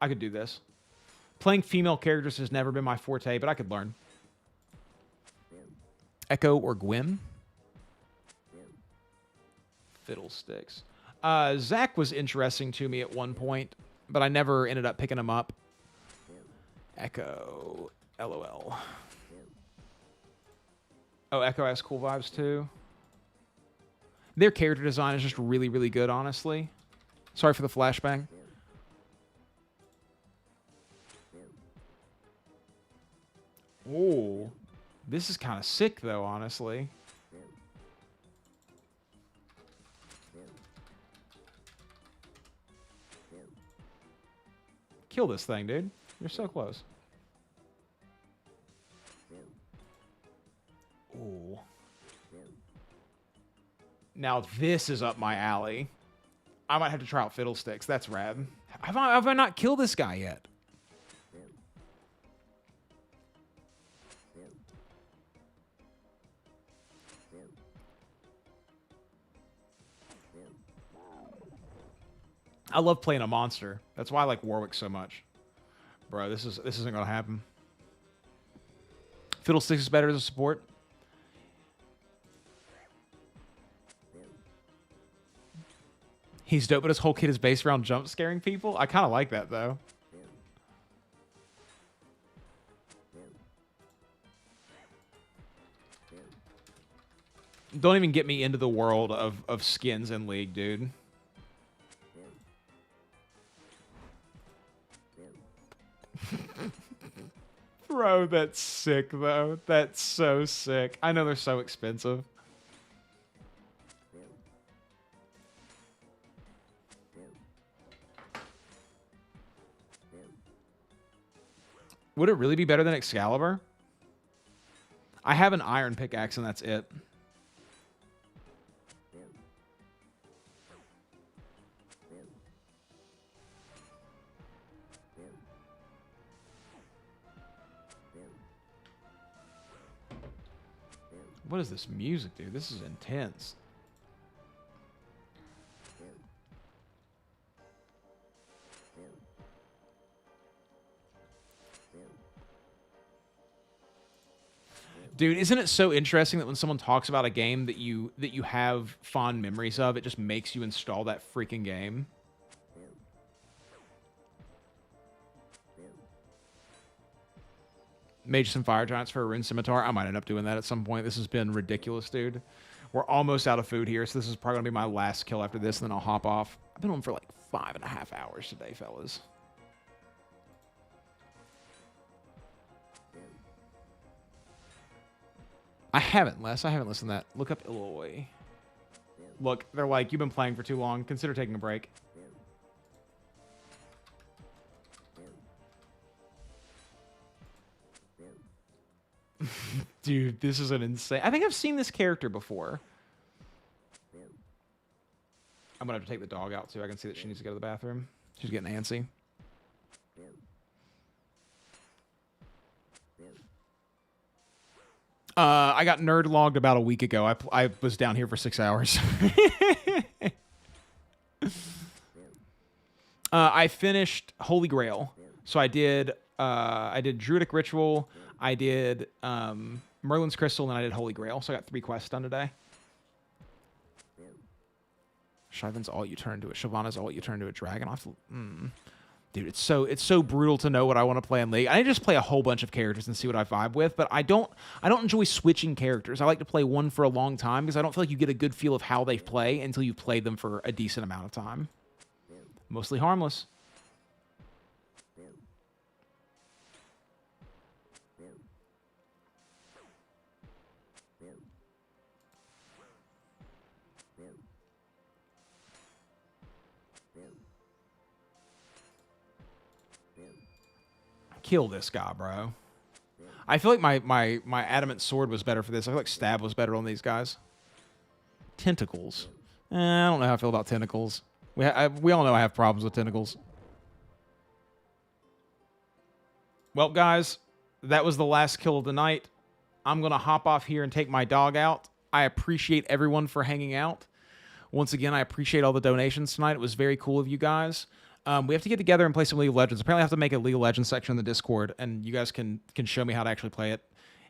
I could do this. Playing female characters has never been my forte, but I could learn. Echo or Gwyn? Fiddlesticks. Zach was interesting to me at one point, but I never ended up picking him up. Echo. LOL. Oh, Echo has cool vibes too. Their character design is just really, really good, honestly. Sorry for the flashbang. Oh, this is kind of sick, though, honestly. Kill this thing, dude. You're so close. Ooh. Now this is up my alley. I might have to try out Fiddlesticks. That's rad. Have I not killed this guy yet? I love playing a monster. That's why I like Warwick so much. Bro, this isn't gonna happen. Fiddlesticks is better as a support. He's dope, but his whole kit is based around jump scaring people. I kind of like that, though. Don't even get me into the world of skins in League, dude. Bro, that's sick, though. That's so sick. I know they're so expensive. Would it really be better than Excalibur? I have an iron pickaxe and that's it. What is this music, dude? This is intense. Dude, isn't it so interesting that when someone talks about a game that you have fond memories of, it just makes you install that freaking game? Mages and Fire Giants for a Rune Scimitar. I might end up doing that at some point. This has been ridiculous, dude. We're almost out of food here, so this is probably going to be my last kill after this, and then I'll hop off. I've been on for like 5.5 hours today, fellas. I haven't, Les. I haven't listened to that. Look up Eloy. Look, they're like, you've been playing for too long. Consider taking a break. Dude, this is an insane... I think I've seen this character before. I'm going to have to take the dog out, too. I can see that she needs to go to the bathroom. She's getting antsy. I got nerd logged about a week ago. I was down here for 6 hours. I finished Holy Grail. So I did Druidic Ritual, I did Merlin's Crystal, and I did Holy Grail. So I got 3 quests done today. Shyvana's all you turn into a dragon. Dude, it's so brutal to know what I want to play in League. I just play a whole bunch of characters and see what I vibe with, but I don't enjoy switching characters. I like to play one for a long time because I don't feel like you get a good feel of how they play until you've played them for a decent amount of time. Mostly harmless. kill this guy, bro. I feel like my adamant sword was better for this. I feel like stab was better on these guys. Tentacles. I don't know how I feel about tentacles. We all know I have problems with tentacles. Well, guys, that was the last kill of the night. I'm going to hop off here and take my dog out. I appreciate everyone for hanging out. Once again, I appreciate all the donations tonight. It was very cool of you guys. We have to get together and play some League of Legends. Apparently, I have to make a League of Legends section in the Discord, and you guys can show me how to actually play it,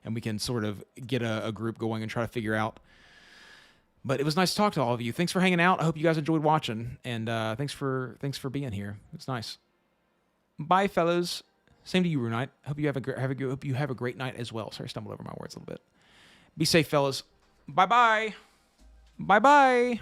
and we can sort of get a group going and try to figure out. But it was nice to talk to all of you. Thanks for hanging out. I hope you guys enjoyed watching, and thanks for being here. It's nice. Bye, fellas. Same to you, Runite. Hope you have a great night as well. Sorry, I stumbled over my words a little bit. Be safe, fellas. Bye bye. Bye bye.